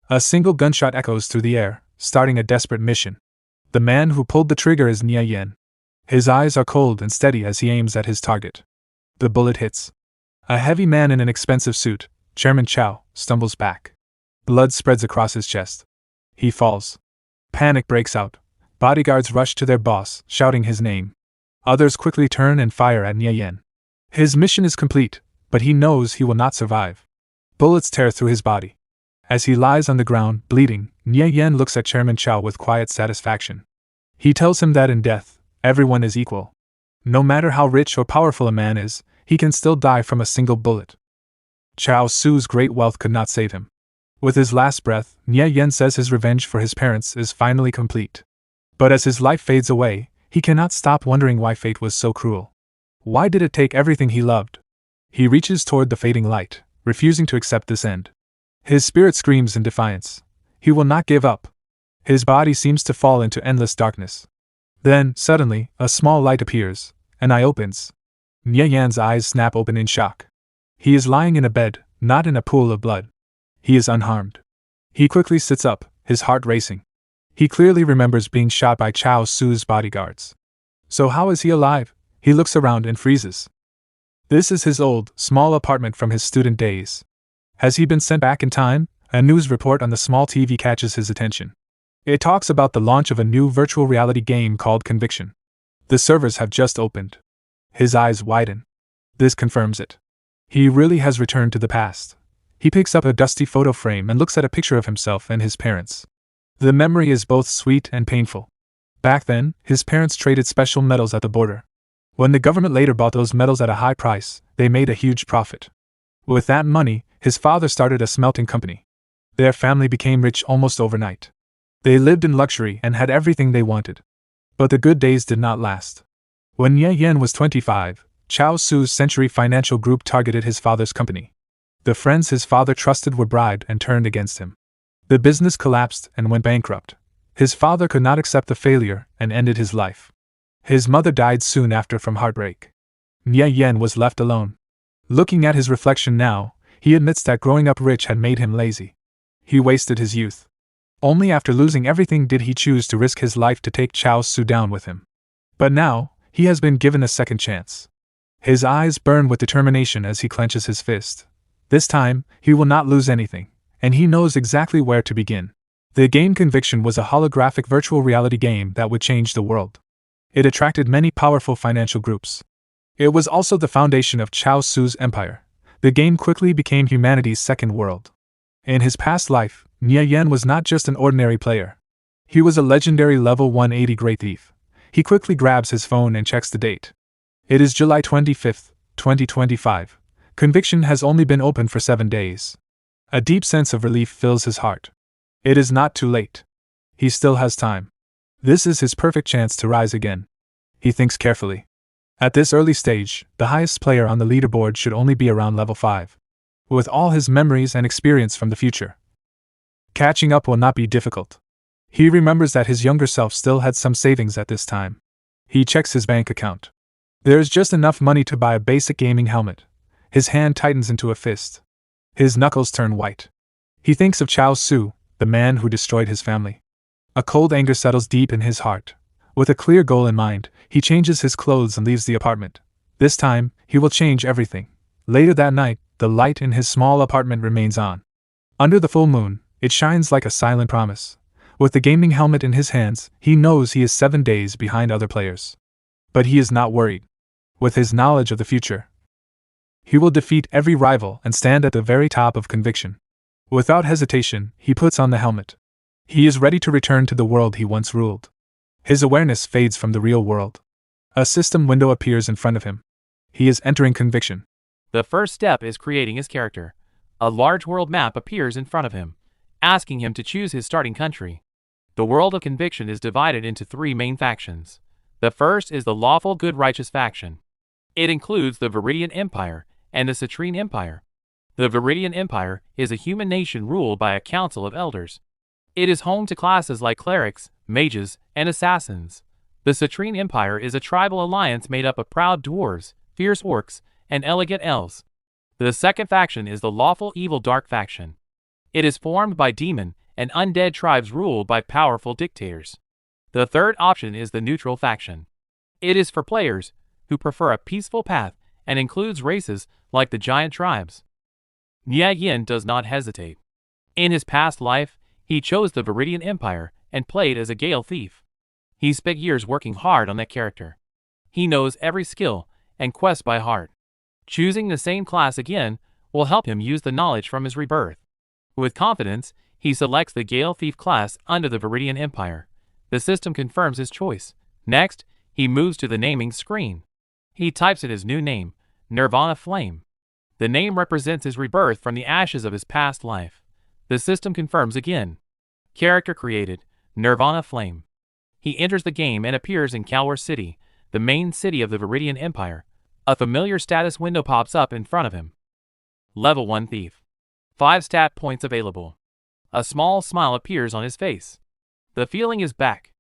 A single gunshot echoes through the air, starting a desperate mission. The man who pulled the trigger is Nie Yan. His eyes are cold and steady as he aims at his target. The bullet hits. A heavy man in an expensive suit, Chairman Cao, stumbles back. Blood spreads across his chest. He falls. Panic breaks out. Bodyguards rush to their boss, shouting his name. Others quickly turn and fire at Nie Yan. His mission is complete, but he knows he will not survive. Bullets tear through his body. As he lies on the ground, bleeding, Nie Yan looks at Chairman Cao with quiet satisfaction. He tells him that in death, everyone is equal. No matter how rich or powerful a man is, he can still die from a single bullet. Cao Xu's great wealth could not save him. With his last breath, Nie Yan says his revenge for his parents is finally complete. But as his life fades away, he cannot stop wondering why fate was so cruel. Why did it take everything he loved? He reaches toward the fading light, refusing to accept this end. His spirit screams in defiance. He will not give up. His body seems to fall into endless darkness. Then, suddenly, a small light appears. An eye opens. Nie Yan's eyes snap open in shock. He is lying in a bed, not in a pool of blood. He is unharmed. He quickly sits up, his heart racing. He clearly remembers being shot by Cao Xu's bodyguards. So how is he alive? He looks around and freezes. This is his old, small apartment from his student days. Has he been sent back in time? A news report on the small TV catches his attention. It talks about the launch of a new virtual reality game called Conviction. The servers have just opened. His eyes widen. This confirms it. He really has returned to the past. He picks up a dusty photo frame and looks at a picture of himself and his parents. The memory is both sweet and painful. Back then, his parents traded special metals at the border. When the government later bought those metals at a high price, they made a huge profit. With that money, his father started a smelting company. Their family became rich almost overnight. They lived in luxury and had everything they wanted. But the good days did not last. When Nie Yan was 25, Cao Xu's Century Financial Group targeted his father's company. The friends his father trusted were bribed and turned against him. The business collapsed and went bankrupt. His father could not accept the failure and ended his life. His mother died soon after from heartbreak. Nie Yan was left alone. Looking at his reflection now, he admits that growing up rich had made him lazy. He wasted his youth. Only after losing everything did he choose to risk his life to take Cao Xu down with him. But now, he has been given a second chance. His eyes burn with determination as he clenches his fist. This time, he will not lose anything, and he knows exactly where to begin. The game Conviction was a holographic virtual reality game that would change the world. It attracted many powerful financial groups. It was also the foundation of Cao Xu's empire. The game quickly became humanity's second world. In his past life, Nie Yan was not just an ordinary player. He was a legendary level 180 great thief. He quickly grabs his phone and checks the date. It is July 25, 2025. Conviction has only been open for 7 days. A deep sense of relief fills his heart. It is not too late. He still has time. This is his perfect chance to rise again. He thinks carefully. At this early stage, the highest player on the leaderboard should only be around level 5. With all his memories and experience from the future, catching up will not be difficult. He remembers that his younger self still had some savings at this time. He checks his bank account. There is just enough money to buy a basic gaming helmet. His hand tightens into a fist. His knuckles turn white. He thinks of Cao Xu, the man who destroyed his family. A cold anger settles deep in his heart. With a clear goal in mind, he changes his clothes and leaves the apartment. This time, he will change everything. Later that night, the light in his small apartment remains on. Under the full moon, it shines like a silent promise. With the gaming helmet in his hands, he knows he is 7 days behind other players. But he is not worried. With his knowledge of the future, he will defeat every rival and stand at the very top of Conviction. Without hesitation, he puts on the helmet. He is ready to return to the world he once ruled. His awareness fades from the real world. A system window appears in front of him. He is entering Conviction. The first step is creating his character. A large world map appears in front of him, asking him to choose his starting country. The world of Conviction is divided into 3 main factions. The first is the lawful good righteous faction. It includes the Viridian Empire and the Citrine Empire. The Viridian Empire is a human nation ruled by a council of elders. It is home to classes like clerics, mages, and assassins. The Citrine Empire is a tribal alliance made up of proud dwarves, fierce orcs, and elegant elves. The second faction is the lawful evil dark faction. It is formed by demon and undead tribes ruled by powerful dictators. The third option is the neutral faction. It is for players who prefer a peaceful path and includes races like the giant tribes. Nie Yan does not hesitate. In his past life, he chose the Viridian Empire and played as a Gale thief. He spent years working hard on that character. He knows every skill and quest by heart. Choosing the same class again will help him use the knowledge from his rebirth. With confidence, he selects the Gale Thief class under the Viridian Empire. The system confirms his choice. Next, he moves to the naming screen. He types in his new name, Nirvana Flame. The name represents his rebirth from the ashes of his past life. The system confirms again. Character created, Nirvana Flame. He enters the game and appears in Cao City, the main city of the Viridian Empire. A familiar status window pops up in front of him. Level 1 Thief. 5 stat points available. A small smile appears on his face. The feeling is back.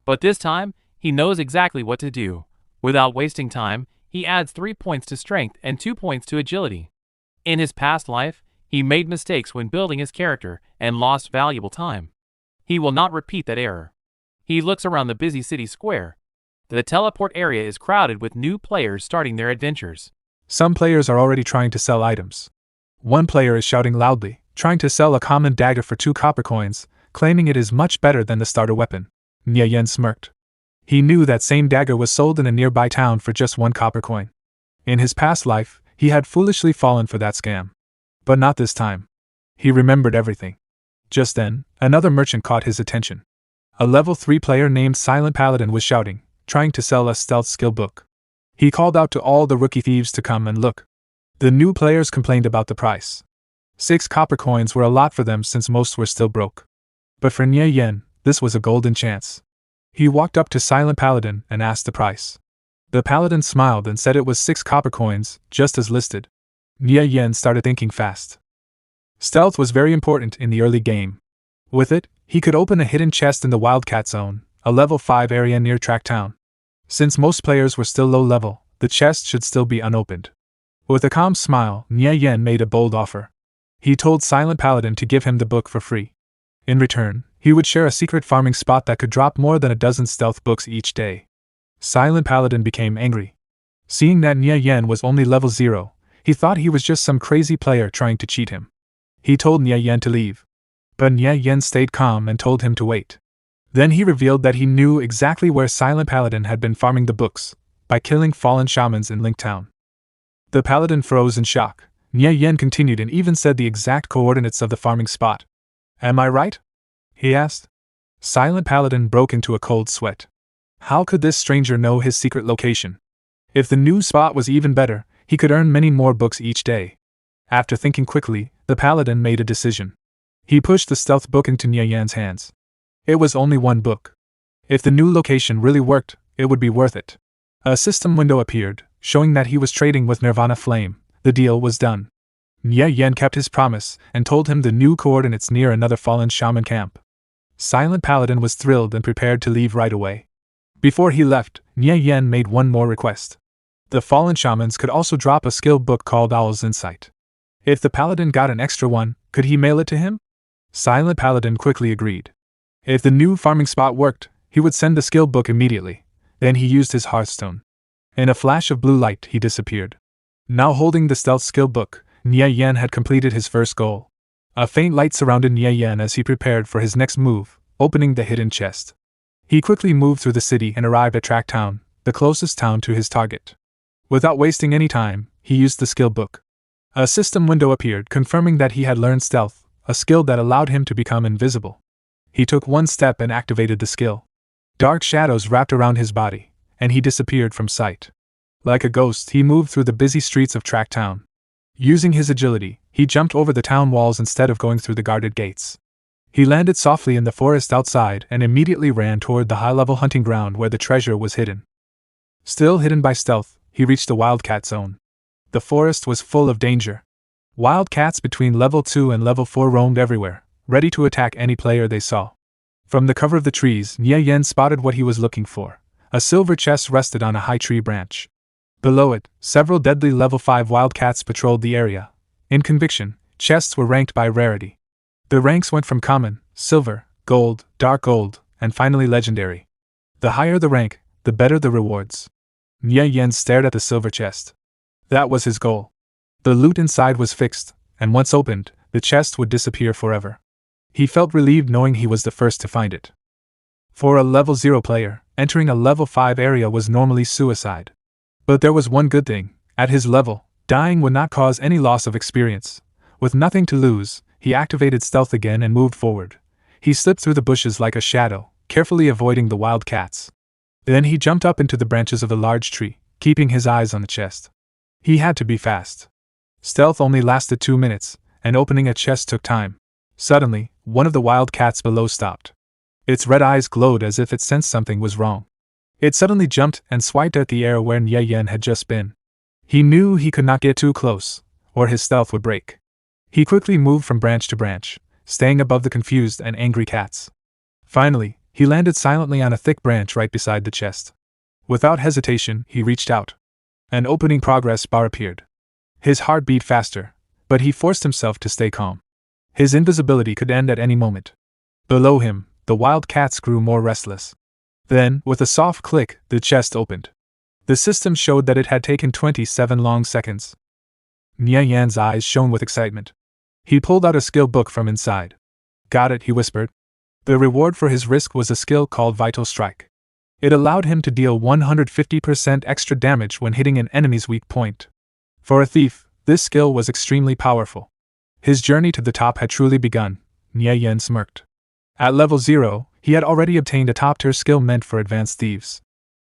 But this time, he knows exactly what to do. Without wasting time, he adds 3 points to strength and 2 points to agility. In his past life, he made mistakes when building his character and lost valuable time. He will not repeat that error. He looks around the busy city square. The teleport area is crowded with new players starting their adventures. Some players are already trying to sell items. One player is shouting loudly, trying to sell a common dagger for 2 copper coins, claiming it is much better than the starter weapon. Nie Yan smirked. He knew that same dagger was sold in a nearby town for just 1 copper coin. In his past life, he had foolishly fallen for that scam. But not this time. He remembered everything. Just then, another merchant caught his attention. A level 3 player named Silent Paladin was shouting, trying to sell a stealth skill book. He called out to all the rookie thieves to come and look. The new players complained about the price. 6 copper coins were a lot for them since most were still broke. But for Nie Yan, this was a golden chance. He walked up to Silent Paladin and asked the price. The paladin smiled and said it was 6 copper coins, just as listed. Nie Yan started thinking fast. Stealth was very important in the early game. With it, he could open a hidden chest in the Wildcat Zone, a level 5 area near Tracktown. Since most players were still low level, the chest should still be unopened. With a calm smile, Nie Yan made a bold offer. He told Silent Paladin to give him the book for free. In return, he would share a secret farming spot that could drop more than a dozen stealth books each day. Silent Paladin became angry. Seeing that Nie Yan was only level 0, he thought he was just some crazy player trying to cheat him. He told Nie Yan to leave. But Nie Yan stayed calm and told him to wait. Then he revealed that he knew exactly where Silent Paladin had been farming the books, by killing fallen shamans in Linktown. The paladin froze in shock. Nie Yan continued and even said the exact coordinates of the farming spot. "Am I right?" he asked. Silent Paladin broke into a cold sweat. How could this stranger know his secret location? If the new spot was even better, he could earn many more books each day. After thinking quickly, the paladin made a decision. He pushed the stealth book into Nie Yan's hands. It was only 1 book. If the new location really worked, it would be worth it. A system window appeared, showing that he was trading with Nirvana Flame. The deal was done. Nie Yan kept his promise and told him the new coordinates near another fallen shaman camp. Silent Paladin was thrilled and prepared to leave right away. Before he left, Nie Yan made one more request. The fallen shamans could also drop a skill book called Owl's Insight. If the paladin got an extra one, could he mail it to him? Silent Paladin quickly agreed. If the new farming spot worked, he would send the skill book immediately. Then he used his hearthstone. In a flash of blue light, he disappeared. Now holding the stealth skill book, Nie Yan had completed his first goal. A faint light surrounded Nie Yan as he prepared for his next move, opening the hidden chest. He quickly moved through the city and arrived at Tracktown, the closest town to his target. Without wasting any time, he used the skill book. A system window appeared confirming that he had learned stealth, a skill that allowed him to become invisible. He took 1 step and activated the skill. Dark shadows wrapped around his body, and he disappeared from sight. Like a ghost, he moved through the busy streets of Tracktown. Using his agility, he jumped over the town walls instead of going through the guarded gates. He landed softly in the forest outside and immediately ran toward the high-level hunting ground where the treasure was hidden. Still hidden by stealth, he reached the Wildcat Zone. The forest was full of danger. Wildcats between level 2 and level 4 roamed everywhere, ready to attack any player they saw. From the cover of the trees, Nie Yan spotted what he was looking for. A silver chest rested on a high tree branch. Below it, several deadly level 5 wildcats patrolled the area. In conviction, chests were ranked by rarity. The ranks went from common, silver, gold, dark gold, and finally legendary. The higher the rank, the better the rewards. Nie Yan stared at the silver chest. That was his goal. The loot inside was fixed, and once opened, the chest would disappear forever. He felt relieved knowing he was the first to find it. For a level 0 player, entering a level 5 area was normally suicide. But there was one good thing: at his level, dying would not cause any loss of experience. With nothing to lose, he activated stealth again and moved forward. He slipped through the bushes like a shadow, carefully avoiding the wild cats. Then he jumped up into the branches of a large tree, keeping his eyes on the chest. He had to be fast. Stealth only lasted 2 minutes, and opening a chest took time. Suddenly, one of the wild cats below stopped. Its red eyes glowed as if it sensed something was wrong. It suddenly jumped and swiped at the air where Nie Yan had just been. He knew he could not get too close, or his stealth would break. He quickly moved from branch to branch, staying above the confused and angry cats. Finally, he landed silently on a thick branch right beside the chest. Without hesitation, he reached out. An opening progress bar appeared. His heart beat faster, but he forced himself to stay calm. His invisibility could end at any moment. Below him, the wild cats grew more restless. Then, with a soft click, the chest opened. The system showed that it had taken 27 long seconds. Nie Yan's eyes shone with excitement. He pulled out a skill book from inside. "Got it," he whispered. The reward for his risk was a skill called Vital Strike. It allowed him to deal 150% extra damage when hitting an enemy's weak point. For a thief, this skill was extremely powerful. His journey to the top had truly begun. Nie Yan smirked. At level 0, he had already obtained a top-tier skill meant for advanced thieves.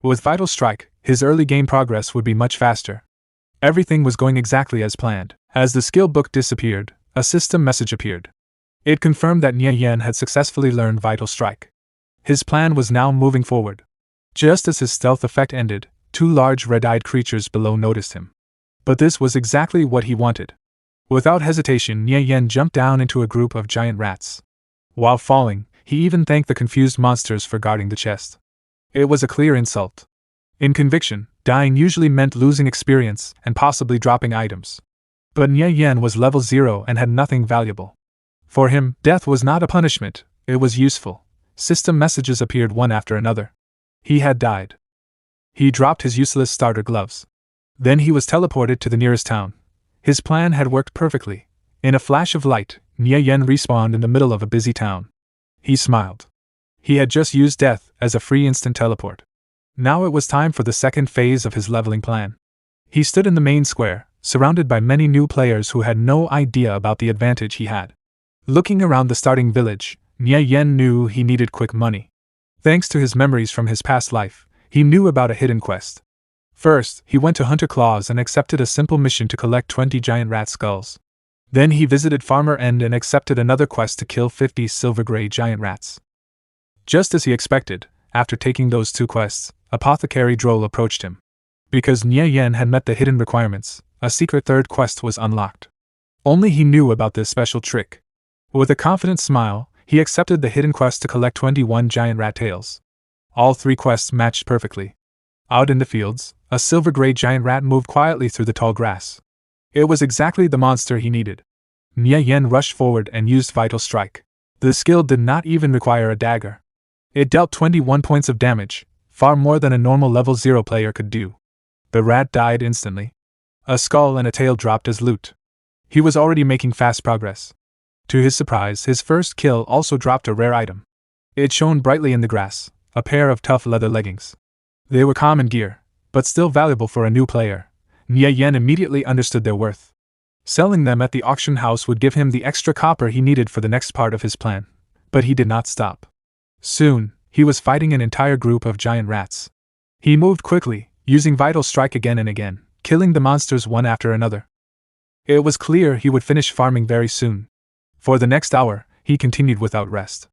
With Vital Strike, his early game progress would be much faster. Everything was going exactly as planned. As the skill book disappeared, a system message appeared. It confirmed that Nie Yan had successfully learned Vital Strike. His plan was now moving forward. Just as his stealth effect ended, 2 large red-eyed creatures below noticed him. But this was exactly what he wanted. Without hesitation, Nie Yan jumped down into a group of giant rats. While falling, he even thanked the confused monsters for guarding the chest. It was a clear insult. In Conviction, dying usually meant losing experience and possibly dropping items. But Nie Yan was level 0 and had nothing valuable. For him, death was not a punishment, it was useful. System messages appeared one after another. He had died. He dropped his useless starter gloves. Then he was teleported to the nearest town. His plan had worked perfectly. In a flash of light, Nie Yan respawned in the middle of a busy town. He smiled. He had just used death as a free instant teleport. Now it was time for the second phase of his leveling plan. He stood in the main square, surrounded by many new players who had no idea about the advantage he had. Looking around the starting village, Nie Yan knew he needed quick money. Thanks to his memories from his past life, he knew about a hidden quest. First, he went to Hunter Claws and accepted a simple mission to collect 20 giant rat skulls. Then he visited Farmer End and accepted another quest to kill 50 silver-gray giant rats. Just as he expected, after taking those 2 quests, Apothecary Droll approached him. Because Nie Yan had met the hidden requirements, a secret third quest was unlocked. Only he knew about this special trick. With a confident smile, he accepted the hidden quest to collect 21 giant rat tails. All 3 quests matched perfectly. Out in the fields, a silver-gray giant rat moved quietly through the tall grass. It was exactly the monster he needed. Nie Yan rushed forward and used Vital Strike. The skill did not even require a dagger. It dealt 21 points of damage, far more than a normal level 0 player could do. The rat died instantly. A skull and a tail dropped as loot. He was already making fast progress. To his surprise, his first kill also dropped a rare item. It shone brightly in the grass, a pair of tough leather leggings. They were common gear, but still valuable for a new player. Nie Yan immediately understood their worth. Selling them at the auction house would give him the extra copper he needed for the next part of his plan. But he did not stop. Soon, he was fighting an entire group of giant rats. He moved quickly, using Vital Strike again and again, killing the monsters one after another. It was clear he would finish farming very soon. For the next hour, he continued without rest.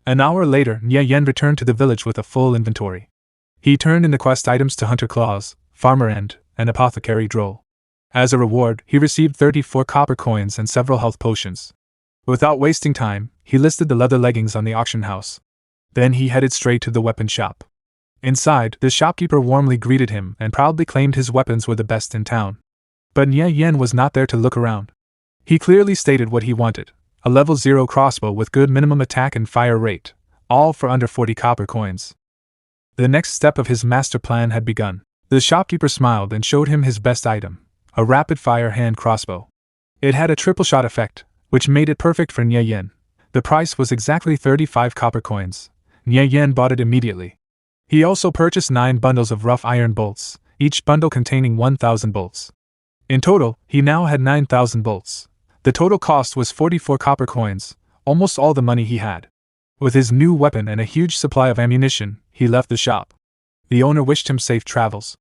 An hour later, Nie Yan returned to the village with a full inventory. He turned in the quest items to Hunter Claws, Farmer End, and Apothecary Droll. As a reward, he received 34 copper coins and several health potions. Without wasting time, he listed the leather leggings on the auction house. Then he headed straight to the weapon shop. Inside, the shopkeeper warmly greeted him and proudly claimed his weapons were the best in town. But Nie Yan was not there to look around. He clearly stated what he wanted: a level 0 crossbow with good minimum attack and fire rate, all for under 40 copper coins. The next step of his master plan had begun. The shopkeeper smiled and showed him his best item, a rapid-fire hand crossbow. It had a triple shot effect, which made it perfect for Nie Yan. The price was exactly 35 copper coins. Nie Yan bought it immediately. He also purchased 9 bundles of rough iron bolts, each bundle containing 1,000 bolts. In total, he now had 9,000 bolts. The total cost was 44 copper coins, almost all the money he had. With his new weapon and a huge supply of ammunition, he left the shop. The owner wished him safe travels.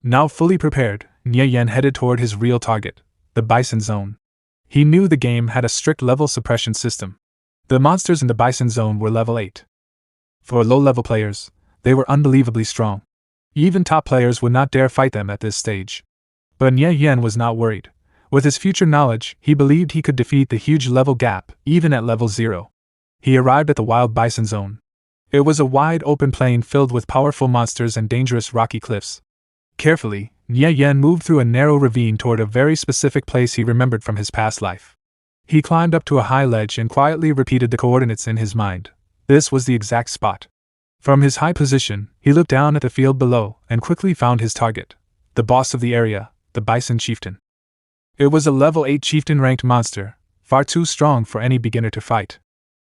Now fully prepared, Nie Yan headed toward his real target, the Bison Zone. He knew the game had a strict level suppression system. The monsters in the Bison Zone were level 8. For low-level players, they were unbelievably strong. Even top players would not dare fight them at this stage. But Nie Yan was not worried. With his future knowledge, he believed he could defeat the huge level gap, even at level 0. He arrived at the Wild Bison Zone. It was a wide open plain filled with powerful monsters and dangerous rocky cliffs. Carefully, Nie Yan moved through a narrow ravine toward a very specific place he remembered from his past life. He climbed up to a high ledge and quietly repeated the coordinates in his mind. This was the exact spot. From his high position, he looked down at the field below and quickly found his target, the boss of the area, the Bison Chieftain. It was a level 8 chieftain-ranked monster, far too strong for any beginner to fight.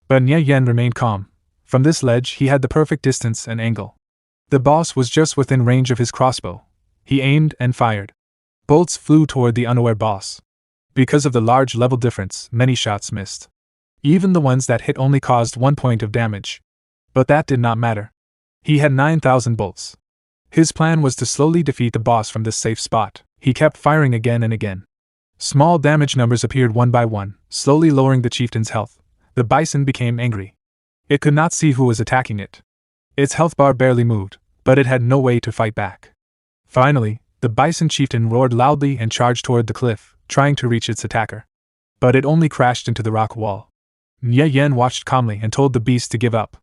But Nie Yan remained calm. From this ledge he had the perfect distance and angle. The boss was just within range of his crossbow. He aimed and fired. Bolts flew toward the unaware boss. Because of the large level difference, many shots missed. Even the ones that hit only caused 1 point of damage. But that did not matter. He had 9,000 bolts. His plan was to slowly defeat the boss from this safe spot. He kept firing again and again. Small damage numbers appeared one by one, slowly lowering the chieftain's health. The bison became angry. It could not see who was attacking it. Its health bar barely moved, but it had no way to fight back. Finally, the bison chieftain roared loudly and charged toward the cliff, trying to reach its attacker. But it only crashed into the rock wall. Nie Yan watched calmly and told the beast to give up.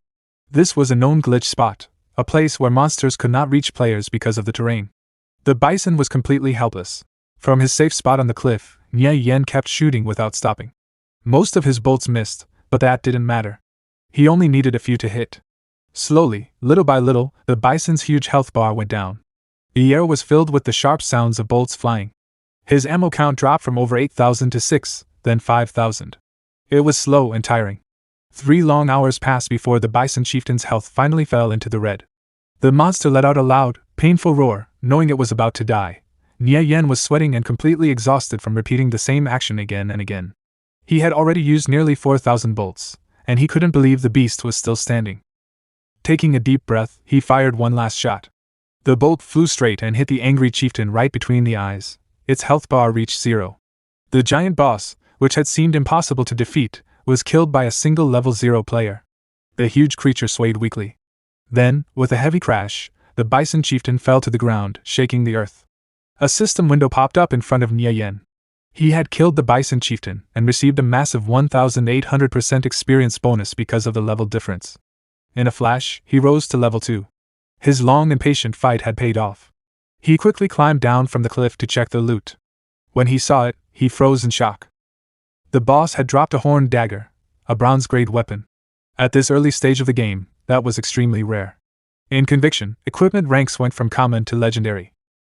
This was a known glitch spot, a place where monsters could not reach players because of the terrain. The bison was completely helpless. From his safe spot on the cliff, Nie Yan kept shooting without stopping. Most of his bolts missed, but that didn't matter. He only needed a few to hit. Slowly, little by little, the bison's huge health bar went down. The air was filled with the sharp sounds of bolts flying. His ammo count dropped from over 8,000 to 6, then 5,000. It was slow and tiring. 3 long hours passed before the bison chieftain's health finally fell into the red. The monster let out a loud, painful roar, knowing it was about to die. Nie Yan was sweating and completely exhausted from repeating the same action again and again. He had already used nearly 4,000 bolts, and he couldn't believe the beast was still standing. Taking a deep breath, he fired one last shot. The bolt flew straight and hit the angry chieftain right between the eyes. Its health bar reached 0. The giant boss, which had seemed impossible to defeat, was killed by a single level 0 player. The huge creature swayed weakly. Then, with a heavy crash, the bison chieftain fell to the ground, shaking the earth. A system window popped up in front of Nie Yan. He had killed the bison chieftain and received a massive 1,800% experience bonus because of the level difference. In a flash, he rose to level 2. His long and patient fight had paid off. He quickly climbed down from the cliff to check the loot. When he saw it, he froze in shock. The boss had dropped a horned dagger, a bronze-grade weapon. At this early stage of the game, that was extremely rare. In Conviction, equipment ranks went from common to legendary.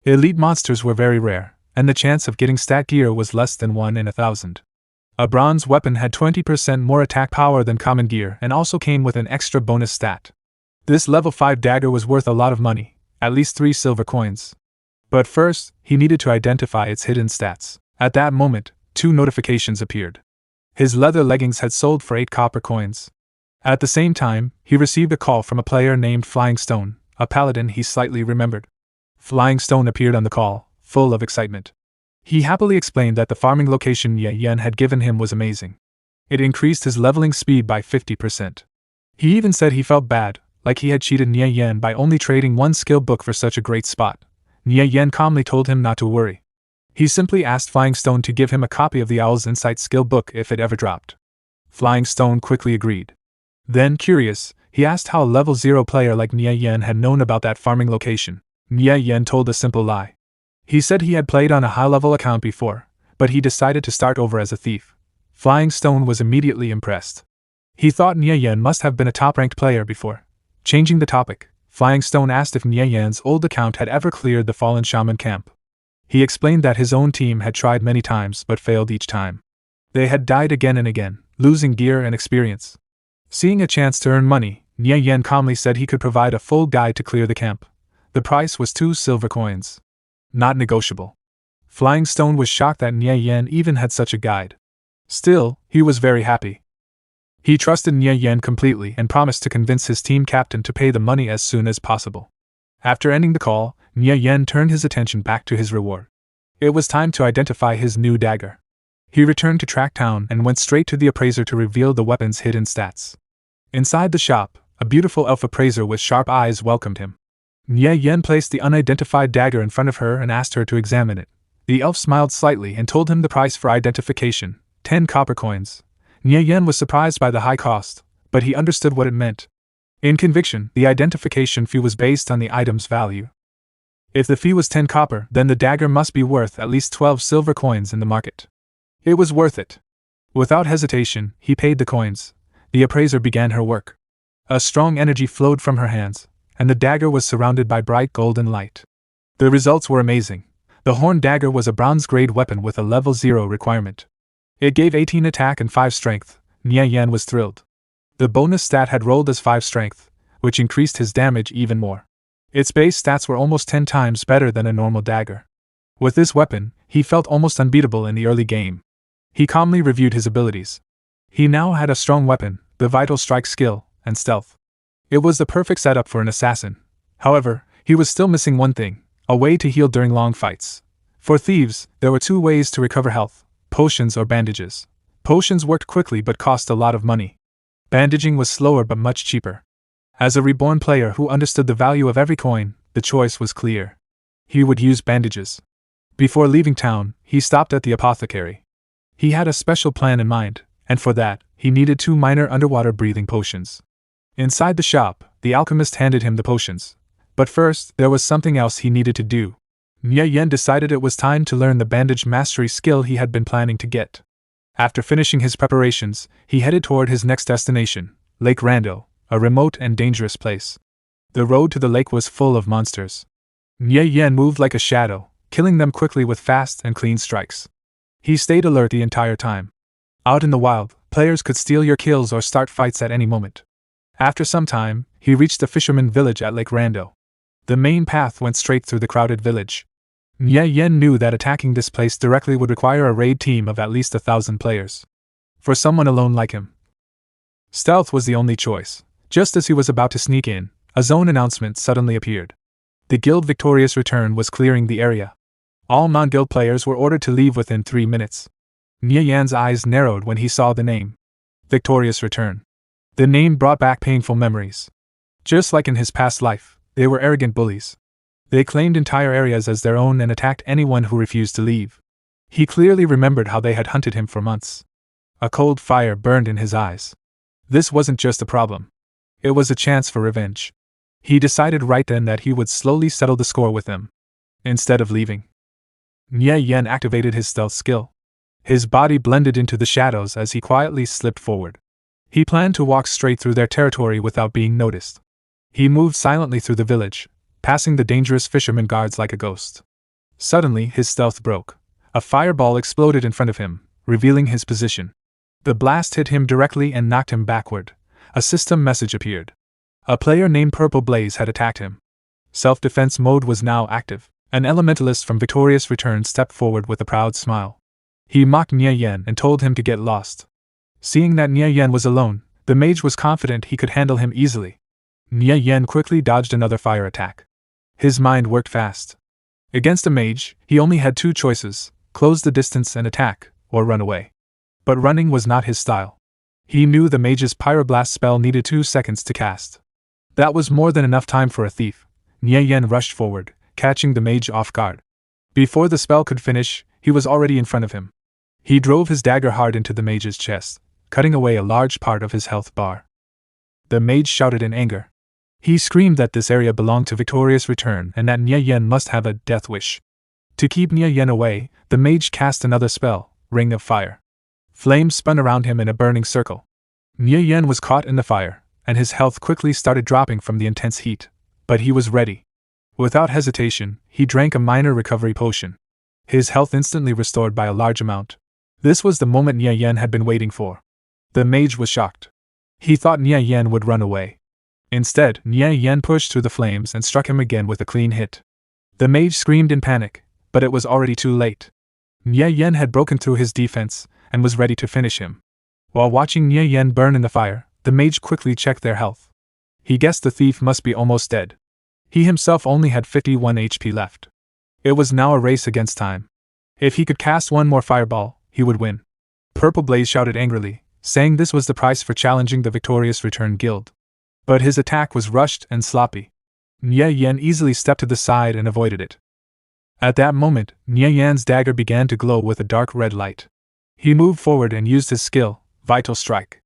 Elite monsters were very rare, and the chance of getting stat gear was less than 1 in 1,000. A bronze weapon had 20% more attack power than common gear and also came with an extra bonus stat. This level 5 dagger was worth a lot of money, at least 3 silver coins. But first, he needed to identify its hidden stats. At that moment, 2 notifications appeared. His leather leggings had sold for 8 copper coins. At the same time, he received a call from a player named Flying Stone, a paladin he slightly remembered. Flying Stone appeared on the call, full of excitement. He happily explained that the farming location Nie Yan had given him was amazing. It increased his leveling speed by 50%. He even said he felt bad, like he had cheated Nie Yan by only trading 1 skill book for such a great spot. Nie Yan calmly told him not to worry. He simply asked Flying Stone to give him a copy of the Owl's Insight skill book if it ever dropped. Flying Stone quickly agreed. Then, curious, he asked how a level 0 player like Nie Yan had known about that farming location. Nie Yan told a simple lie. He said he had played on a high-level account before, but he decided to start over as a thief. Flying Stone was immediately impressed. He thought Nie Yan must have been a top-ranked player before. Changing the topic, Flying Stone asked if Nie Yan's old account had ever cleared the fallen shaman camp. He explained that his own team had tried many times but failed each time. They had died again and again, losing gear and experience. Seeing a chance to earn money, Nie Yan calmly said he could provide a full guide to clear the camp. The price was 2 silver coins. Not negotiable. Flying Stone was shocked that Nie Yan even had such a guide. Still, he was very happy. He trusted Nie Yan completely and promised to convince his team captain to pay the money as soon as possible. After ending the call, Nie Yan turned his attention back to his reward. It was time to identify his new dagger. He returned to Track Town and went straight to the appraiser to reveal the weapon's hidden stats. Inside the shop, a beautiful elf appraiser with sharp eyes welcomed him. Nie Yan placed the unidentified dagger in front of her and asked her to examine it. The elf smiled slightly and told him the price for identification, 10 copper coins. Nie Yan was surprised by the high cost, but he understood what it meant. In Conviction, the identification fee was based on the item's value. If the fee was 10 copper, then the dagger must be worth at least 12 silver coins in the market. It was worth it. Without hesitation, he paid the coins. The appraiser began her work. A strong energy flowed from her hands, and the dagger was surrounded by bright golden light. The results were amazing. The horn dagger was a bronze-grade weapon with a level 0 requirement. It gave 18 attack and 5 strength. Nie Yan was thrilled. The bonus stat had rolled as 5 strength, which increased his damage even more. Its base stats were almost 10 times better than a normal dagger. With this weapon, he felt almost unbeatable in the early game. He calmly reviewed his abilities. He now had a strong weapon, the vital strike skill, and stealth. It was the perfect setup for an assassin. However, he was still missing one thing, a way to heal during long fights. For thieves, there were 2 ways to recover health: potions or bandages. Potions worked quickly but cost a lot of money. Bandaging was slower but much cheaper. As a reborn player who understood the value of every coin, the choice was clear. He would use bandages. Before leaving town, he stopped at the apothecary. He had a special plan in mind, and for that, he needed 2 minor underwater breathing potions. Inside the shop, the alchemist handed him the potions. But first, there was something else he needed to do. Nie Yan decided it was time to learn the bandage mastery skill he had been planning to get. After finishing his preparations, he headed toward his next destination, Lake Rando, a remote and dangerous place. The road to the lake was full of monsters. Nie Yan moved like a shadow, killing them quickly with fast and clean strikes. He stayed alert the entire time. Out in the wild, players could steal your kills or start fights at any moment. After some time, he reached the fisherman village at Lake Rando. The main path went straight through the crowded village. Nie Yan knew that attacking this place directly would require a raid team of at least 1,000 players. For someone alone like him, stealth was the only choice. Just as he was about to sneak in, a zone announcement suddenly appeared. The guild Victorious Return was clearing the area. All non-guild players were ordered to leave within 3 minutes. Nie Yan's eyes narrowed when he saw the name. Victorious Return. The name brought back painful memories. Just like in his past life, they were arrogant bullies. They claimed entire areas as their own and attacked anyone who refused to leave. He clearly remembered how they had hunted him for months. A cold fire burned in his eyes. This wasn't just a problem. It was a chance for revenge. He decided right then that he would slowly settle the score with them. Instead of leaving, Nie Yan activated his stealth skill. His body blended into the shadows as he quietly slipped forward. He planned to walk straight through their territory without being noticed. He moved silently through the village, passing the dangerous fisherman guards like a ghost. Suddenly, his stealth broke. A fireball exploded in front of him, revealing his position. The blast hit him directly and knocked him backward. A system message appeared. A player named Purple Blaze had attacked him. Self-defense mode was now active. An elementalist from Victorious Return stepped forward with a proud smile. He mocked Nie Yan and told him to get lost. Seeing that Nie Yan was alone, the mage was confident he could handle him easily. Nie Yan quickly dodged another fire attack. His mind worked fast. Against a mage, he only had 2 choices: close the distance and attack, or run away. But running was not his style. He knew the mage's pyroblast spell needed 2 seconds to cast. That was more than enough time for a thief. Nie Yan rushed forward, catching the mage off guard. Before the spell could finish, he was already in front of him. He drove his dagger hard into the mage's chest, cutting away a large part of his health bar. The mage shouted in anger. He screamed that this area belonged to Victorious Return and that Nie Yan must have a death wish. To keep Nie Yan away, the mage cast another spell, Ring of Fire. Flames spun around him in a burning circle. Nie Yan was caught in the fire, and his health quickly started dropping from the intense heat, but he was ready. Without hesitation, he drank a minor recovery potion. His health instantly restored by a large amount. This was the moment Nie Yan had been waiting for. The mage was shocked. He thought Nie Yan would run away. Instead, Nie Yan pushed through the flames and struck him again with a clean hit. The mage screamed in panic, but it was already too late. Nie Yan had broken through his defense and was ready to finish him. While watching Nie Yan burn in the fire, the mage quickly checked their health. He guessed the thief must be almost dead. He himself only had 51 HP left. It was now a race against time. If he could cast one more fireball, he would win. Purple Blaze shouted angrily, saying this was the price for challenging the victorious Return Guild. But his attack was rushed and sloppy. Nie Yan easily stepped to the side and avoided it. At that moment, Nie Yan's dagger began to glow with a dark red light. He moved forward and used his skill, Vital Strike.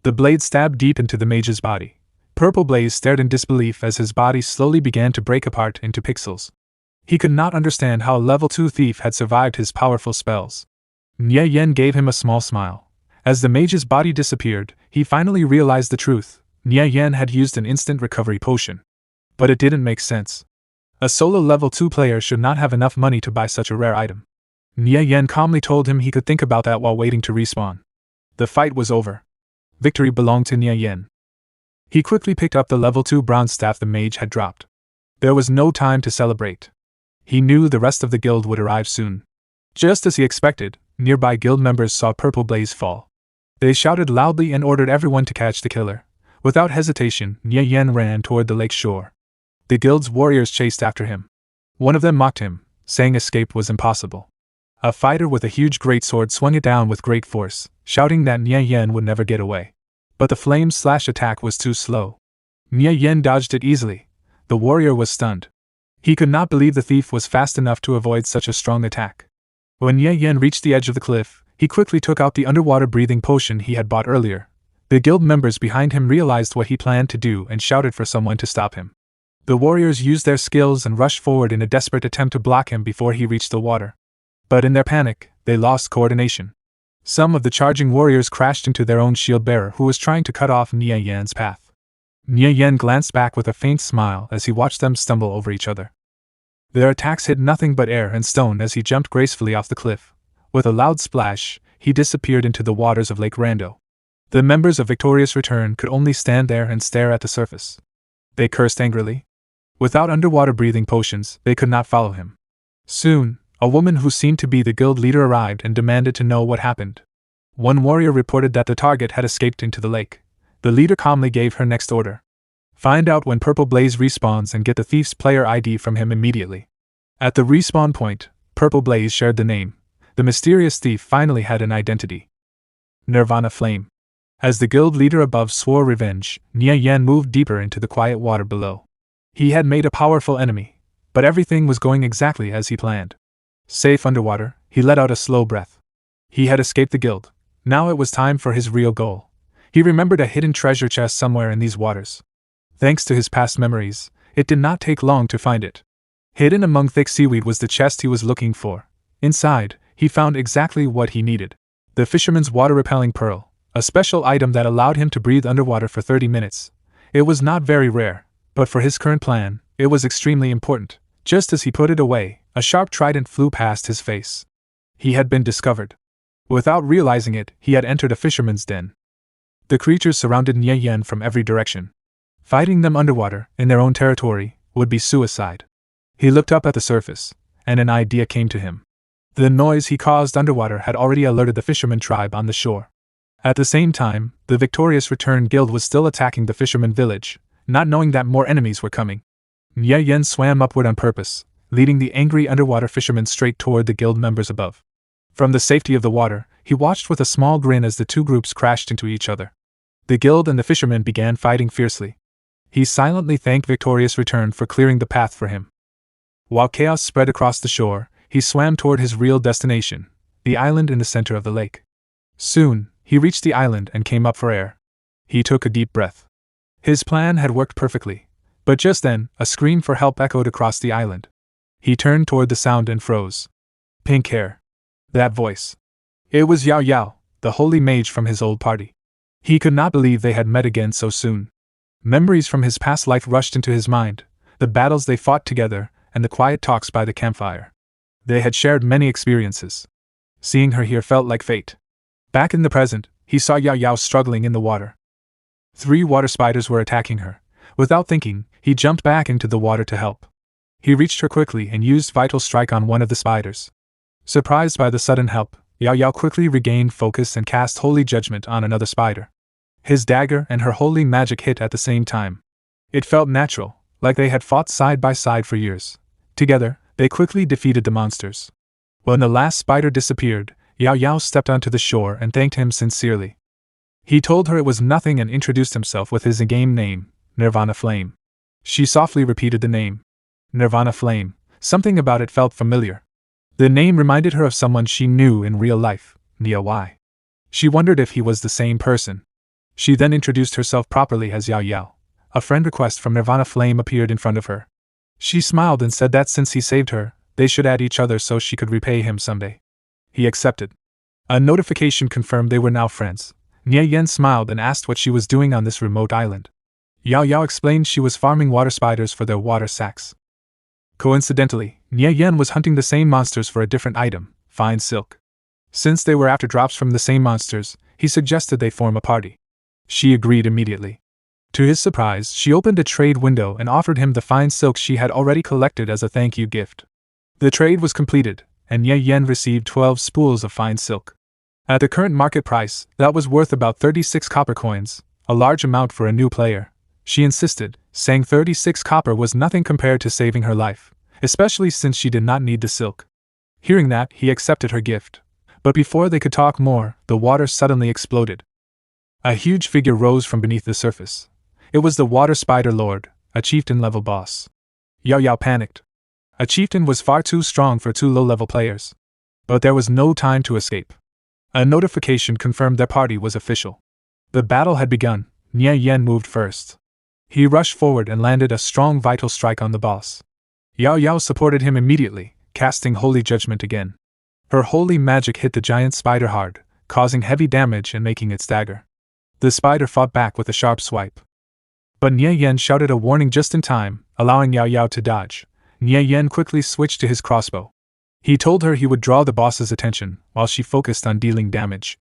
The blade stabbed deep into the mage's body. Purple Blaze stared in disbelief as his body slowly began to break apart into pixels. He could not understand how a level 2 thief had survived his powerful spells. Nie Yan gave him a small smile. As the mage's body disappeared, he finally realized the truth. Nie Yan had used an instant recovery potion. But it didn't make sense. A solo level 2 player should not have enough money to buy such a rare item. Nie Yan calmly told him he could think about that while waiting to respawn. The fight was over. Victory belonged to Nie Yan. He quickly picked up the level 2 bronze staff the mage had dropped. There was no time to celebrate. He knew the rest of the guild would arrive soon. Just as he expected, nearby guild members saw Purple Blaze fall. They shouted loudly and ordered everyone to catch the killer. Without hesitation, Nie Yan ran toward the lake shore. The guild's warriors chased after him. One of them mocked him, saying escape was impossible. A fighter with a huge greatsword swung it down with great force, shouting that Nie Yan would never get away. But the flame slash attack was too slow. Nie Yan dodged it easily. The warrior was stunned. He could not believe the thief was fast enough to avoid such a strong attack. When Nie Yan reached the edge of the cliff, he quickly took out the underwater breathing potion he had bought earlier. The guild members behind him realized what he planned to do and shouted for someone to stop him. The warriors used their skills and rushed forward in a desperate attempt to block him before he reached the water. But in their panic, they lost coordination. Some of the charging warriors crashed into their own shield-bearer who was trying to cut off Nie Yan's path. Nie Yan glanced back with a faint smile as he watched them stumble over each other. Their attacks hit nothing but air and stone as he jumped gracefully off the cliff. With a loud splash, he disappeared into the waters of Lake Rando. The members of Victorious Return could only stand there and stare at the surface. They cursed angrily. Without underwater breathing potions, they could not follow him. Soon, a woman who seemed to be the guild leader arrived and demanded to know what happened. One warrior reported that the target had escaped into the lake. The leader calmly gave her next order. Find out when Purple Blaze respawns and get the thief's player ID from him immediately. At the respawn point, Purple Blaze shared the name. The mysterious thief finally had an identity. Nirvana Flame. As the guild leader above swore revenge, Nie Yan moved deeper into the quiet water below. He had made a powerful enemy, but everything was going exactly as he planned. Safe underwater, he let out a slow breath. He had escaped the guild. Now it was time for his real goal. He remembered a hidden treasure chest somewhere in these waters. Thanks to his past memories, it did not take long to find it. Hidden among thick seaweed was the chest he was looking for. Inside, he found exactly what he needed. The fisherman's water-repelling pearl, a special item that allowed him to breathe underwater for 30 minutes. It was not very rare, but for his current plan, it was extremely important. Just as he put it away, a sharp trident flew past his face. He had been discovered. Without realizing it, he had entered a fisherman's den. The creatures surrounded Nie Yan from every direction. Fighting them underwater, in their own territory, would be suicide. He looked up at the surface, and an idea came to him. The noise he caused underwater had already alerted the fisherman tribe on the shore. At the same time, the Victorious Return Guild was still attacking the fisherman village, not knowing that more enemies were coming. Nie Yan swam upward on purpose, leading the angry underwater fishermen straight toward the guild members above. From the safety of the water, he watched with a small grin as the two groups crashed into each other. The guild and the fishermen began fighting fiercely. He silently thanked Victorious Return for clearing the path for him. While chaos spread across the shore, he swam toward his real destination, the island in the center of the lake. Soon, he reached the island and came up for air. He took a deep breath. His plan had worked perfectly, but just then, a scream for help echoed across the island. He turned toward the sound and froze. Pink hair. That voice. It was Yao Yao, the holy mage from his old party. He could not believe they had met again so soon. Memories from his past life rushed into his mind, the battles they fought together, and the quiet talks by the campfire. They had shared many experiences. Seeing her here felt like fate. Back in the present, he saw Yao Yao struggling in the water. 3 water spiders were attacking her. Without thinking, he jumped back into the water to help. He reached her quickly and used Vital Strike on one of the spiders. Surprised by the sudden help, Yao Yao quickly regained focus and cast Holy Judgment on another spider. His dagger and her holy magic hit at the same time. It felt natural, like they had fought side by side for years. Together, they quickly defeated the monsters. When the last spider disappeared, Yao Yao stepped onto the shore and thanked him sincerely. He told her it was nothing and introduced himself with his in-game name, Nirvana Flame. She softly repeated the name. Nirvana Flame. Something about it felt familiar. The name reminded her of someone she knew in real life, Nie Yan. She wondered if he was the same person. She then introduced herself properly as Yao Yao. A friend request from Nirvana Flame appeared in front of her. She smiled and said that since he saved her, they should add each other so she could repay him someday. He accepted. A notification confirmed they were now friends. Nie Yan smiled and asked what she was doing on this remote island. Yao Yao explained she was farming water spiders for their water sacs. Coincidentally, Nie Yan was hunting the same monsters for a different item, fine silk. Since they were after drops from the same monsters, he suggested they form a party. She agreed immediately. To his surprise, she opened a trade window and offered him the fine silk she had already collected as a thank you gift. The trade was completed, and Nie Yan received 12 spools of fine silk. At the current market price, that was worth about 36 copper coins, a large amount for a new player. She insisted, saying 36 copper was nothing compared to saving her life, especially since she did not need the silk. Hearing that, he accepted her gift. But before they could talk more, the water suddenly exploded. A huge figure rose from beneath the surface. It was the Water Spider Lord, a chieftain-level boss. Yao Yao panicked. A chieftain was far too strong for 2 low-level players. But there was no time to escape. A notification confirmed their party was official. The battle had begun. Nie Yan moved first. He rushed forward and landed a strong vital strike on the boss. Yao Yao supported him immediately, casting Holy Judgment again. Her holy magic hit the giant spider hard, causing heavy damage and making it stagger. The spider fought back with a sharp swipe. But Nie Yan shouted a warning just in time, allowing Yao Yao to dodge. Nie Yan quickly switched to his crossbow. He told her he would draw the boss's attention, while she focused on dealing damage.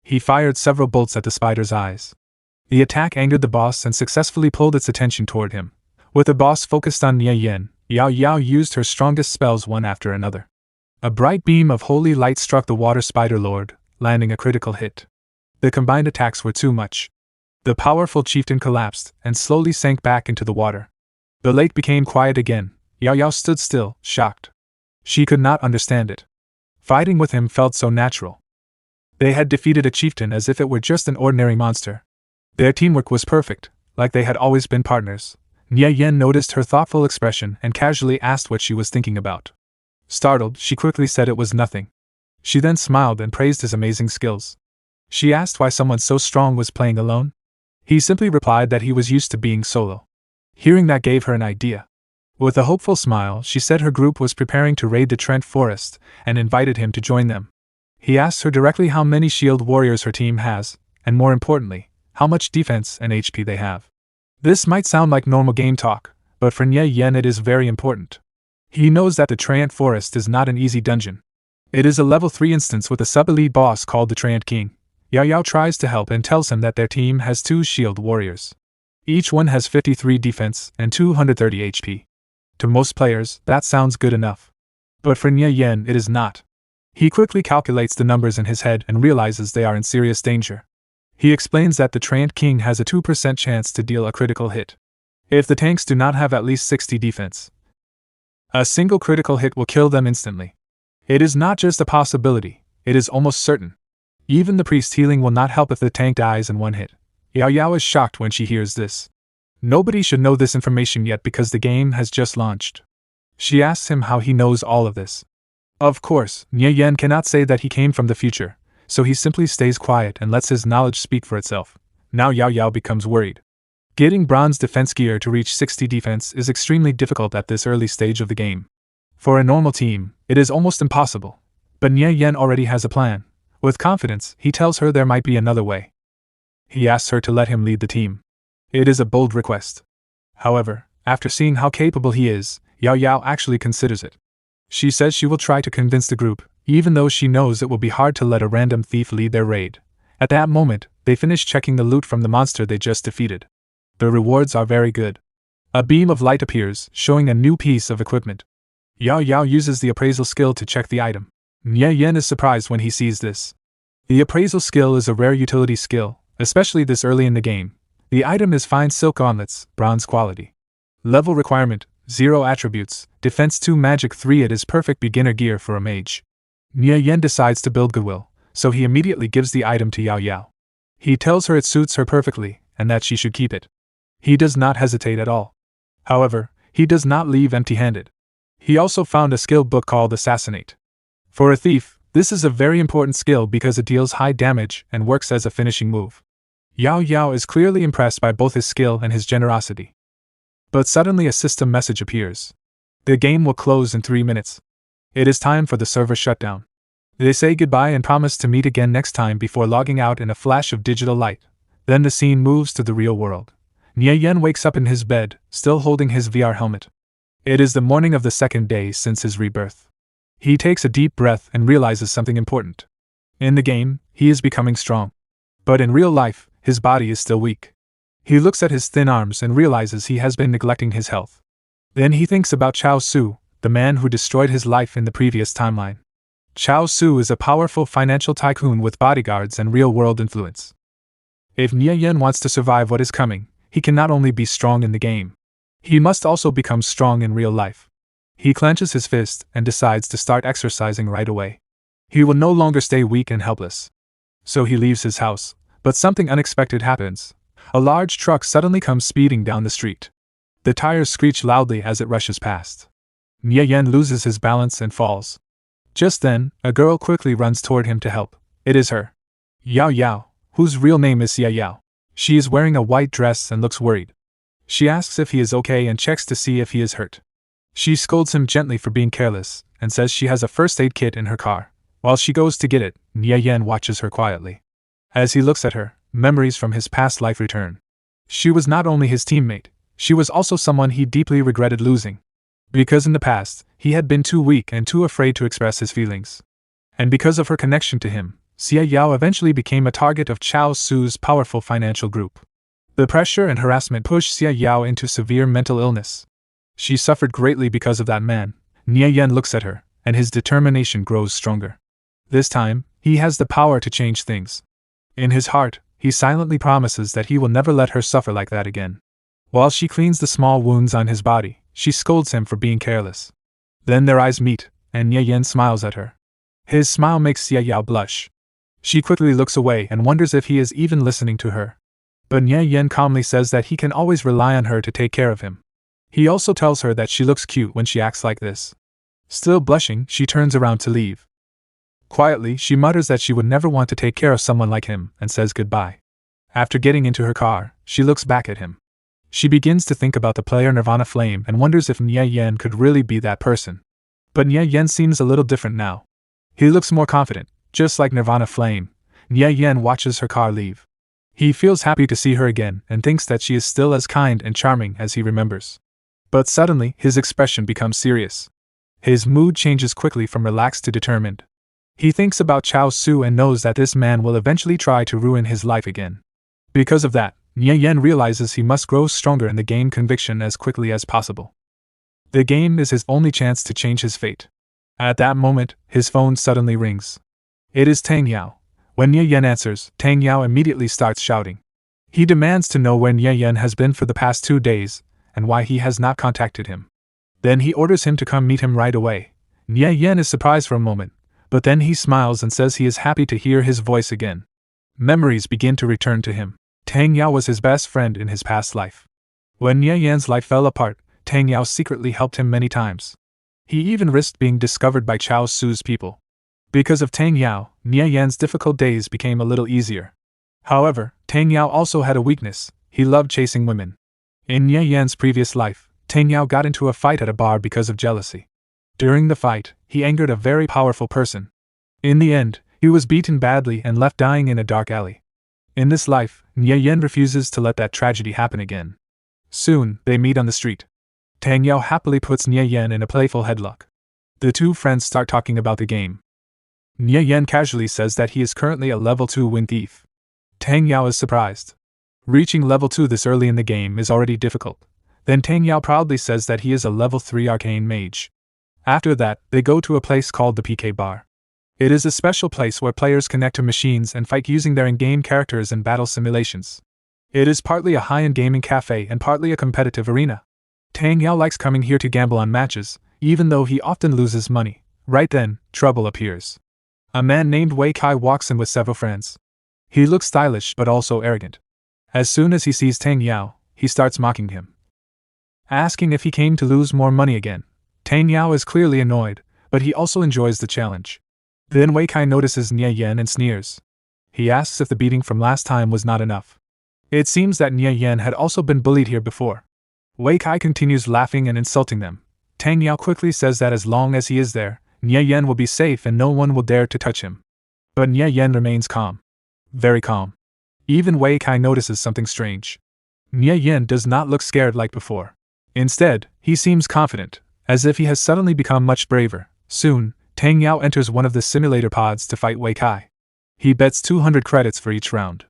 He fired several bolts at the spider's eyes. The attack angered the boss and successfully pulled its attention toward him. With the boss focused on Nie Yan, Yao Yao used her strongest spells one after another. A bright beam of holy light struck the Water Spider Lord, landing a critical hit. The combined attacks were too much. The powerful chieftain collapsed and slowly sank back into the water. The lake became quiet again. Yao Yao stood still, shocked. She could not understand it. Fighting with him felt so natural. They had defeated a chieftain as if it were just an ordinary monster. Their teamwork was perfect, like they had always been partners. Nie Yan noticed her thoughtful expression and casually asked what she was thinking about. Startled, she quickly said it was nothing. She then smiled and praised his amazing skills. She asked why someone so strong was playing alone. He simply replied that he was used to being solo. Hearing that gave her an idea. With a hopeful smile, she said her group was preparing to raid the Trent Forest and invited him to join them. He asked her directly how many shield warriors her team has, and more importantly, how much defense and HP they have. This might sound like normal game talk, but for Nie Yan it is very important. He knows that the Trent Forest is not an easy dungeon. It is a level 3 instance with a sub-elite boss called the Trent King. Yao Yao tries to help and tells him that their team has 2 shield warriors. Each one has 53 defense and 230 HP. To most players, that sounds good enough. But for Nie Yan it is not. He quickly calculates the numbers in his head and realizes they are in serious danger. He explains that the Trent King has a 2% chance to deal a critical hit. If the tanks do not have at least 60 defense, a single critical hit will kill them instantly. It is not just a possibility, it is almost certain. Even the priest healing will not help if the tank dies in one hit. Yao Yao is shocked when she hears this. Nobody should know this information yet because the game has just launched. She asks him how he knows all of this. Of course, Nie Yan cannot say that he came from the future, so he simply stays quiet and lets his knowledge speak for itself. Now Yao Yao becomes worried. Getting bronze defense gear to reach 60 defense is extremely difficult at this early stage of the game. For a normal team, it is almost impossible. But Nie Yan already has a plan. With confidence, he tells her there might be another way. He asks her to let him lead the team. It is a bold request. However, after seeing how capable he is, Yao Yao actually considers it. She says she will try to convince the group, even though she knows it will be hard to let a random thief lead their raid. At that moment, they finish checking the loot from the monster they just defeated. The rewards are very good. A beam of light appears, showing a new piece of equipment. Yao Yao uses the appraisal skill to check the item. Nie Yan is surprised when he sees this. The appraisal skill is a rare utility skill, especially this early in the game. The item is fine silk gauntlets, bronze quality. Level requirement, 0 attributes, defense 2 magic 3. It is perfect beginner gear for a mage. Nie Yan decides to build goodwill, so he immediately gives the item to Yao Yao. He tells her it suits her perfectly, and that she should keep it. He does not hesitate at all. However, he does not leave empty-handed. He also found a skill book called Assassinate. For a thief, this is a very important skill because it deals high damage and works as a finishing move. Yao Yao is clearly impressed by both his skill and his generosity. But suddenly a system message appears. The game will close in 3 minutes. It is time for the server shutdown. They say goodbye and promise to meet again next time before logging out in a flash of digital light. Then the scene moves to the real world. Nie Yan wakes up in his bed, still holding his VR helmet. It is the morning of the second day since his rebirth. He takes a deep breath and realizes something important. In the game, he is becoming strong. But in real life, his body is still weak. He looks at his thin arms and realizes he has been neglecting his health. Then he thinks about Cao Xu, the man who destroyed his life in the previous timeline. Cao Xu is a powerful financial tycoon with bodyguards and real-world influence. If Nie Yan wants to survive what is coming, he can not only be strong in the game. He must also become strong in real life. He clenches his fist and decides to start exercising right away. He will no longer stay weak and helpless. So he leaves his house, but something unexpected happens. A large truck suddenly comes speeding down the street. The tires screech loudly as it rushes past. Nie Yan loses his balance and falls. Just then, a girl quickly runs toward him to help. It is her. Yao Yao, whose real name is Yao Yao. She is wearing a white dress and looks worried. She asks if he is okay and checks to see if he is hurt. She scolds him gently for being careless, and says she has a first aid kit in her car. While she goes to get it, Nie Yan watches her quietly. As he looks at her, memories from his past life return. She was not only his teammate, she was also someone he deeply regretted losing. Because in the past, he had been too weak and too afraid to express his feelings. And because of her connection to him, Xia Yao eventually became a target of Cao Xu's powerful financial group. The pressure and harassment pushed Xia Yao into severe mental illness. She suffered greatly because of that man. Nie Yan looks at her, and his determination grows stronger. This time, he has the power to change things. In his heart, he silently promises that he will never let her suffer like that again. While she cleans the small wounds on his body, she scolds him for being careless. Then their eyes meet, and Nie Yan smiles at her. His smile makes Xia Yao blush. She quickly looks away and wonders if he is even listening to her. But Nie Yan calmly says that he can always rely on her to take care of him. He also tells her that she looks cute when she acts like this. Still blushing, she turns around to leave. Quietly, she mutters that she would never want to take care of someone like him and says goodbye. After getting into her car, she looks back at him. She begins to think about the player Nirvana Flame and wonders if Nie Yan could really be that person. But Nie Yan seems a little different now. He looks more confident, just like Nirvana Flame. Nie Yan watches her car leave. He feels happy to see her again and thinks that she is still as kind and charming as he remembers. But suddenly, his expression becomes serious. His mood changes quickly from relaxed to determined. He thinks about Cao Xu and knows that this man will eventually try to ruin his life again. Because of that, Nie Yan realizes he must grow stronger in the game conviction as quickly as possible. The game is his only chance to change his fate. At that moment, his phone suddenly rings. It is Tang Yao. When Nie Yan answers, Tang Yao immediately starts shouting. He demands to know where Nie Yan has been for the past 2 days, and why he has not contacted him. Then he orders him to come meet him right away. Nie Yan is surprised for a moment, but then he smiles and says he is happy to hear his voice again. Memories begin to return to him. Tang Yao was his best friend in his past life. When Nie Yan's life fell apart, Tang Yao secretly helped him many times. He even risked being discovered by Cao Xu's people. Because of Tang Yao, Nie Yan's difficult days became a little easier. However, Tang Yao also had a weakness: he loved chasing women. In Nie Yan's previous life, Tang Yao got into a fight at a bar because of jealousy. During the fight, he angered a very powerful person. In the end, He was beaten badly and left dying in a dark alley. In this life, Nie Yan refuses to let that tragedy happen again. Soon, they meet on the street. Tang Yao happily puts Nie Yan in a playful headlock. The two friends start talking about the game. Nie Yan casually says that he is currently a level 2 wind thief. Tang Yao is surprised. Reaching level 2 this early in the game is already difficult. Then Tang Yao proudly says that he is a level 3 arcane mage. After that, they go to a place called the PK Bar. It is a special place where players connect to machines and fight using their in-game characters in battle simulations. It is partly a high-end gaming cafe and partly a competitive arena. Tang Yao likes coming here to gamble on matches, even though he often loses money. Right then, trouble appears. A man named Wei Kai walks in with several friends. He looks stylish but also arrogant. As soon as he sees Tang Yao, he starts mocking him, asking if he came to lose more money again. Tang Yao is clearly annoyed, but he also enjoys the challenge. Then Wei Kai notices Nie Yan and sneers. He asks if the beating from last time was not enough. It seems that Nie Yan had also been bullied here before. Wei Kai continues laughing and insulting them. Tang Yao quickly says that as long as he is there, Nie Yan will be safe and no one will dare to touch him. But Nie Yan remains calm. Very calm. Even Wei Kai notices something strange. Nie Yan does not look scared like before. Instead, he seems confident, as if he has suddenly become much braver. Soon, Tang Yao enters one of the simulator pods to fight Wei Kai. He bets 200 credits for each round.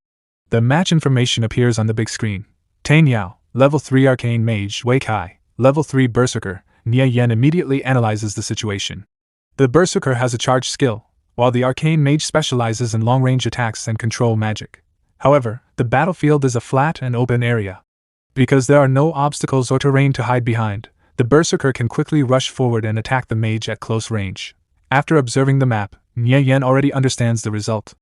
The match information appears on the big screen. Tang Yao, level 3 arcane mage; Wei Kai, level 3 berserker. Nie Yan immediately analyzes the situation. The berserker has a charge skill, while the arcane mage specializes in long-range attacks and control magic. However, the battlefield is a flat and open area. Because there are no obstacles or terrain to hide behind, the berserker can quickly rush forward and attack the mage at close range. After observing the map, Nie Yan already understands the result.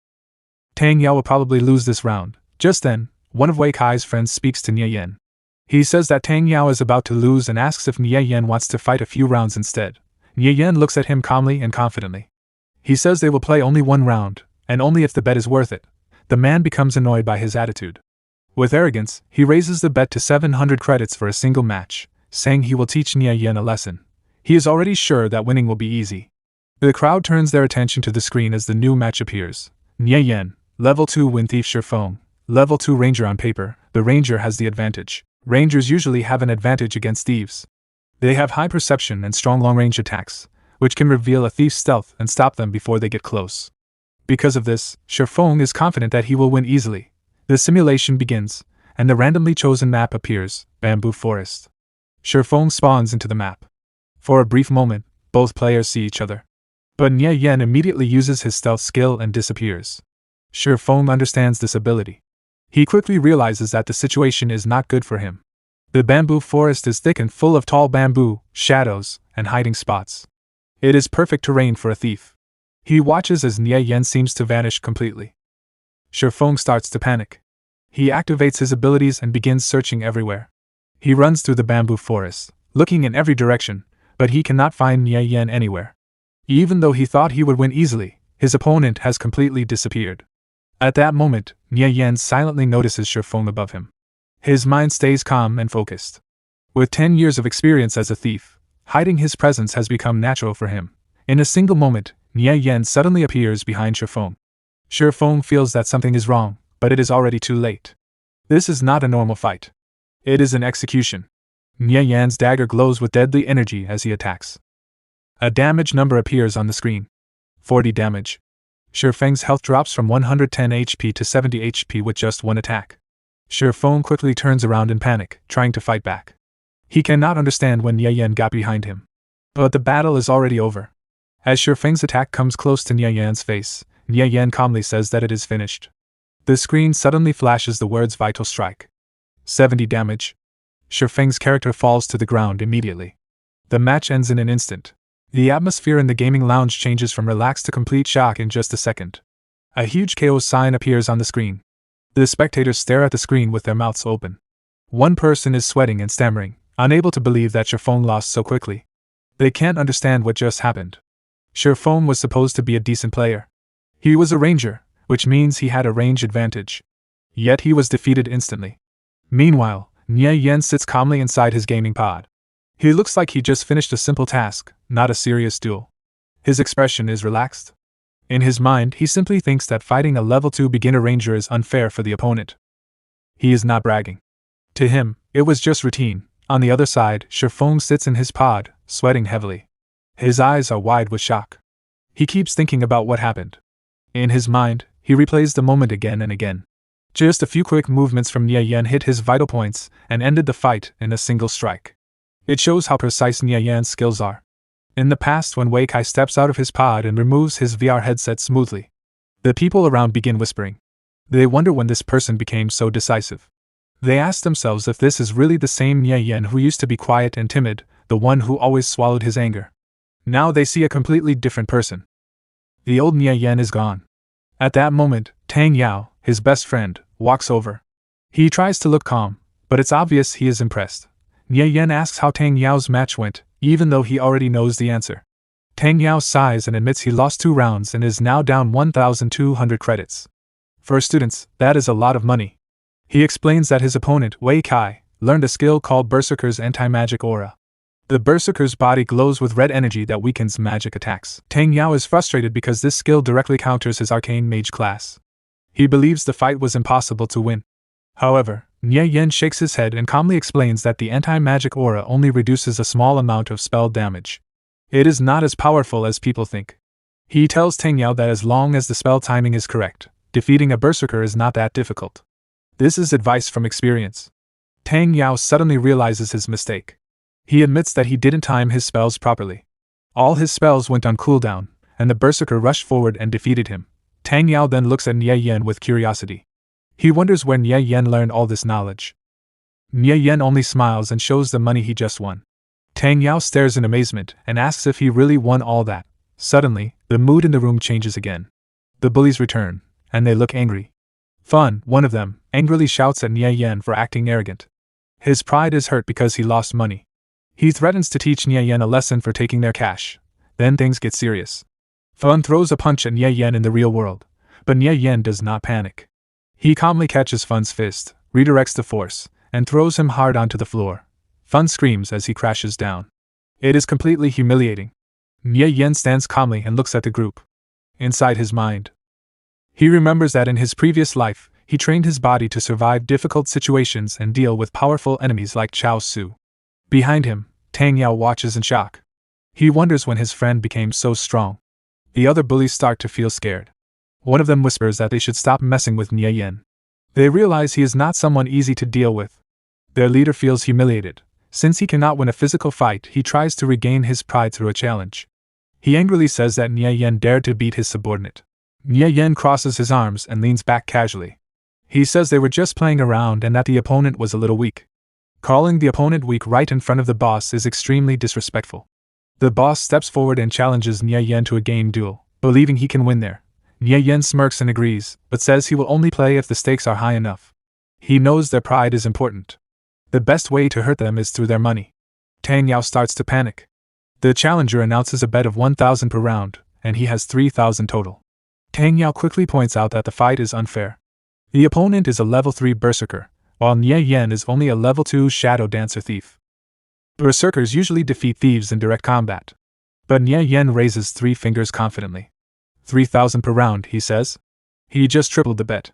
Tang Yao will probably lose this round. Just then, one of Wei Kai's friends speaks to Nie Yan. He says that Tang Yao is about to lose and asks if Nie Yan wants to fight a few rounds instead. Nie Yan looks at him calmly and confidently. He says they will play only one round, and only if the bet is worth it. The man becomes annoyed by his attitude. With arrogance, he raises the bet to 700 credits for a single match, saying he will teach Nie Yan a lesson. He is already sure that winning will be easy. The crowd turns their attention to the screen as the new match appears. Nie Yan, level 2 wind thief Shifeng, level 2 ranger. On paper, the ranger has the advantage. Rangers usually have an advantage against thieves. They have high perception and strong long-range attacks, which can reveal a thief's stealth and stop them before they get close. Because of this, Shifeng is confident that he will win easily. The simulation begins, and the randomly chosen map appears, Bamboo Forest. Shifeng spawns into the map. For a brief moment, both players see each other. But Nie Yan immediately uses his stealth skill and disappears. Shifeng understands this ability. He quickly realizes that the situation is not good for him. The bamboo forest is thick and full of tall bamboo, shadows, and hiding spots. It is perfect terrain for a thief. He watches as Nie Yan seems to vanish completely. Shifeng starts to panic. He activates his abilities and begins searching everywhere. He runs through the bamboo forest, looking in every direction, but he cannot find Nie Yan anywhere. Even though he thought he would win easily, his opponent has completely disappeared. At that moment, Nie Yan silently notices Shifeng above him. His mind stays calm and focused. With 10 years of experience as a thief, hiding his presence has become natural for him. In a single moment, Nie Yan suddenly appears behind Shifeng. Shifeng feels that something is wrong, but it is already too late. This is not a normal fight. It is an execution. Nie Yan's dagger glows with deadly energy as he attacks. A damage number appears on the screen. 40 damage. Shifeng's health drops from 110 HP to 70 HP with just one attack. Shifeng quickly turns around in panic, trying to fight back. He cannot understand when Nie Yan got behind him. But the battle is already over. As Shifeng's attack comes close to Nie Yan's face, Nie Yan calmly says that it is finished. The screen suddenly flashes the words Vital Strike. 70 damage. Shifeng's character falls to the ground immediately. The match ends in an instant. The atmosphere in the gaming lounge changes from relaxed to complete shock in just a second. A huge KO sign appears on the screen. The spectators stare at the screen with their mouths open. One person is sweating and stammering, unable to believe that Shifeng lost so quickly. They can't understand what just happened. Shifeng was supposed to be a decent player. He was a ranger, which means he had a range advantage. Yet he was defeated instantly. Meanwhile, Nie Yan sits calmly inside his gaming pod. He looks like he just finished a simple task, not a serious duel. His expression is relaxed. In his mind, he simply thinks that fighting a level 2 beginner ranger is unfair for the opponent. He is not bragging. To him, it was just routine. On the other side, Shifeng sits in his pod, sweating heavily. His eyes are wide with shock. He keeps thinking about what happened. In his mind, he replays the moment again and again. Just a few quick movements from Nie Yan hit his vital points and ended the fight in a single strike. It shows how precise Nie Yan's skills are. In the past, when Wei Kai steps out of his pod and removes his VR headset smoothly, the people around begin whispering. They wonder when this person became so decisive. They ask themselves if this is really the same Nie Yan who used to be quiet and timid, the one who always swallowed his anger. Now they see a completely different person. The old Nie Yan is gone. At that moment, Tang Yao, his best friend, walks over. He tries to look calm, but it's obvious he is impressed. Nie Yan asks how Tang Yao's match went, even though he already knows the answer. Tang Yao sighs and admits he lost 2 rounds and is now down 1,200 credits. For students, that is a lot of money. He explains that his opponent, Wei Kai, learned a skill called Berserker's anti-magic aura. The Berserker's body glows with red energy that weakens magic attacks. Tang Yao is frustrated because this skill directly counters his arcane mage class. He believes the fight was impossible to win. However, Nie Yan shakes his head and calmly explains that the anti-magic aura only reduces a small amount of spell damage. It is not as powerful as people think. He tells Tang Yao that as long as the spell timing is correct, defeating a berserker is not that difficult. This is advice from experience. Tang Yao suddenly realizes his mistake. He admits that he didn't time his spells properly. All his spells went on cooldown, and the berserker rushed forward and defeated him. Tang Yao then looks at Nie Yan with curiosity. He wonders where Nie Yan learned all this knowledge. Nie Yan only smiles and shows the money he just won. Tang Yao stares in amazement and asks if he really won all that. Suddenly, the mood in the room changes again. The bullies return, and they look angry. Fun, one of them, angrily shouts at Nie Yan for acting arrogant. His pride is hurt because he lost money. He threatens to teach Nie Yan a lesson for taking their cash. Then things get serious. Fun throws a punch at Nie Yan in the real world, but Nie Yan does not panic. He calmly catches Fun's fist, redirects the force, and throws him hard onto the floor. Fun screams as he crashes down. It is completely humiliating. Nie Yan stands calmly and looks at the group. Inside his mind, he remembers that in his previous life, he trained his body to survive difficult situations and deal with powerful enemies like Cao Xu. Behind him, Tang Yao watches in shock. He wonders when his friend became so strong. The other bullies start to feel scared. One of them whispers that they should stop messing with Nie Yan. They realize he is not someone easy to deal with. Their leader feels humiliated. Since he cannot win a physical fight, he tries to regain his pride through a challenge. He angrily says that Nie Yan dared to beat his subordinate. Nie Yan crosses his arms and leans back casually. He says they were just playing around and that the opponent was a little weak. Calling the opponent weak right in front of the boss is extremely disrespectful. The boss steps forward and challenges Nie Yan to a game duel, believing he can win there. Nie Yan smirks and agrees, but says he will only play if the stakes are high enough. He knows their pride is important. The best way to hurt them is through their money. Tang Yao starts to panic. The challenger announces a bet of 1,000 per round, and he has 3,000 total. Tang Yao quickly points out that the fight is unfair. The opponent is a level 3 berserker, while Nie Yan is only a level 2 shadow dancer thief. Berserkers usually defeat thieves in direct combat. But Nie Yan raises 3 fingers confidently. 3,000 per round, he says. He just tripled the bet.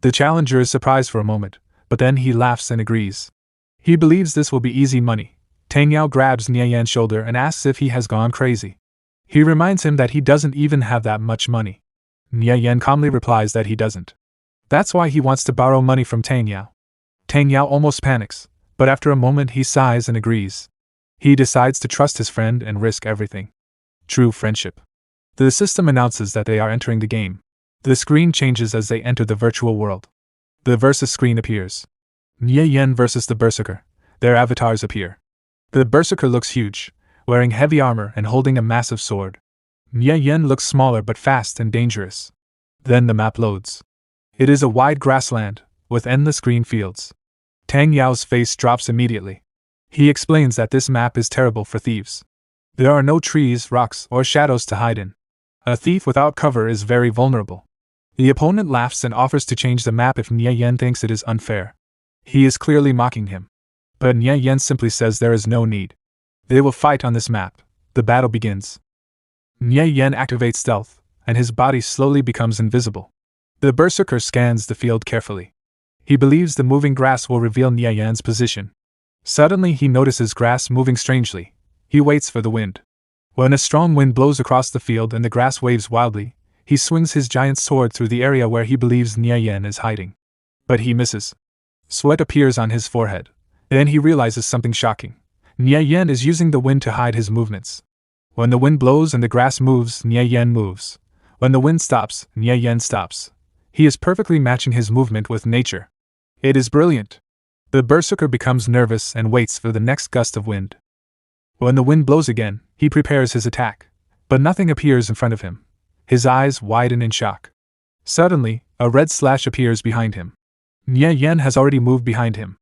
The challenger is surprised for a moment, but then he laughs and agrees. He believes this will be easy money. Tang Yao grabs Nie Yan's shoulder and asks if he has gone crazy. He reminds him that he doesn't even have that much money. Nie Yan calmly replies that he doesn't. That's why he wants to borrow money from Tang Yao. Tang Yao almost panics, but after a moment he sighs and agrees. He decides to trust his friend and risk everything. True friendship. The system announces that they are entering the game. The screen changes as they enter the virtual world. The versus screen appears. Nie Yan versus the Berserker. Their avatars appear. The Berserker looks huge, wearing heavy armor and holding a massive sword. Nie Yan looks smaller but fast and dangerous. Then the map loads. It is a wide grassland, with endless green fields. Tang Yao's face drops immediately. He explains that this map is terrible for thieves. There are no trees, rocks, or shadows to hide in. A thief without cover is very vulnerable. The opponent laughs and offers to change the map if Nie Yan thinks it is unfair. He is clearly mocking him. But Nie Yan simply says there is no need. They will fight on this map. The battle begins. Nie Yan activates stealth, and his body slowly becomes invisible. The berserker scans the field carefully. He believes the moving grass will reveal Nie Yan's position. Suddenly he notices grass moving strangely. He waits for the wind. When a strong wind blows across the field and the grass waves wildly, he swings his giant sword through the area where he believes Nie Yan is hiding. But he misses. Sweat appears on his forehead. Then he realizes something shocking. Nie Yan is using the wind to hide his movements. When the wind blows and the grass moves, Nie Yan moves. When the wind stops, Nie Yan stops. He is perfectly matching his movement with nature. It is brilliant. The berserker becomes nervous and waits for the next gust of wind. When the wind blows again, he prepares his attack. But nothing appears in front of him. His eyes widen in shock. Suddenly, a red slash appears behind him. Nie Yan has already moved behind him.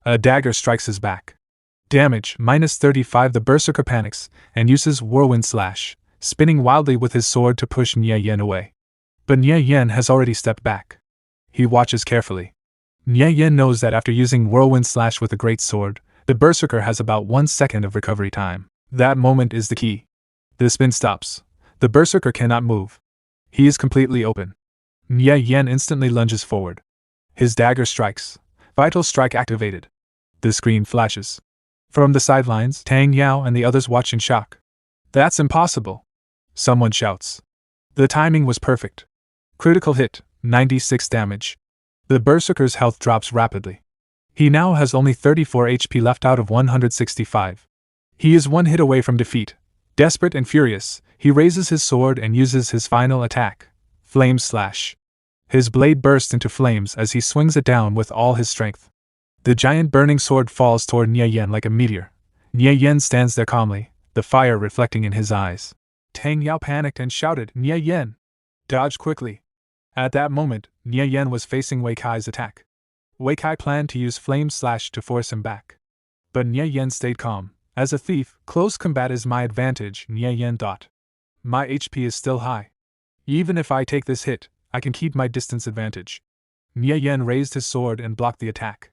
A dagger strikes his back. Damage, -35. The berserker panics, and uses whirlwind slash, spinning wildly with his sword to push Nie Yan away. But Nie Yan has already stepped back. He watches carefully. Nie Yan knows that after using whirlwind slash with a great sword, the berserker has about 1 second of recovery time. That moment is the key. The spin stops. The berserker cannot move. He is completely open. Nie Yan instantly lunges forward. His dagger strikes. Vital strike activated. The screen flashes. From the sidelines, Tang Yao and the others watch in shock. That's impossible! Someone shouts. The timing was perfect. Critical hit, 96 damage. The berserker's health drops rapidly. He now has only 34 HP left out of 165. He is one hit away from defeat. Desperate and furious, he raises his sword and uses his final attack, Flame Slash. His blade bursts into flames as he swings it down with all his strength. The giant burning sword falls toward Nie Yan like a meteor. Nie Yan stands there calmly, the fire reflecting in his eyes. Tang Yao panicked and shouted, "Nie Yan! Dodge quickly!" At that moment, Nie Yan was facing Wei Kai's attack. Wei Kai planned to use Flame Slash to force him back. But Nie Yan stayed calm. As a thief, close combat is my advantage, Nie Yan thought. My HP is still high. Even if I take this hit, I can keep my distance advantage. Nie Yan raised his sword and blocked the attack.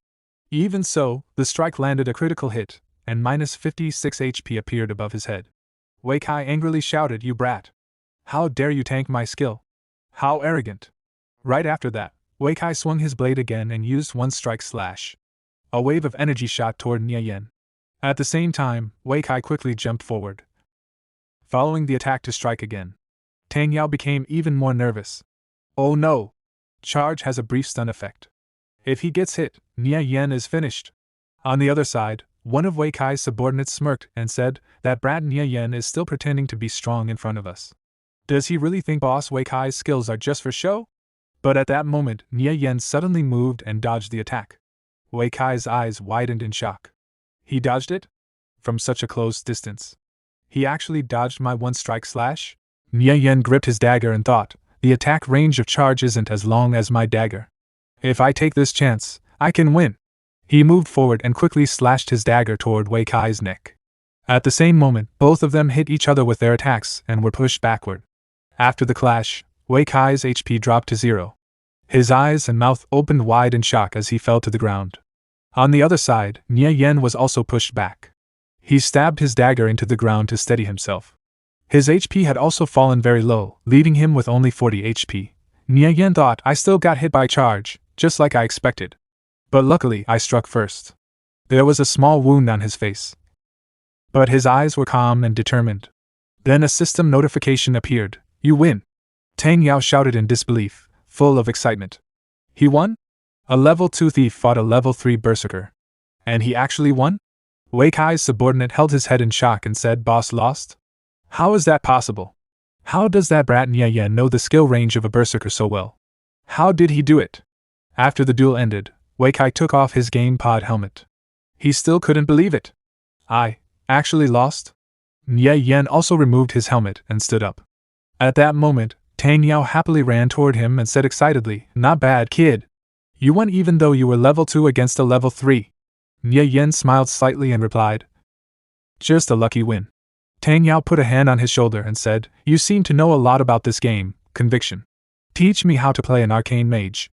Even so, the strike landed a critical hit, and -56 HP appeared above his head. Wei Kai angrily shouted, "You brat! How dare you tank my skill? How arrogant!" Right after that, Wei Kai swung his blade again and used one strike slash. A wave of energy shot toward Nie Yan. At the same time, Wei Kai quickly jumped forward, following the attack to strike again. Tang Yao became even more nervous. Oh no! Charge has a brief stun effect. If he gets hit, Nie Yan is finished. On the other side, one of Wei Kai's subordinates smirked and said, "That brat Nie Yan is still pretending to be strong in front of us. Does he really think Boss Wei Kai's skills are just for show?" But at that moment, Nie Yan suddenly moved and dodged the attack. Wei Kai's eyes widened in shock. He dodged it? From such a close distance. He actually dodged my one-strike slash? Nie Yan gripped his dagger and thought, the attack range of charge isn't as long as my dagger. If I take this chance, I can win. He moved forward and quickly slashed his dagger toward Wei Kai's neck. At the same moment, both of them hit each other with their attacks and were pushed backward. After the clash, Wei Kai's HP dropped to 0. His eyes and mouth opened wide in shock as he fell to the ground. On the other side, Nie Yan was also pushed back. He stabbed his dagger into the ground to steady himself. His HP had also fallen very low, leaving him with only 40 HP. Nie Yan thought, I still got hit by charge, just like I expected. But luckily, I struck first. There was a small wound on his face. But his eyes were calm and determined. Then a system notification appeared. You win! Tang Yao shouted in disbelief, full of excitement. He won? A level 2 thief fought a level 3 berserker. And he actually won? Wei Kai's subordinate held his head in shock and said, Boss lost? How is that possible? How does that brat Nie Yan know the skill range of a berserker so well? How did he do it? After the duel ended, Wei Kai took off his game pod helmet. He still couldn't believe it. I actually lost? Nie Yan also removed his helmet and stood up. At that moment, Tang Yao happily ran toward him and said excitedly, Not bad, kid. You won even though you were level 2 against a level 3. Nie Yan smiled slightly and replied, Just a lucky win. Tang Yao put a hand on his shoulder and said, You seem to know a lot about this game, Conviction. Teach me how to play an arcane mage.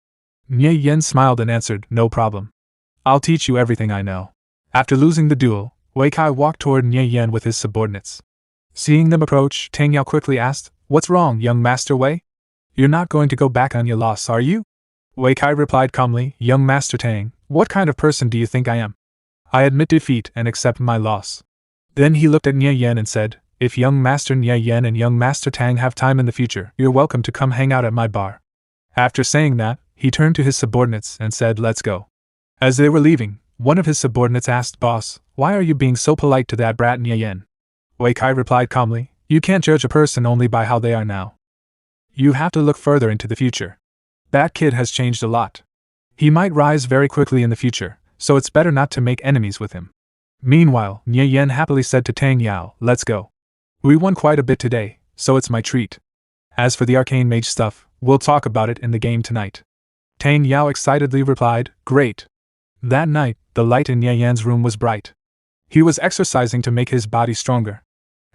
Nie Yan smiled and answered, No problem. I'll teach you everything I know. After losing the duel, Wei Kai walked toward Nie Yan with his subordinates. Seeing them approach, Tang Yao quickly asked, What's wrong, young Master Wei? You're not going to go back on your loss, are you? Wei Kai replied calmly, Young Master Tang, what kind of person do you think I am? I admit defeat and accept my loss. Then he looked at Nie Yan and said, If young Master Nie Yan and young Master Tang have time in the future, you're welcome to come hang out at my bar. After saying that, he turned to his subordinates and said, Let's go. As they were leaving, one of his subordinates asked, Boss, why are you being so polite to that brat Nie Yan? Wei Kai replied calmly, You can't judge a person only by how they are now. You have to look further into the future. That kid has changed a lot. He might rise very quickly in the future, so it's better not to make enemies with him. Meanwhile, Nie Yan happily said to Tang Yao, Let's go. We won quite a bit today, so it's my treat. As for the arcane mage stuff, we'll talk about it in the game tonight. Tang Yao excitedly replied, Great. That night, the light in Nie Yan's room was bright. He was exercising to make his body stronger.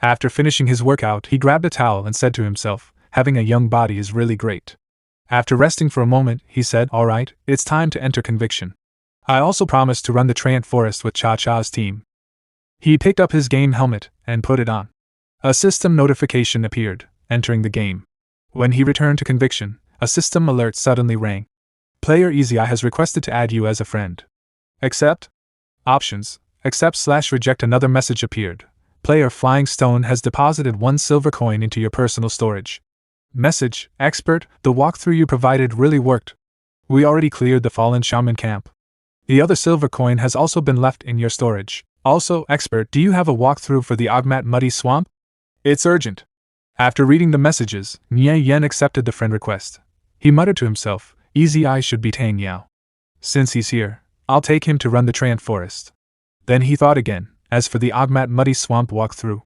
After finishing his workout, he grabbed a towel and said to himself, Having a young body is really great. After resting for a moment, he said, Alright, it's time to enter conviction. I also promised to run the Treant Forest with Cha Cha's team. He picked up his game helmet and put it on. A system notification appeared, entering the game. When he returned to conviction, a system alert suddenly rang. Player Easy Eye has requested to add you as a friend. Accept? Options. Accept/reject. Another message appeared. Player Flying Stone has deposited 1 silver coin into your personal storage. Message, Expert, the walkthrough you provided really worked. We already cleared the fallen shaman camp. The other silver coin has also been left in your storage. Also, Expert, do you have a walkthrough for the Ogmat Muddy Swamp? It's urgent. After reading the messages, Nie Yan accepted the friend request. He muttered to himself, Easy Eye should be Tang Yao. Since he's here, I'll take him to run the Treant Forest. Then he thought again, as for the Ogmat Muddy Swamp walkthrough.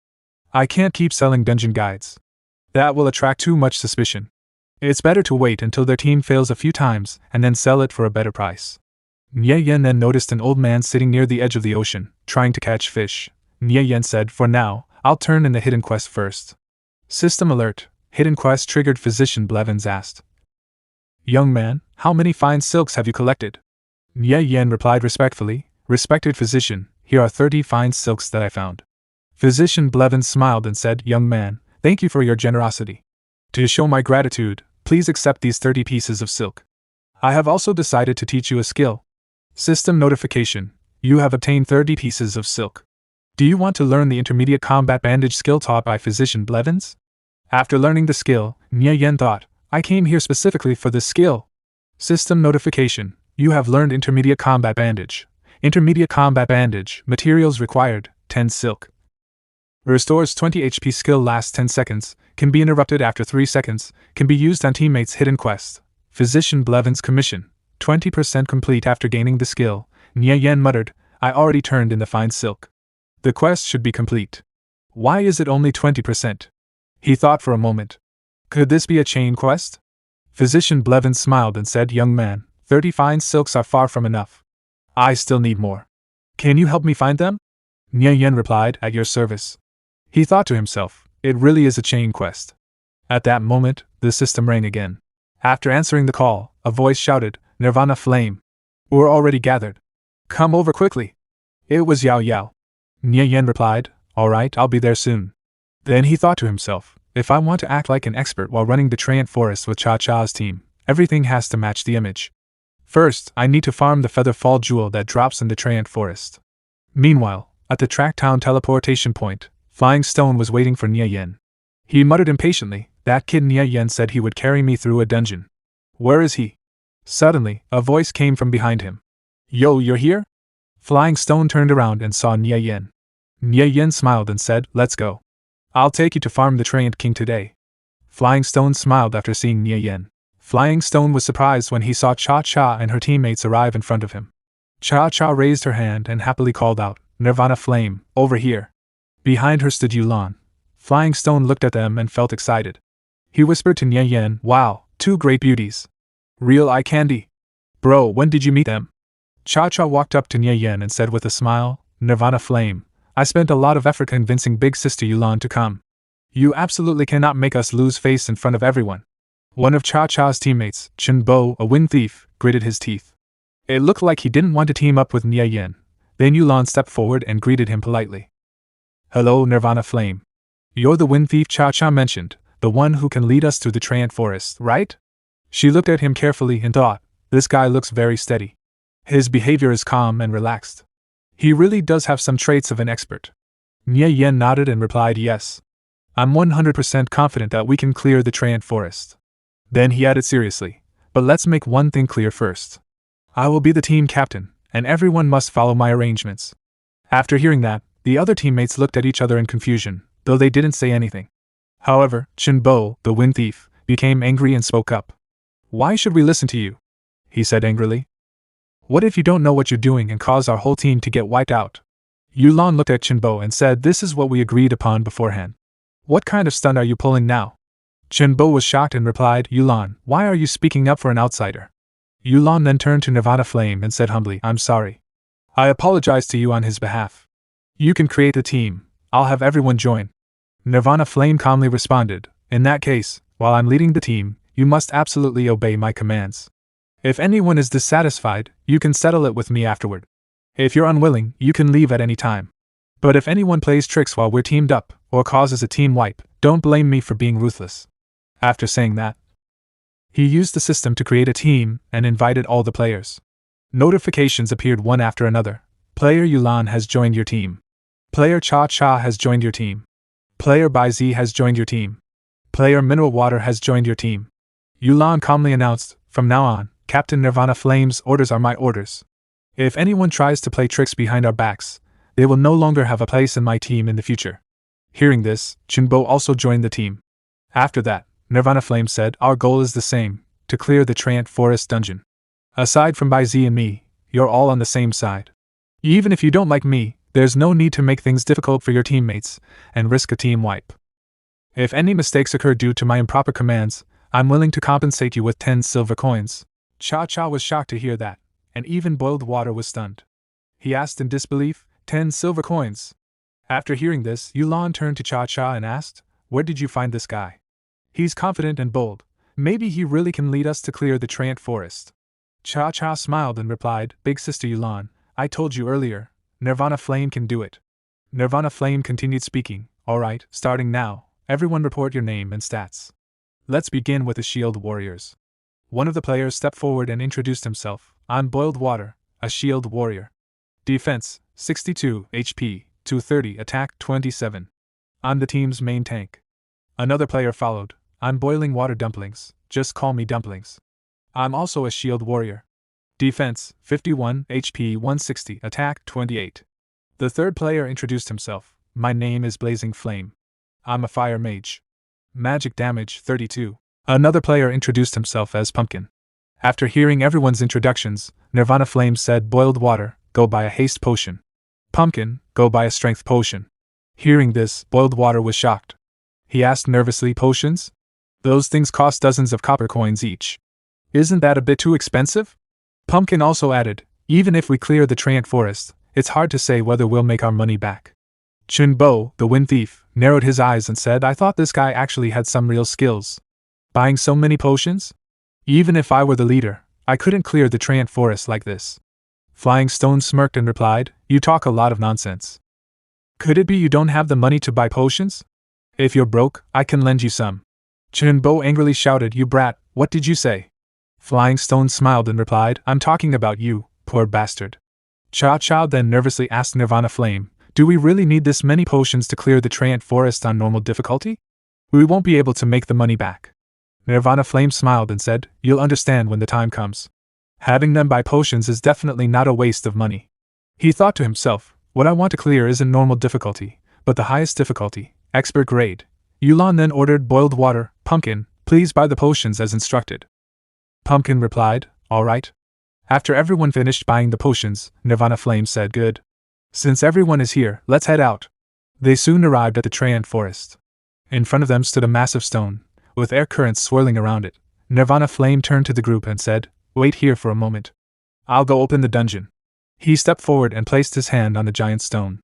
I can't keep selling dungeon guides. That will attract too much suspicion. It's better to wait until their team fails a few times and then sell it for a better price. Nie Yan then noticed an old man sitting near the edge of the ocean, trying to catch fish. Nie Yan said, For now, I'll turn in the hidden quest first. System alert, hidden quest triggered. Physician Blevins asked. Young man, how many fine silks have you collected? Nie Yan replied respectfully, Respected physician, here are 30 fine silks that I found. Physician Blevins smiled and said, Young man, thank you for your generosity. To show my gratitude, please accept these 30 pieces of silk. I have also decided to teach you a skill. System notification, you have obtained 30 pieces of silk. Do you want to learn the intermediate combat bandage skill taught by Physician Blevins? After learning the skill, Nie Yan thought, I came here specifically for this skill. System notification, you have learned intermediate combat bandage. Intermediate combat bandage, materials required, 10 silk. Restores 20 HP. Skill lasts 10 seconds, can be interrupted after 3 seconds, can be used on teammates' hidden quest. Physician Blevins commission, 20% complete. After gaining the skill, Nie Yan muttered, I already turned in the fine silk. The quest should be complete. Why is it only 20%? He thought for a moment. Could this be a chain quest? Physician Blevins smiled and said, Young man, 30 fine silks are far from enough. I still need more. Can you help me find them? Nie Yan replied, At your service. He thought to himself, it really is a chain quest. At that moment, the system rang again. After answering the call, a voice shouted, Nirvana Flame. We're already gathered. Come over quickly. It was Yao Yao. Nie Yan replied, Alright, I'll be there soon. Then he thought to himself, if I want to act like an expert while running the Treant Forest with Cha Cha's team, everything has to match the image. First, I need to farm the Feather Fall Jewel that drops in the Treant Forest. Meanwhile, at the Tracktown teleportation point, Flying Stone was waiting for Nie Yan. He muttered impatiently, That kid Nie Yan said he would carry me through a dungeon. Where is he? Suddenly, a voice came from behind him. Yo, you're here? Flying Stone turned around and saw Nie Yan. Nie Yan smiled and said, Let's go. I'll take you to farm the Treant King today. Flying Stone smiled after seeing Nie Yan. Flying Stone was surprised when he saw Cha Cha and her teammates arrive in front of him. Cha Cha raised her hand and happily called out, Nirvana Flame, over here. Behind her stood Yulan. Flying Stone looked at them and felt excited. He whispered to Nie Yan, Wow, 2 great beauties. Real eye candy. Bro, when did you meet them? Cha Cha walked up to Nie Yan and said with a smile, Nirvana Flame, I spent a lot of effort convincing big sister Yulan to come. You absolutely cannot make us lose face in front of everyone. One of Cha Cha's teammates, Chen Bo, a wind thief, gritted his teeth. It looked like he didn't want to team up with Nie Yan. Then Yulan stepped forward and greeted him politely. Hello, Nirvana Flame. You're the wind thief Cha Cha mentioned. the one who can lead us through the Treant Forest, right? She looked at him carefully and thought, this guy looks very steady. His behavior is calm and relaxed. He really does have some traits of an expert. Nie Yan nodded and replied yes. I'm 100% confident that we can clear the Treant Forest. Then he added seriously, but let's make one thing clear first. I will be the team captain, and everyone must follow my arrangements. After hearing that, the other teammates looked at each other in confusion, though they didn't say anything. However, Chenbo, the wind thief, became angry and spoke up. Why should we listen to you? He said angrily. What if you don't know what you're doing and cause our whole team to get wiped out? Yulan looked at Chenbo and said, this is what we agreed upon beforehand. What kind of stunt are you pulling now? Chenbo was shocked and replied, Yulan, why are you speaking up for an outsider? Yulan then turned to Nirvana Flame and said humbly, I'm sorry. I apologize to you on his behalf. You can create a team. I'll have everyone join. Nirvana Flame calmly responded, in that case, while I'm leading the team, you must absolutely obey my commands. If anyone is dissatisfied, you can settle it with me afterward. If you're unwilling, you can leave at any time. But if anyone plays tricks while we're teamed up, or causes a team wipe, don't blame me for being ruthless. After saying that, he used the system to create a team and invited all the players. Notifications appeared one after another. Player Yulan has joined your team. Player Cha Cha has joined your team. Player Bai Zi has joined your team. Player Mineral Water has joined your team. Yulan calmly announced, from now on, Captain Nirvana Flame's orders are my orders. If anyone tries to play tricks behind our backs, they will no longer have a place in my team in the future. Hearing this, Chenbo also joined the team. After that, Nirvana Flame said, our goal is the same, to clear the Treant Forest dungeon. Aside from Bai Zi and me, you're all on the same side. Even if you don't like me, there's no need to make things difficult for your teammates and risk a team wipe. If any mistakes occur due to my improper commands, I'm willing to compensate you with 10 silver coins. Cha Cha was shocked to hear that, and even Boiled Water was stunned. He asked in disbelief, 10 silver coins. After hearing this, Yulan turned to Cha Cha and asked, where did you find this guy? He's confident and bold. Maybe he really can lead us to clear the Treant Forest. Cha Cha smiled and replied, Big Sister Yulan, I told you earlier, Nirvana Flame can do it. Nirvana Flame continued speaking, alright, starting now, everyone report your name and stats. Let's begin with the Shield Warriors. One of the players stepped forward and introduced himself. I'm Boiled Water, a Shield Warrior. Defense, 62, HP, 230, Attack, 27. I'm the team's main tank. Another player followed. I'm Boiling Water Dumplings, just call me Dumplings. I'm also a Shield Warrior. Defense, 51, HP, 160, Attack, 28. The third player introduced himself. My name is Blazing Flame. I'm a Fire Mage. Magic damage, 32. Another player introduced himself as Pumpkin. After hearing everyone's introductions, Nirvana Flame said, Boiled Water, go buy a haste potion. Pumpkin, go buy a strength potion. Hearing this, Boiled Water was shocked. He asked nervously, potions? Those things cost dozens of copper coins each. Isn't that a bit too expensive? Pumpkin also added, even if we clear the Treant Forest, it's hard to say whether we'll make our money back. Chenbo, the wind thief, narrowed his eyes and said, I thought this guy actually had some real skills. Buying so many potions? Even if I were the leader, I couldn't clear the Treant Forest like this. Flying Stone smirked and replied, you talk a lot of nonsense. Could it be you don't have the money to buy potions? If you're broke, I can lend you some. Chenbo angrily shouted, you brat, what did you say? Flying Stone smiled and replied, I'm talking about you, poor bastard. Cha Cha then nervously asked Nirvana Flame, do we really need this many potions to clear the Treant Forest on normal difficulty? We won't be able to make the money back. Nirvana Flame smiled and said, you'll understand when the time comes. Having them buy potions is definitely not a waste of money. He thought to himself, what I want to clear isn't normal difficulty, but the highest difficulty, expert grade. Yulan then ordered Boiled Water, Pumpkin, please buy the potions as instructed. Pumpkin replied, alright. After everyone finished buying the potions, Nirvana Flame said, good. Since everyone is here, let's head out. They soon arrived at the Treant Forest. In front of them stood a massive stone, with air currents swirling around it. Nirvana Flame turned to the group and said, wait here for a moment. I'll go open the dungeon. He stepped forward and placed his hand on the giant stone.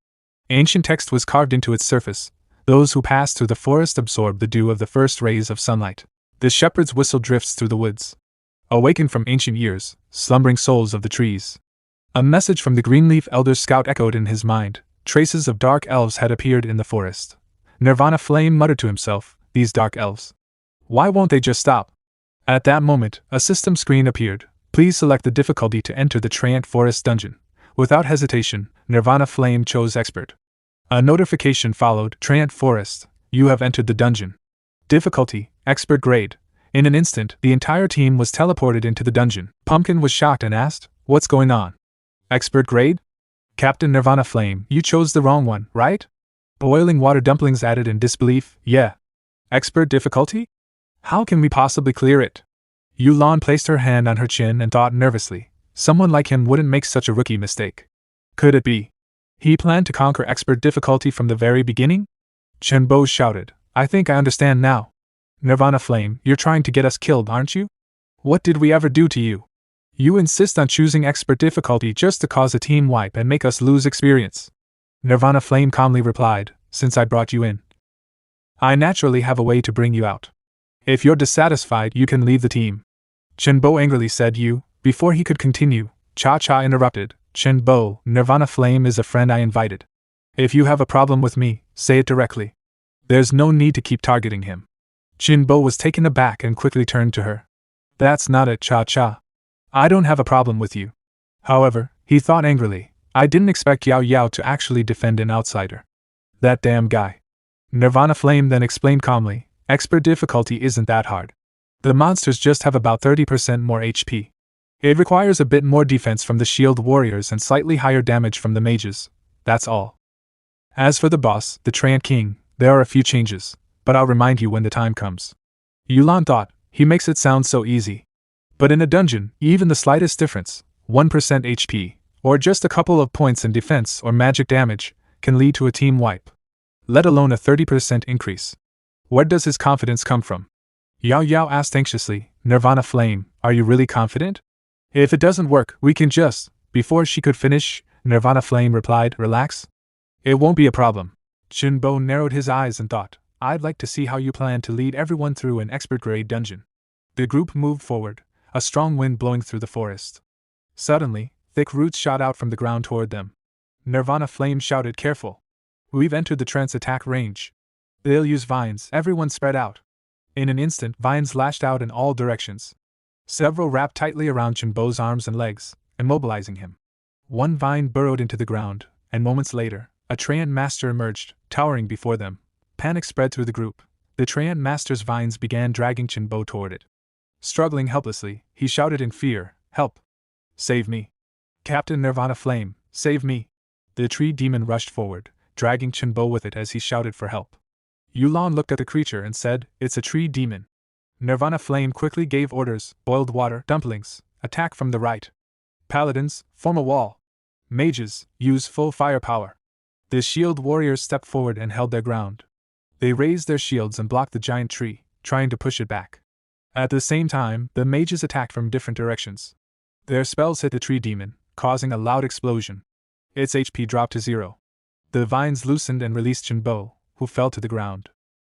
Ancient text was carved into its surface. Those who pass through the forest absorb the dew of the first rays of sunlight. The shepherd's whistle drifts through the woods. Awaken from ancient years, slumbering souls of the trees. A message from the Greenleaf Elder Scout echoed in his mind. Traces of dark elves had appeared in the forest. Nirvana Flame muttered to himself, these dark elves. Why won't they just stop? At that moment, a system screen appeared. Please select the difficulty to enter the Treant Forest dungeon. Without hesitation, Nirvana Flame chose Expert. A notification followed. Treant Forest, you have entered the dungeon. Difficulty, Expert grade. In an instant, the entire team was teleported into the dungeon. Pumpkin was shocked and asked, "What's going on? Expert grade? Captain Nirvana Flame, you chose the wrong one, right?" Boiling Water Dumplings added in disbelief, "Yeah. Expert difficulty? How can we possibly clear it?" Yulan placed her hand on her chin and thought nervously. Someone like him wouldn't make such a rookie mistake. Could it be he planned to conquer expert difficulty from the very beginning? Chenbo shouted, "I think I understand now. Nirvana Flame, you're trying to get us killed, aren't you? What did we ever do to you? You insist on choosing expert difficulty just to cause a team wipe and make us lose experience." Nirvana Flame calmly replied, "Since I brought you in, I naturally have a way to bring you out. If you're dissatisfied, you can leave the team." Chenbo angrily said you. Before he could continue, Cha interrupted, "Chenbo, Nirvana Flame is a friend I invited. If you have a problem with me, say it directly. There's no need to keep targeting him." Chenbo was taken aback and quickly turned to her. "That's not it, Cha. I don't have a problem with you." However, he thought angrily, I didn't expect Yao to actually defend an outsider. That damn guy. Nirvana Flame then explained calmly, "Expert difficulty isn't that hard. The monsters just have about 30% more HP. It requires a bit more defense from the shield warriors and slightly higher damage from the mages. That's all. As for the boss, the Treant King, there are a few changes, but I'll remind you when the time comes." Yulan thought, he makes it sound so easy. But in a dungeon, even the slightest difference, 1% HP, or just a couple of points in defense or magic damage, can lead to a team wipe. Let alone a 30% increase. Where does his confidence come from? Yao asked anxiously, "Nirvana Flame, are you really confident? If it doesn't work, we can just..." Before she could finish, Nirvana Flame replied, "Relax. It won't be a problem." Chenbo narrowed his eyes and thought, "I'd like to see how you plan to lead everyone through an expert-grade dungeon." The group moved forward, a strong wind blowing through the forest. Suddenly, thick roots shot out from the ground toward them. Nirvana Flame shouted, "Careful. We've entered the trance attack range. They'll use vines." Everyone spread out. In an instant, vines lashed out in all directions. Several wrapped tightly around Chenbo's arms and legs, immobilizing him. One vine burrowed into the ground, and moments later, a Treant Master emerged, towering before them. Panic spread through the group. The Treant Master's vines began dragging Chenbo toward it. Struggling helplessly, he shouted in fear, "Help! Save me! Captain Nirvana Flame, save me!" The tree demon rushed forward, dragging Chenbo with it as he shouted for help. Yulan looked at the creature and said, "It's a tree demon." Nirvana Flame quickly gave orders, "Boiled water, dumplings, attack from the right. Paladins, form a wall. Mages, use full firepower." The shield warriors stepped forward and held their ground. They raised their shields and blocked the giant tree, trying to push it back. At the same time, the mages attacked from different directions. Their spells hit the tree demon, causing a loud explosion. Its HP dropped to 0. The vines loosened and released Chenbo, who fell to the ground.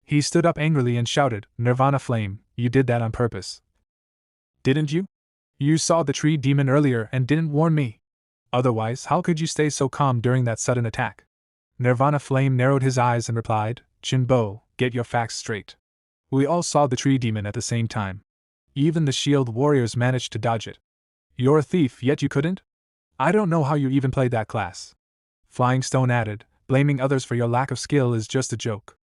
He stood up angrily and shouted, "Nirvana Flame, you did that on purpose. Didn't you? You saw the tree demon earlier and didn't warn me. Otherwise, how could you stay so calm during that sudden attack?" Nirvana Flame narrowed his eyes and replied, "Chenbo, get your facts straight. We all saw the tree demon at the same time. Even the shield warriors managed to dodge it. You're a thief, yet you couldn't? I don't know how you even played that class." Flying Stone added, "Blaming others for your lack of skill is just a joke.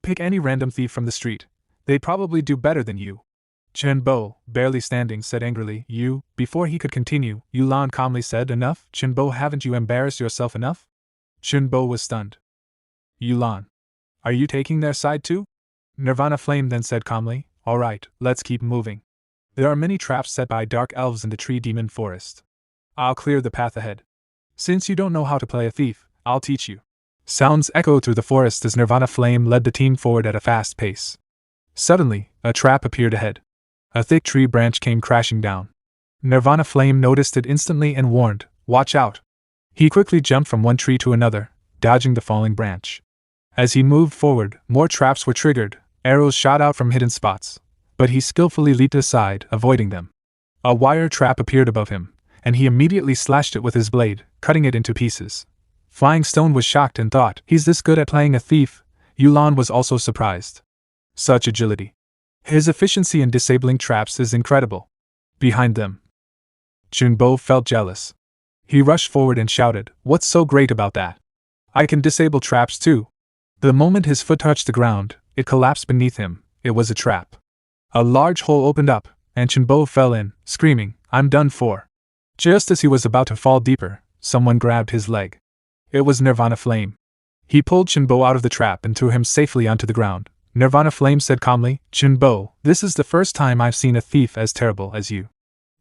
Pick any random thief from the street. They'd probably do better than you." Chenbo, barely standing, said angrily, "You..." Before he could continue, Yulan calmly said, "Enough, Chenbo, haven't you embarrassed yourself enough?" Chenbo was stunned. "Yulan, are you taking their side too?" Nirvana Flame then said calmly, "All right, let's keep moving. There are many traps set by dark elves in the tree demon forest. I'll clear the path ahead. Since you don't know how to play a thief, I'll teach you." Sounds echoed through the forest as Nirvana Flame led the team forward at a fast pace. Suddenly, a trap appeared ahead. A thick tree branch came crashing down. Nirvana Flame noticed it instantly and warned, "Watch out." He quickly jumped from one tree to another, dodging the falling branch. As he moved forward, more traps were triggered, arrows shot out from hidden spots, but he skillfully leaped aside, avoiding them. A wire trap appeared above him, and he immediately slashed it with his blade, cutting it into pieces. Flying Stone was shocked and thought, "He's this good at playing a thief?" Yulan was also surprised. Such agility. His efficiency in disabling traps is incredible. Behind them, Chunbo felt jealous. He rushed forward and shouted, "What's so great about that? I can disable traps too." The moment his foot touched the ground, it collapsed beneath him. It was a trap. A large hole opened up, and Chunbo fell in, screaming, "I'm done for." Just as he was about to fall deeper, someone grabbed his leg. It was Nirvana Flame. He pulled Chunbo out of the trap and threw him safely onto the ground. Nirvana Flame said calmly, "Chunbo, this is the first time I've seen a thief as terrible as you."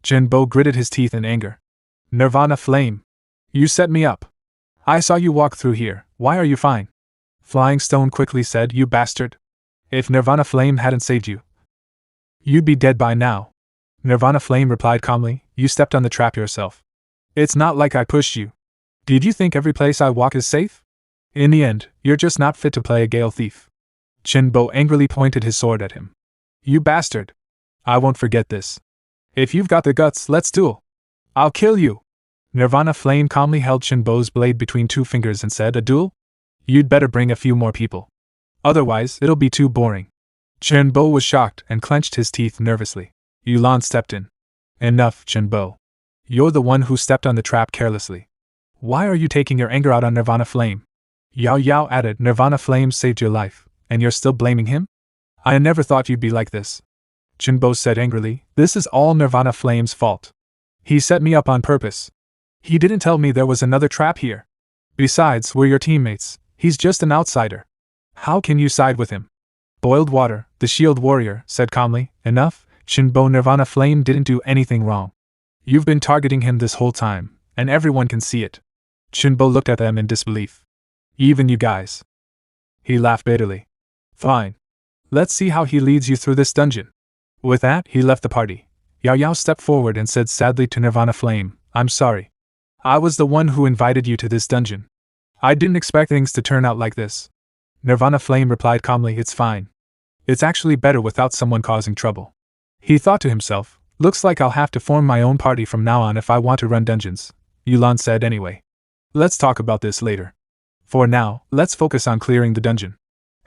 Chunbo gritted his teeth in anger. "Nirvana Flame, you set me up. I saw you walk through here, why are you fine?" Flying Stone quickly said, "You bastard. If Nirvana Flame hadn't saved you, you'd be dead by now." Nirvana Flame replied calmly, "You stepped on the trap yourself. It's not like I pushed you. Did you think every place I walk is safe? In the end, you're just not fit to play a Gale thief." Chunbo angrily pointed his sword at him. "You bastard. I won't forget this. If you've got the guts, let's duel. I'll kill you." Nirvana Flame calmly held Chunbo's blade between two fingers and said, "A duel? You'd better bring a few more people. Otherwise, it'll be too boring." Chunbo was shocked and clenched his teeth nervously. Yulan stepped in. "Enough, Chunbo. You're the one who stepped on the trap carelessly. Why are you taking your anger out on Nirvana Flame?" Yao Yao added, "Nirvana Flame saved your life, and you're still blaming him? I never thought you'd be like this." Chunbo said angrily, "This is all Nirvana Flame's fault. He set me up on purpose. He didn't tell me there was another trap here. Besides, we're your teammates. He's just an outsider. How can you side with him?" Boiled Water, the shield warrior, said calmly, "Enough, Chunbo. Nirvana Flame didn't do anything wrong. You've been targeting him this whole time, and everyone can see it." Chunbo looked at them in disbelief. "Even you guys?" He laughed bitterly. "Fine. Let's see how he leads you through this dungeon." With that, he left the party. Yao Yao stepped forward and said sadly to Nirvana Flame, "I'm sorry. I was the one who invited you to this dungeon. I didn't expect things to turn out like this." Nirvana Flame replied calmly, "It's fine. It's actually better without someone causing trouble." He thought to himself, "Looks like I'll have to form my own party from now on if I want to run dungeons." Yulan said anyway. "Let's talk about this later. For now, let's focus on clearing the dungeon."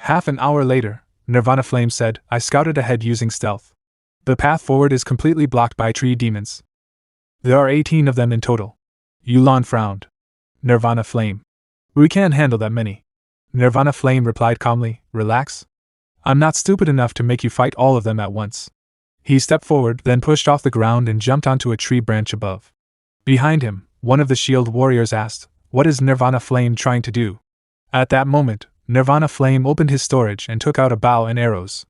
Half an hour later, Nirvana Flame said, "I scouted ahead using stealth. The path forward is completely blocked by tree demons. There are 18 of them in total." Yulan frowned. "Nirvana Flame, we can't handle that many." Nirvana Flame replied calmly, "Relax. I'm not stupid enough to make you fight all of them at once." He stepped forward, then pushed off the ground and jumped onto a tree branch above. Behind him, one of the shield warriors asked, "What is Nirvana Flame trying to do?" At that moment, Nirvana Flame opened his storage and took out a bow and arrows.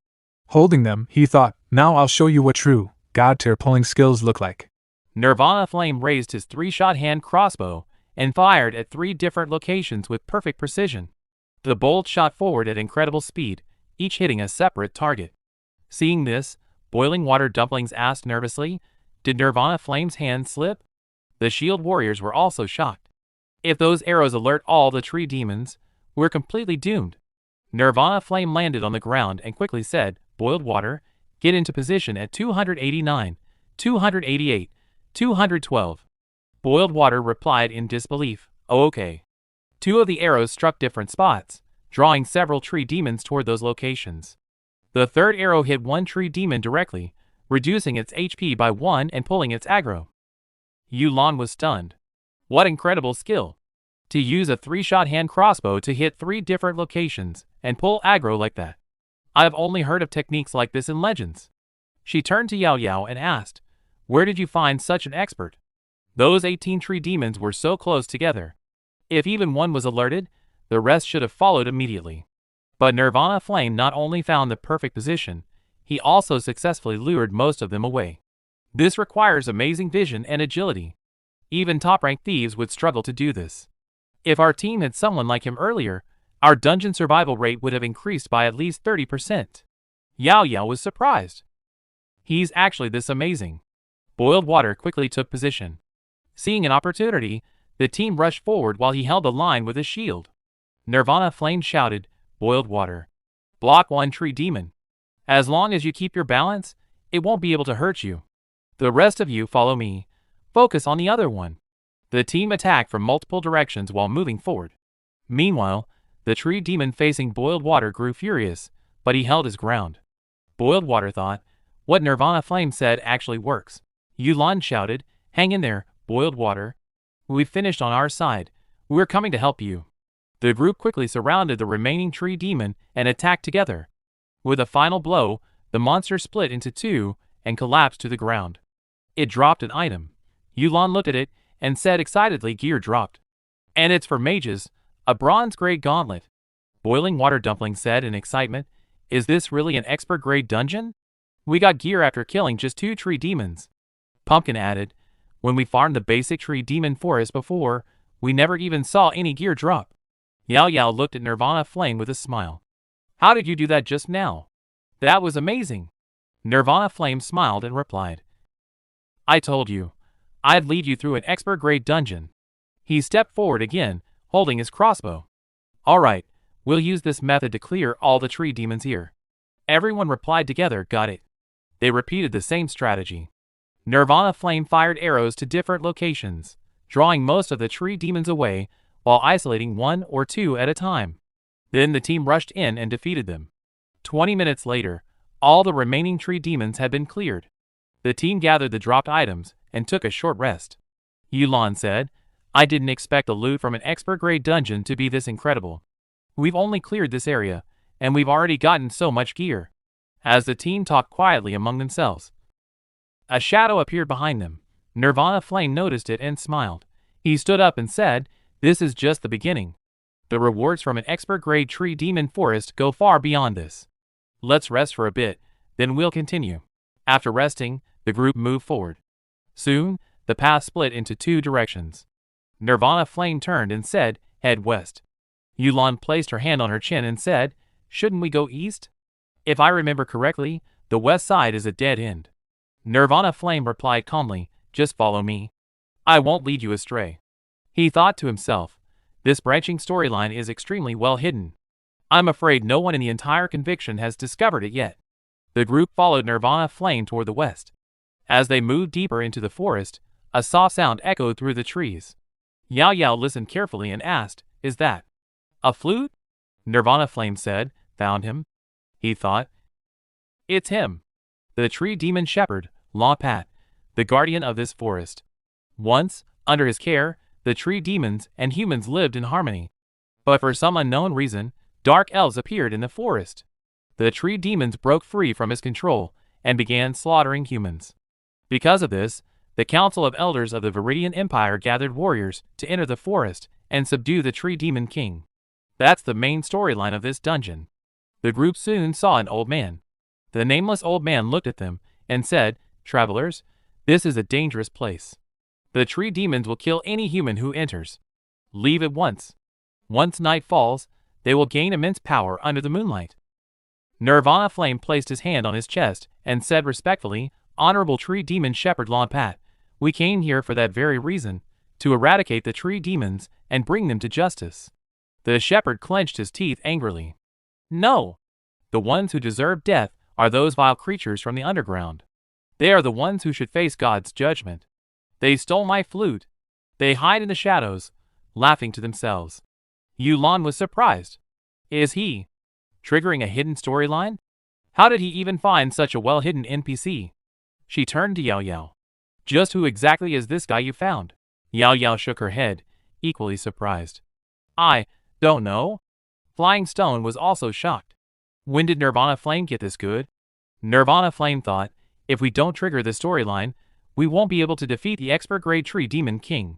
Holding them, he thought, "Now I'll show you what true, god-tier pulling skills look like." Nirvana Flame raised his 3-shot hand crossbow and fired at 3 different locations with perfect precision. The bolt shot forward at incredible speed, each hitting a separate target. Seeing this, Boiling Water Dumplings asked nervously, "Did Nirvana Flame's hand slip?" The shield warriors were also shocked. "If those arrows alert all the tree demons, we're completely doomed." Nirvana Flame landed on the ground and quickly said, "Boiled Water, get into position at 289, 288, 212. Boiled Water replied in disbelief, "Oh, okay." 2 of the arrows struck different spots, drawing several tree demons toward those locations. The 3rd arrow hit one tree demon directly, reducing its HP by 1 and pulling its aggro. Yulan was stunned. What incredible skill! To use a 3-shot hand crossbow to hit 3 different locations and pull aggro like that. I've only heard of techniques like this in Legends. She turned to Yao Yao and asked, "Where did you find such an expert?" Those 18 tree demons were so close together. If even one was alerted, the rest should have followed immediately. But Nirvana Flame not only found the perfect position, he also successfully lured most of them away. This requires amazing vision and agility. Even top-ranked thieves would struggle to do this. If our team had someone like him earlier, our dungeon survival rate would have increased by at least 30%. Yao Yao was surprised. He's actually this amazing. Boiled Water quickly took position. Seeing an opportunity, the team rushed forward while he held the line with his shield. Nirvana Flame shouted, "Boiled Water, block one tree demon. As long as you keep your balance, it won't be able to hurt you. The rest of you follow me. Focus on the other one." The team attacked from multiple directions while moving forward. Meanwhile, the tree demon facing Boiled Water grew furious, but he held his ground. Boiled Water thought, what Nirvana Flame said actually works. Yulan shouted, hang in there, Boiled Water. We've finished on our side. We're coming to help you. The group quickly surrounded the remaining tree demon and attacked together. With a final blow, the monster split into two and collapsed to the ground. It dropped an item. Yulan looked at it and said excitedly, gear dropped. And it's for mages, a bronze-grade gauntlet. Boiling Water Dumpling said in excitement, is this really an expert-grade dungeon? We got gear after killing just 2 tree demons. Pumpkin added, when we farmed the basic tree demon forest before, we never even saw any gear drop. Yao Yao looked at Nirvana Flame with a smile. How did you do that just now? That was amazing. Nirvana Flame smiled and replied, I told you, I'd lead you through an expert-grade dungeon. He stepped forward again, holding his crossbow. Alright, we'll use this method to clear all the tree demons here. Everyone replied together, got it. They repeated the same strategy. Nirvana Flame fired arrows to different locations, drawing most of the tree demons away while isolating 1 or 2 at a time. Then the team rushed in and defeated them. 20 minutes later, all the remaining tree demons had been cleared. The team gathered the dropped items and took a short rest. Yulan said, I didn't expect the loot from an expert-grade dungeon to be this incredible. We've only cleared this area, and we've already gotten so much gear. As the team talked quietly among themselves, a shadow appeared behind them. Nirvana Flame noticed it and smiled. He stood up and said, this is just the beginning. The rewards from an expert-grade tree demon forest go far beyond this. Let's rest for a bit, then we'll continue. After resting, the group moved forward. Soon, the path split into 2 directions. Nirvana Flame turned and said, head west. Yulan placed her hand on her chin and said, shouldn't we go east? If I remember correctly, the west side is a dead end. Nirvana Flame replied calmly, just follow me. I won't lead you astray. He thought to himself, this branching storyline is extremely well hidden. I'm afraid no one in the entire conviction has discovered it yet. The group followed Nirvana Flame toward the west. As they moved deeper into the forest, a soft sound echoed through the trees. Yao Yao listened carefully and asked, is that a flute? Nirvana Flame said, found him. He thought, it's him. The tree demon shepherd, La Pat, the guardian of this forest. Once, under his care, the tree demons and humans lived in harmony. But for some unknown reason, dark elves appeared in the forest. The tree demons broke free from his control and began slaughtering humans. Because of this, the Council of Elders of the Viridian Empire gathered warriors to enter the forest and subdue the tree demon king. That's the main storyline of this dungeon. The group soon saw an old man. The nameless old man looked at them and said, travelers, this is a dangerous place. The tree demons will kill any human who enters. Leave at once. Once night falls, they will gain immense power under the moonlight. Nirvana Flame placed his hand on his chest and said respectfully, Honorable Tree Demon Shepherd Lon Pat, we came here for that very reason, to eradicate the tree demons and bring them to justice. The shepherd clenched his teeth angrily. No! The ones who deserve death are those vile creatures from the underground. They are the ones who should face God's judgment. They stole my flute. They hide in the shadows, laughing to themselves. Yulan was surprised. Is he triggering a hidden storyline? How did he even find such a well-hidden NPC? She turned to Yao Yao. Just who exactly is this guy you found? Yao Yao shook her head, equally surprised. I don't know. Flying Stone was also shocked. When did Nirvana Flame get this good? Nirvana Flame thought, if we don't trigger the storyline, we won't be able to defeat the expert-grade tree demon king.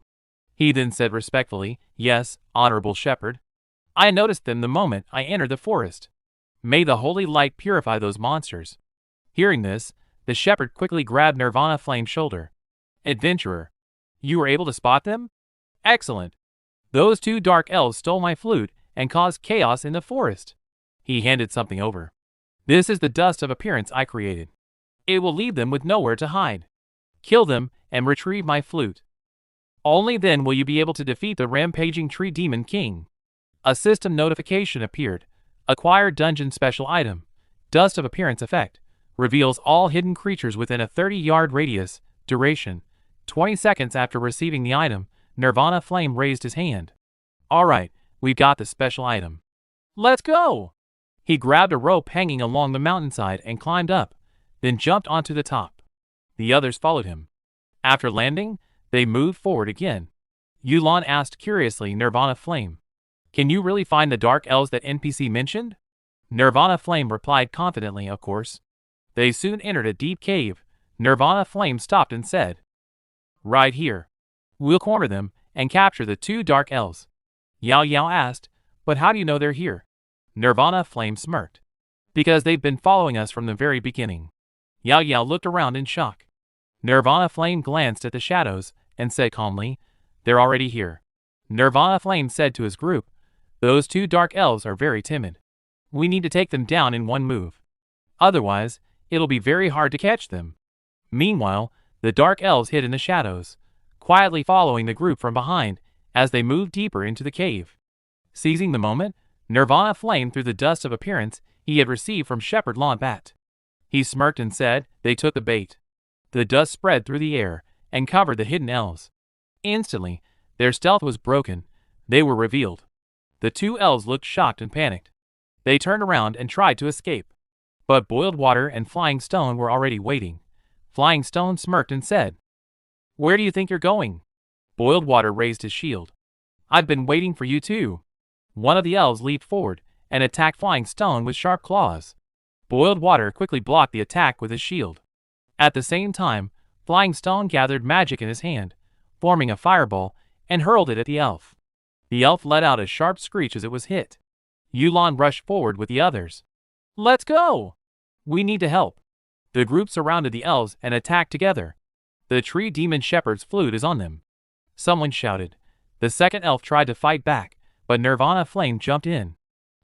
He then said respectfully, yes, Honorable Shepherd. I noticed them the moment I entered the forest. May the holy light purify those monsters. Hearing this, the shepherd quickly grabbed Nirvana Flame's shoulder. Adventurer, you were able to spot them? Excellent. Those 2 dark elves stole my flute and caused chaos in the forest. He handed something over. This is the dust of appearance I created. It will leave them with nowhere to hide. Kill them and retrieve my flute. Only then will you be able to defeat the rampaging tree demon king. A system notification appeared. Acquired dungeon special item. Dust of appearance effect. Reveals all hidden creatures within a 30-yard radius. Duration. 20 seconds after receiving the item, Nirvana Flame raised his hand. Alright, we've got the special item. Let's go! He grabbed a rope hanging along the mountainside and climbed up, then jumped onto the top. The others followed him. After landing, they moved forward again. Yulan asked curiously Nirvana Flame, "Can you really find the dark elves that NPC mentioned?" Nirvana Flame replied confidently, "Of course." They soon entered a deep cave. Nirvana Flame stopped and said, "Right here. We'll corner them and capture the 2 dark elves." Yao Yao asked, "But how do you know they're here?" Nirvana Flame smirked. "Because they've been following us from the very beginning." Yao Yao looked around in shock. Nirvana Flame glanced at the shadows and said calmly, "They're already here." Nirvana Flame said to his group, "Those 2 dark elves are very timid. We need to take them down in one move. Otherwise, it'll be very hard to catch them." Meanwhile, the dark elves hid in the shadows, quietly following the group from behind as they moved deeper into the cave. Seizing the moment, Nirvana Flame threw the dust of appearance he had received from Shepherd Lombat. He smirked and said, "They took the bait." The dust spread through the air and covered the hidden elves. Instantly, their stealth was broken. They were revealed. The 2 elves looked shocked and panicked. They turned around and tried to escape. But Boiled Water and Flying Stone were already waiting. Flying Stone smirked and said, "Where do you think you're going?" Boiled Water raised his shield. "I've been waiting for you too." One of the elves leaped forward and attacked Flying Stone with sharp claws. Boiled Water quickly blocked the attack with his shield. At the same time, Flying Stone gathered magic in his hand, forming a fireball, and hurled it at the elf. The elf let out a sharp screech as it was hit. Yulan rushed forward with the others. "Let's go! We need to help." The group surrounded the elves and attacked together. The tree demon shepherd's flute is on them. Someone shouted. The second elf tried to fight back, but Nirvana Flame jumped in.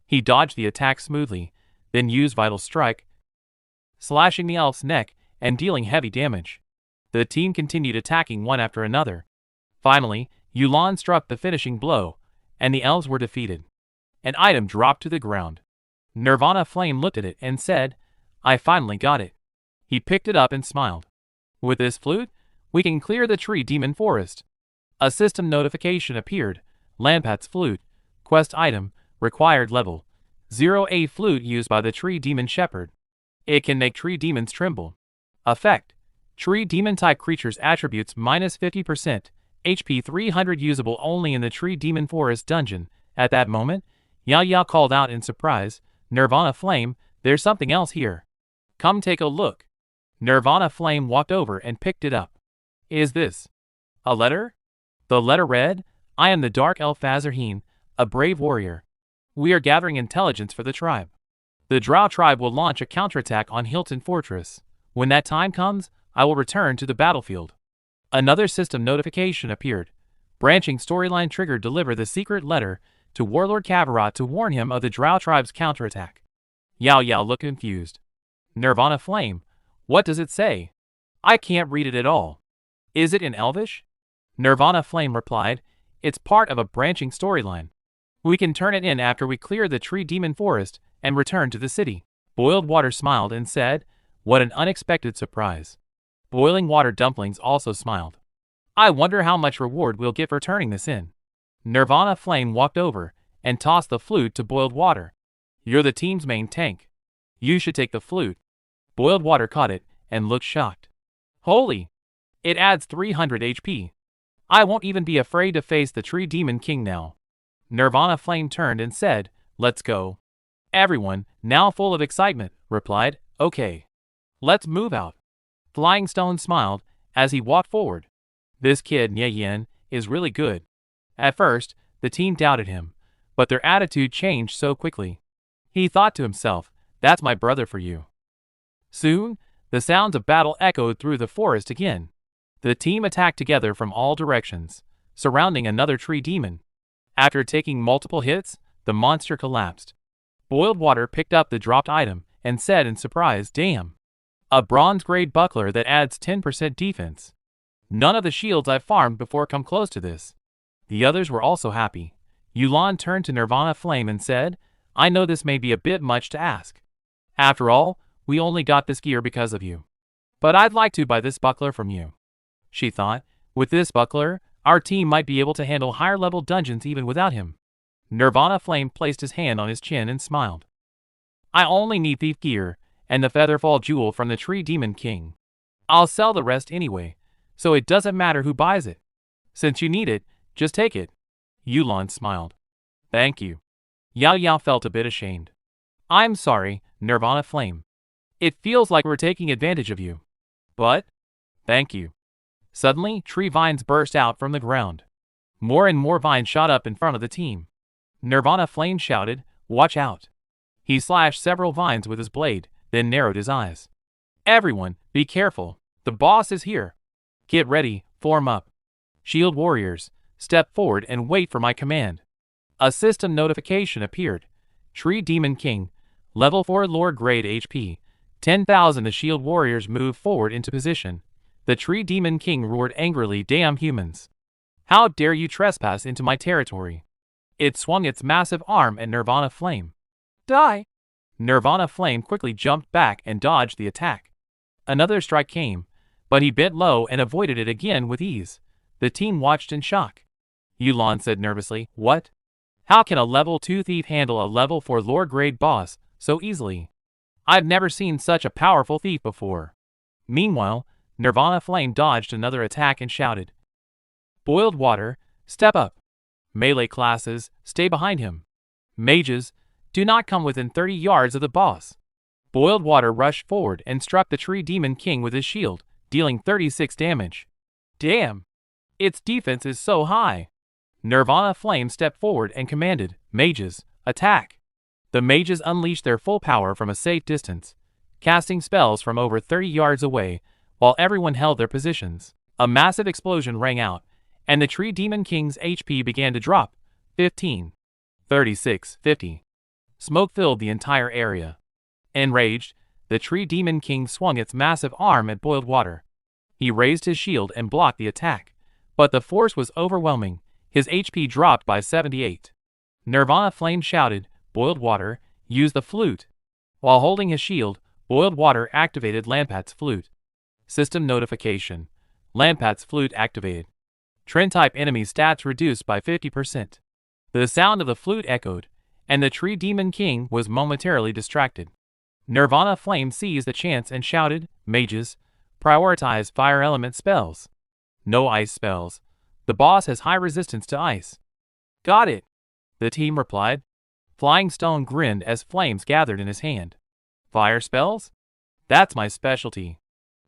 He dodged the attack smoothly, then used Vital Strike, slashing the elf's neck and dealing heavy damage. The team continued attacking one after another. Finally, Yulan struck the finishing blow, and the elves were defeated. An item dropped to the ground. Nirvana Flame looked at it and said, "I finally got it." He picked it up and smiled. "With this flute, we can clear the tree demon forest." A system notification appeared. Lampat's flute. Quest item. Required level 0A flute used by the tree demon shepherd. It can make tree demons tremble. Effect. Tree demon type creatures attributes -50%. HP 300 usable only in the tree demon forest dungeon. At that moment, Yao Yao called out in surprise, "Nirvana Flame, there's something else here. Come take a look." Nirvana Flame walked over and picked it up. "Is this a letter?" The letter read, "I am the Dark Elf Fazerheen, a brave warrior. We are gathering intelligence for the tribe. The Drow tribe will launch a counterattack on Hilton Fortress. When that time comes, I will return to the battlefield." Another system notification appeared. Branching storyline triggered. Deliver the secret letter to Warlord Kavirat to warn him of the Drow tribe's counterattack. Yao Yao looked confused. "Nirvana Flame, what does it say? I can't read it at all. Is it in Elvish?" Nirvana Flame replied, "It's part of a branching storyline. We can turn it in after we clear the tree demon forest and return to the city." Boiled Water smiled and said, "What an unexpected surprise." Boiling Water Dumplings also smiled. "I wonder how much reward we'll get for turning this in." Nirvana Flame walked over and tossed the flute to Boiled Water. "You're the team's main tank. You should take the flute." Boiled Water caught it and looked shocked. "Holy! It adds 300 HP. I won't even be afraid to face the Tree Demon King now." Nirvana Flame turned and said, "Let's go." Everyone, now full of excitement, replied, "Okay. Let's move out." Flying Stone smiled as he walked forward. "This kid, Nie Yan, is really good." At first, the team doubted him, but their attitude changed so quickly. He thought to himself, "That's my brother for you." Soon, the sounds of battle echoed through the forest again. The team attacked together from all directions, surrounding another tree demon. After taking multiple hits, the monster collapsed. Boiled Water picked up the dropped item and said in surprise, "Damn! A bronze-grade buckler that adds 10% defense. None of the shields I've farmed before come close to this." The others were also happy. Yulan turned to Nirvana Flame and said, "I know this may be a bit much to ask. After all, we only got this gear because of you. But I'd like to buy this buckler from you." She thought, "With this buckler, our team might be able to handle higher-level dungeons even without him." Nirvana Flame placed his hand on his chin and smiled. I only need thief gear and the featherfall jewel from the Tree Demon King. I'll sell the rest anyway, so it doesn't matter who buys it. Since you need it, just take it. Yulan smiled. Thank you. Yao Yao felt a bit ashamed. I'm sorry, Nirvana Flame. It feels like we're taking advantage of you. But, thank you. Suddenly, tree vines burst out from the ground. More and more vines shot up in front of the team. Nirvana Flame shouted, "Watch out." He slashed several vines with his blade, then narrowed his eyes. Everyone, be careful. The boss is here. Get ready, form up. Shield warriors, step forward and wait for my command. A system notification appeared. Tree Demon King, level 4 lower grade HP, 10,000. The shield warriors moved forward into position. The Tree Demon King roared angrily, "Damn humans. How dare you trespass into my territory?" It swung its massive arm at Nirvana Flame. Die! Nirvana Flame quickly jumped back and dodged the attack. Another strike came, but he bent low and avoided it again with ease. The team watched in shock. Yulan said nervously, "What? How can a level 2 thief handle a level 4 lower grade boss so easily? I've never seen such a powerful thief before." Meanwhile, Nirvana Flame dodged another attack and shouted, "Boiled water, step up. Melee classes, stay behind him. Mages, do not come within 30 yards of the boss." Boiled water rushed forward and struck the Tree Demon King with his shield, dealing 36 damage. Damn! Its defense is so high. Nirvana Flame stepped forward and commanded, "Mages, attack." The mages unleashed their full power from a safe distance, casting spells from over 30 yards away, while everyone held their positions. A massive explosion rang out, and the Tree Demon King's HP began to drop. 15. 36. 50. Smoke filled the entire area. Enraged, the Tree Demon King swung its massive arm at Boiled Water. He raised his shield and blocked the attack, but the force was overwhelming. His HP dropped by 78. Nirvana Flame shouted, "Boiled Water, use the flute." While holding his shield, Boiled Water activated Lampat's flute. System notification. Lampat's flute activated. Trend-type enemy stats reduced by 50%. The sound of the flute echoed, and the Tree Demon King was momentarily distracted. Nirvana Flame seized the chance and shouted, "Mages, prioritize fire element spells. No ice spells. The boss has high resistance to ice." "Got it," the team replied. Flying Stone grinned as flames gathered in his hand. "Fire spells? That's my specialty."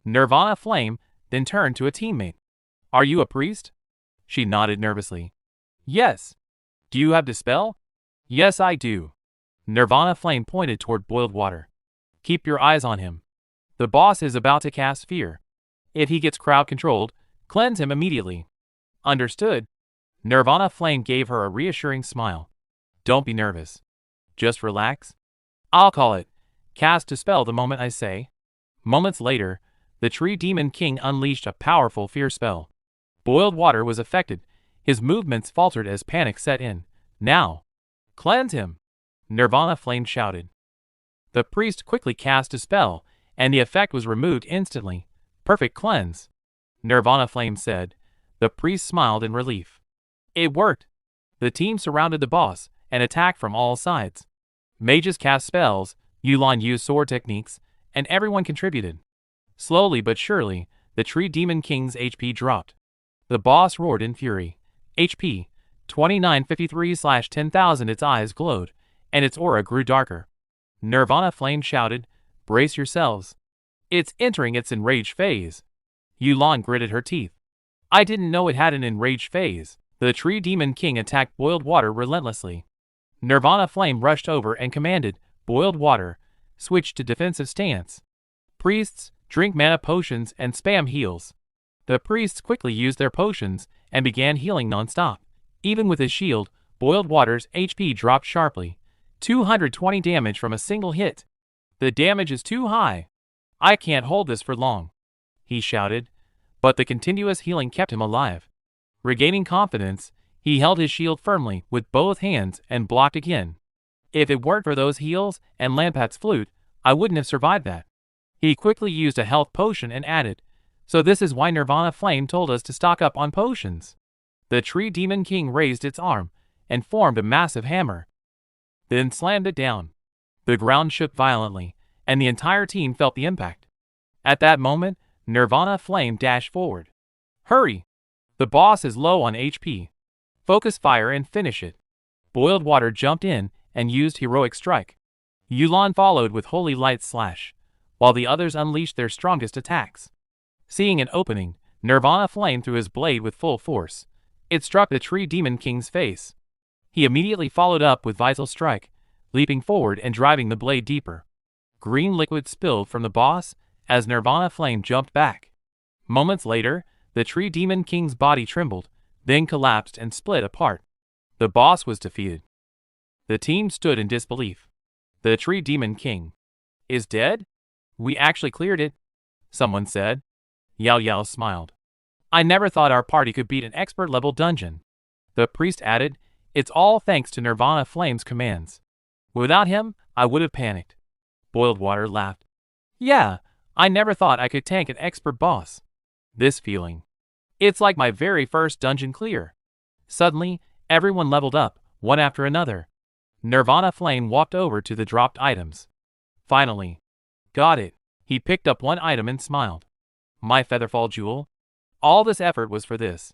Nirvana Flame then turned to a teammate. "Are you a priest?" She nodded nervously. "Yes." "Do you have Dispel?" "Yes, I do." Nirvana Flame pointed toward Boiled Water. "Keep your eyes on him. The boss is about to cast Fear. If he gets crowd controlled, cleanse him immediately." "Understood." Nirvana Flame gave her a reassuring smile. "Don't be nervous. Just relax. I'll call it. Cast Dispel the moment I say." Moments later, the Tree Demon King unleashed a powerful fear spell. Boiled Water was affected. His movements faltered as panic set in. "Now! Cleanse him!" Nirvana Flame shouted. The priest quickly cast a spell, and the effect was removed instantly. "Perfect cleanse," Nirvana Flame said. The priest smiled in relief. It worked. The team surrounded the boss and attacked from all sides. Mages cast spells, Yulan used sword techniques, and everyone contributed. Slowly but surely, the Tree Demon King's HP dropped. The boss roared in fury. HP 2953/10,000. Its eyes glowed, and its aura grew darker. Nirvana Flame shouted, "Brace yourselves. It's entering its enraged phase." Yulan gritted her teeth. "I didn't know it had an enraged phase." The Tree Demon King attacked Boiled Water relentlessly. Nirvana Flame rushed over and commanded, "Boiled Water, switch to defensive stance. Priests, drink mana potions and spam heals." The priests quickly used their potions and began healing non-stop. Even with his shield, Boiled Water's HP dropped sharply. 220 damage from a single hit. "The damage is too high. I can't hold this for long," he shouted, but the continuous healing kept him alive. Regaining confidence, he held his shield firmly with both hands and blocked again. "If it weren't for those heals and Lampat's flute, I wouldn't have survived that." He quickly used a health potion and added, "So this is why Nirvana Flame told us to stock up on potions." The Tree Demon King raised its arm and formed a massive hammer, then slammed it down. The ground shook violently, and the entire team felt the impact. At that moment, Nirvana Flame dashed forward. Hurry! The boss is low on HP. Focus fire and finish it. Boiled Water jumped in and used Heroic Strike. Yulan followed with Holy Light Slash, while the others unleashed their strongest attacks. Seeing an opening, Nirvana Flame threw his blade with full force. It struck the Tree Demon King's face. He immediately followed up with Vital Strike, leaping forward and driving the blade deeper. Green liquid spilled from the boss as Nirvana Flame jumped back. Moments later, the Tree Demon King's body trembled, then collapsed and split apart. The boss was defeated. The team stood in disbelief. The Tree Demon King is dead? We actually cleared it, someone said. Yao Yao smiled. I never thought our party could beat an expert-level dungeon. The priest added, it's all thanks to Nirvana Flame's commands. Without him, I would have panicked. Boiled Water laughed. Yeah, I never thought I could tank an expert boss. This feeling. It's like my very first dungeon clear. Suddenly, everyone leveled up, one after another. Nirvana Flame walked over to the dropped items. Finally. Got it. He picked up one item and smiled. My Featherfall Jewel? All this effort was for this.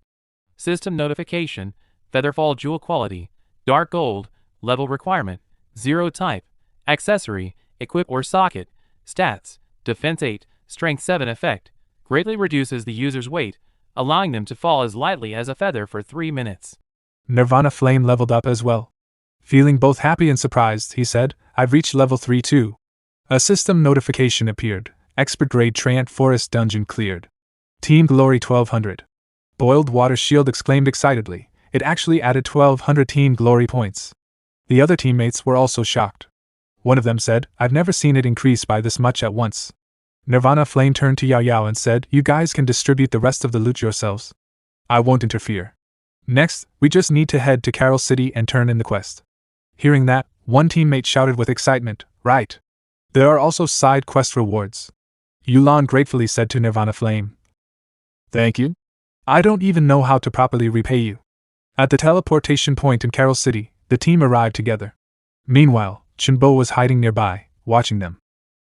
System notification, Featherfall Jewel quality, dark gold, level requirement, 0 type, accessory, equip or socket, stats, defense 8, strength 7 effect, greatly reduces the user's weight, allowing them to fall as lightly as a feather for 3 minutes. Nirvana Flame leveled up as well. Feeling both happy and surprised, he said, I've reached level 3 too. A system notification appeared. Expert grade Treant Forest dungeon cleared. Team Glory 1200. Boiled Water Shield exclaimed excitedly. It actually added 1200 Team Glory points. The other teammates were also shocked. One of them said, I've never seen it increase by this much at once. Nirvana Flame turned to Yao Yao and said, you guys can distribute the rest of the loot yourselves. I won't interfere. Next, we just need to head to Carol City and turn in the quest. Hearing that, one teammate shouted with excitement, right. There are also side quest rewards. Yulan gratefully said to Nirvana Flame. Thank you. I don't even know how to properly repay you. At the teleportation point in Carol City, the team arrived together. Meanwhile, Chenbo was hiding nearby, watching them.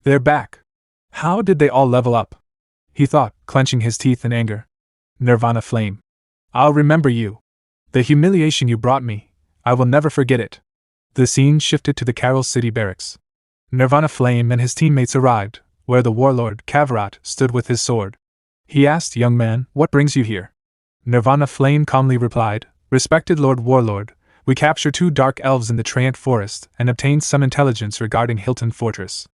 They're back. How did they all level up? He thought, clenching his teeth in anger. Nirvana Flame. I'll remember you. The humiliation you brought me, I will never forget it. The scene shifted to the Carol City barracks. Nirvana Flame and his teammates arrived, where the warlord, Kavarat, stood with his sword. He asked, young man, what brings you here? Nirvana Flame calmly replied, respected Lord Warlord, we captured 2 dark elves in the Treant Forest and obtained some intelligence regarding Hilton Fortress.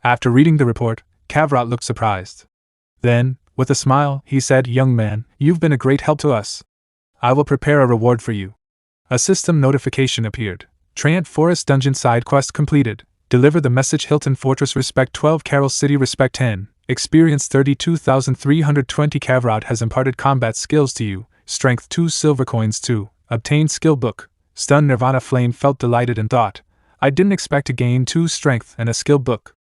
After reading the report, Kavarat looked surprised. Then, with a smile, he said, young man, you've been a great help to us. I will prepare a reward for you. A system notification appeared. Treant Forest dungeon side quest completed. Deliver the message Hilton Fortress Respect 12 Carol City Respect 10. Experience 32,320 Kavarat has imparted combat skills to you. Strength 2 silver coins 2. Obtain skill book. Stunned Nirvana Flame felt delighted and thought, I didn't expect to gain 2 strength and a skill book.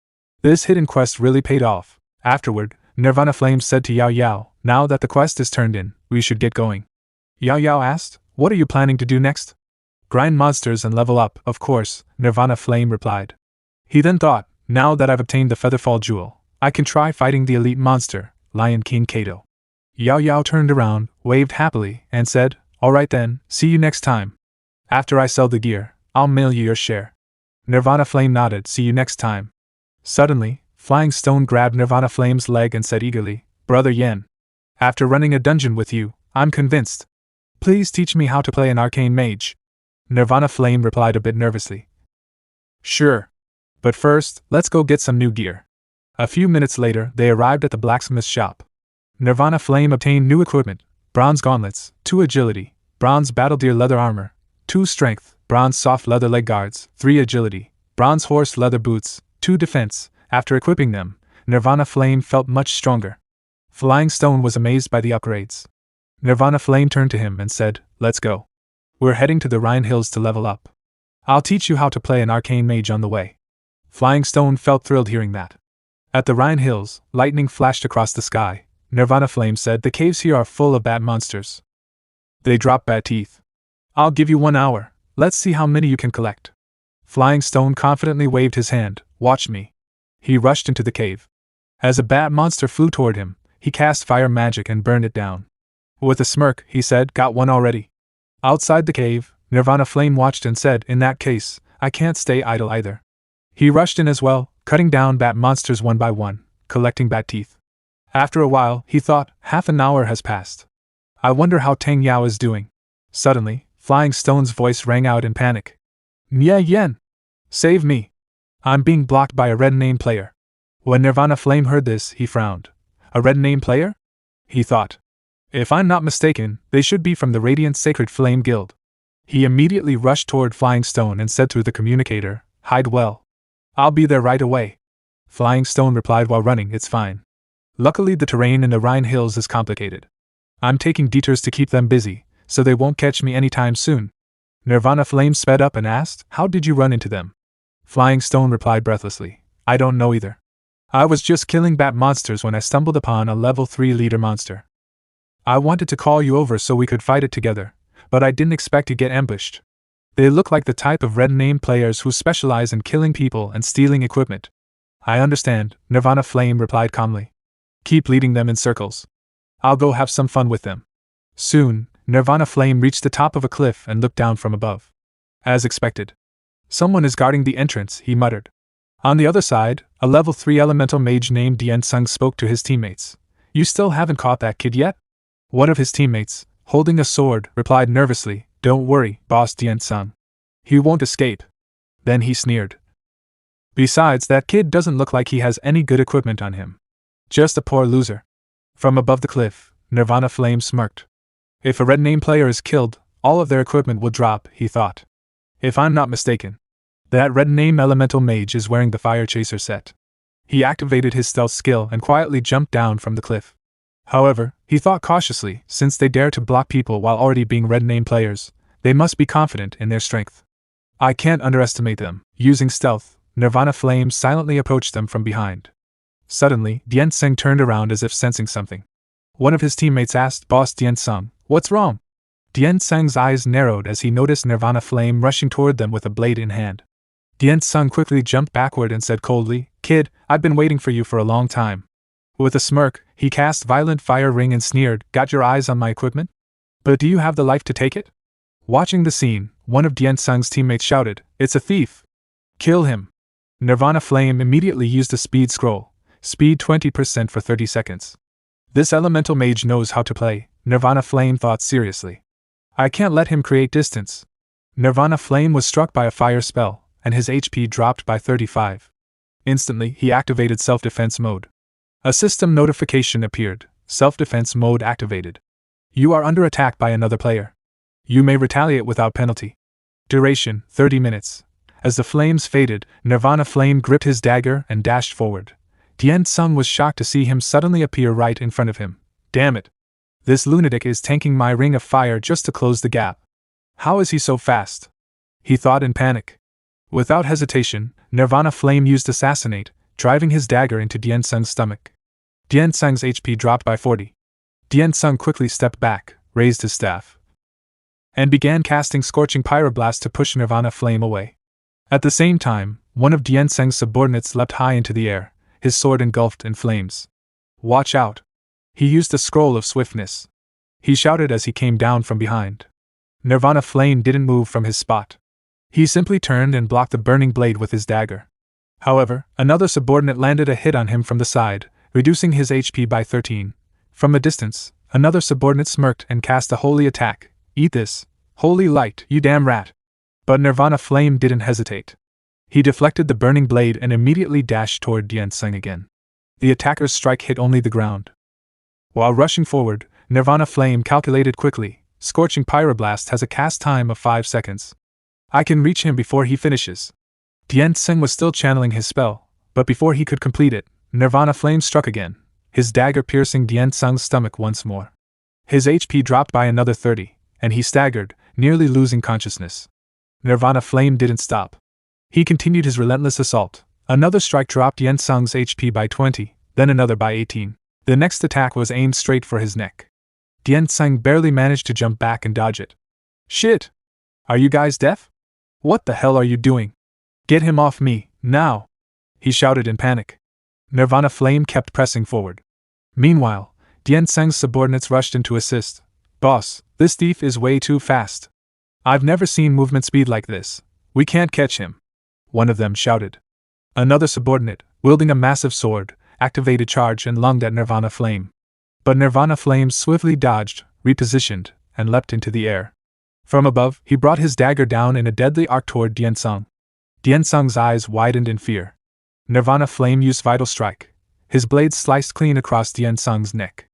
This hidden quest really paid off. Afterward, Nirvana Flame said to Yao Yao, now that the quest is turned in, we should get going. Yao Yao asked, what are you planning to do next? Grind monsters and level up, of course, Nirvana Flame replied. He then thought, now that I've obtained the Featherfall Jewel, I can try fighting the elite monster, Lion King Kato. Yao Yao turned around, waved happily, and said, alright then, see you next time. After I sell the gear, I'll mail you your share. Nirvana Flame nodded, see you next time. Suddenly, Flying Stone grabbed Nirvana Flame's leg and said eagerly, Brother Yan. After running a dungeon with you, I'm convinced. Please teach me how to play an arcane mage. Nirvana Flame replied a bit nervously. Sure. But first, let's go get some new gear. A few minutes later, they arrived at the blacksmith's shop. Nirvana Flame obtained new equipment, bronze gauntlets, 2 agility, bronze battledeer leather armor, 2 strength, bronze soft leather leg guards, 3 agility, bronze horse leather boots, 2 defense. After equipping them, Nirvana Flame felt much stronger. Flying Stone was amazed by the upgrades. Nirvana Flame turned to him and said, let's go. We're heading to the Rhine Hills to level up. I'll teach you how to play an arcane mage on the way. Flying Stone felt thrilled hearing that. At the Rhine Hills, lightning flashed across the sky. Nirvana Flame said, the caves here are full of bat monsters. They drop bat teeth. I'll give you 1 hour, let's see how many you can collect. Flying Stone confidently waved his hand. Watch me. He rushed into the cave. As a bat monster flew toward him, he cast fire magic and burned it down. With a smirk, he said, "Got one already." Outside the cave, Nirvana Flame watched and said, "In that case, I can't stay idle either." He rushed in as well, cutting down bat monsters one by one, collecting bat teeth. After a while, he thought, half an hour has passed. I wonder how Tang Yao is doing. Suddenly, Flying Stone's voice rang out in panic. "Nie Yan! Save me! I'm being blocked by a red name player." When Nirvana Flame heard this, he frowned. A red name player? He thought. If I'm not mistaken, they should be from the Radiant Sacred Flame Guild. He immediately rushed toward Flying Stone and said through the communicator, "Hide well. I'll be there right away." Flying Stone replied while running, "It's fine. Luckily the terrain in the Rhine Hills is complicated. I'm taking detours to keep them busy, so they won't catch me anytime soon." Nirvana Flame sped up and asked, "How did you run into them?" Flying Stone replied breathlessly, "I don't know either. I was just killing bat monsters when I stumbled upon a level 3 leader monster. I wanted to call you over so we could fight it together, but I didn't expect to get ambushed. They look like the type of red name players who specialize in killing people and stealing equipment." "I understand," Nirvana Flame replied calmly. "Keep leading them in circles. I'll go have some fun with them." Soon, Nirvana Flame reached the top of a cliff and looked down from above. As expected. "Someone is guarding the entrance," he muttered. On the other side, a level 3 elemental mage named Dian Sung spoke to his teammates. "You still haven't caught that kid yet?" One of his teammates, holding a sword, replied nervously, "Don't worry, Boss Dian Sung. He won't escape." Then he sneered. "Besides, that kid doesn't look like he has any good equipment on him. Just a poor loser." From above the cliff, Nirvana Flame smirked. "If a red name player is killed, all of their equipment will drop," he thought. "If I'm not mistaken, that red name elemental mage is wearing the Fire Chaser set." He activated his stealth skill and quietly jumped down from the cliff. However, he thought cautiously, since they dare to block people while already being red name players, they must be confident in their strength. I can't underestimate them. Using stealth, Nirvana Flame silently approached them from behind. Suddenly, Dian Sung turned around as if sensing something. One of his teammates asked, "Boss Dian Sung, what's wrong?" Dian Sung's eyes narrowed as he noticed Nirvana Flame rushing toward them with a blade in hand. Dian Sung quickly jumped backward and said coldly, "Kid, I've been waiting for you for a long time." With a smirk, he cast Violent Fire Ring and sneered, "Got your eyes on my equipment? But do you have the life to take it?" Watching the scene, one of Dian Sung's teammates shouted, "It's a thief! Kill him!" Nirvana Flame immediately used a speed scroll, speed 20% for 30 seconds. This elemental mage knows how to play, Nirvana Flame thought seriously. I can't let him create distance. Nirvana Flame was struck by a fire spell, and his HP dropped by 35. Instantly, he activated self-defense mode. A system notification appeared, self-defense mode activated. You are under attack by another player. You may retaliate without penalty. Duration, 30 minutes. As the flames faded, Nirvana Flame gripped his dagger and dashed forward. Dian Sung was shocked to see him suddenly appear right in front of him. Damn it! This lunatic is tanking my ring of fire just to close the gap. How is he so fast? He thought in panic. Without hesitation, Nirvana Flame used Assassinate, driving his dagger into Dian Sung's stomach. Dian Sung's HP dropped by 40. Dian Sung quickly stepped back, raised his staff, and began casting Scorching Pyroblast to push Nirvana Flame away. At the same time, one of Dian Sung's subordinates leapt high into the air, his sword engulfed in flames. Watch out! He used the Scroll of Swiftness. He shouted as he came down from behind. Nirvana Flame didn't move from his spot. He simply turned and blocked the burning blade with his dagger. However, another subordinate landed a hit on him from the side, reducing his HP by 13. From a distance, another subordinate smirked and cast a holy attack. Eat this, holy light, you damn rat! But Nirvana Flame didn't hesitate. He deflected the burning blade and immediately dashed toward Dian Sung again. The attacker's strike hit only the ground. While rushing forward, Nirvana Flame calculated quickly, Scorching Pyroblast has a cast time of 5 seconds. I can reach him before he finishes. Dian Sung was still channeling his spell, but before he could complete it, Nirvana Flame struck again, his dagger piercing Dian Sung's stomach once more. His HP dropped by another 30, and he staggered, nearly losing consciousness. Nirvana Flame didn't stop. He continued his relentless assault. Another strike dropped Dian Sung's HP by 20, then another by 18. The next attack was aimed straight for his neck. Dian Sung barely managed to jump back and dodge it. Shit! Are you guys deaf? What the hell are you doing? Get him off me, now! He shouted in panic. Nirvana Flame kept pressing forward. Meanwhile, Dian-Seng's subordinates rushed in to assist. Boss, this thief is way too fast. I've never seen movement speed like this. We can't catch him. One of them shouted. Another subordinate, wielding a massive sword, activated charge and lunged at Nirvana Flame. But Nirvana Flame swiftly dodged, repositioned, and leapt into the air. From above, he brought his dagger down in a deadly arc toward Dian-Seng. Dian-Seng's eyes widened in fear. Nirvana Flame used Vital Strike. His blade sliced clean across Dian-Seng's neck.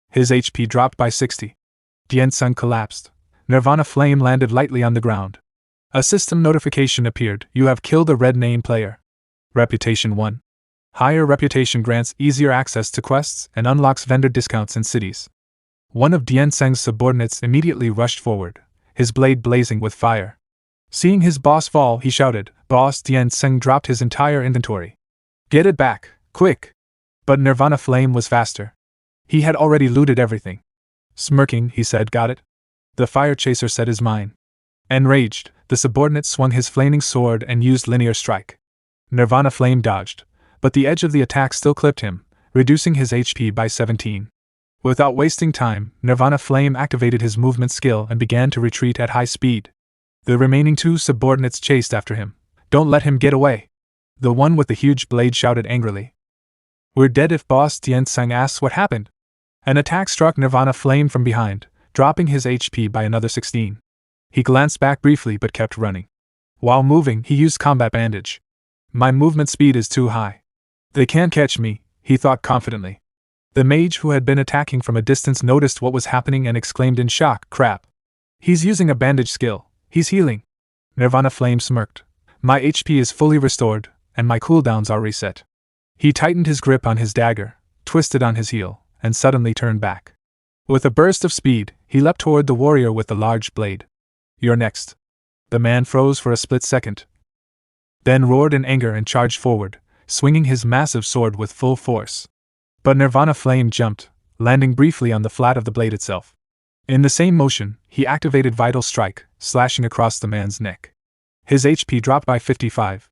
His HP dropped by 60. Dian-Seng collapsed. Nirvana Flame landed lightly on the ground. A system notification appeared. You have killed a red name player. Reputation 1. Higher reputation grants easier access to quests and unlocks vendor discounts in cities. One of Dian-Seng's subordinates immediately rushed forward, his blade blazing with fire. Seeing his boss fall, he shouted. Boss Dian-Seng dropped his entire inventory. Get it back, quick! But Nirvana Flame was faster. He had already looted everything. Smirking, he said, got it? The fire chaser set his mind. Enraged, the subordinate swung his flaming sword and used linear strike. Nirvana Flame dodged, but the edge of the attack still clipped him, reducing his HP by 17. Without wasting time, Nirvana Flame activated his movement skill and began to retreat at high speed. The remaining two subordinates chased after him. Don't let him get away! The one with the huge blade shouted angrily. We're dead if Boss Dian-Seng asks what happened. An attack struck Nirvana Flame from behind, dropping his HP by another 16. He glanced back briefly but kept running. While moving, he used Combat Bandage. My movement speed is too high. They can't catch me, he thought confidently. The mage who had been attacking from a distance noticed what was happening and exclaimed in shock, crap. He's using a bandage skill. He's healing. Nirvana Flame smirked. My HP is fully restored, and my cooldowns are reset. He tightened his grip on his dagger, twisted on his heel, and suddenly turned back. With a burst of speed, he leapt toward the warrior with the large blade. You're next. The man froze for a split second, then roared in anger and charged forward, swinging his massive sword with full force. But Nirvana Flame jumped, landing briefly on the flat of the blade itself. In the same motion, he activated Vital Strike, slashing across the man's neck. His HP dropped by 55.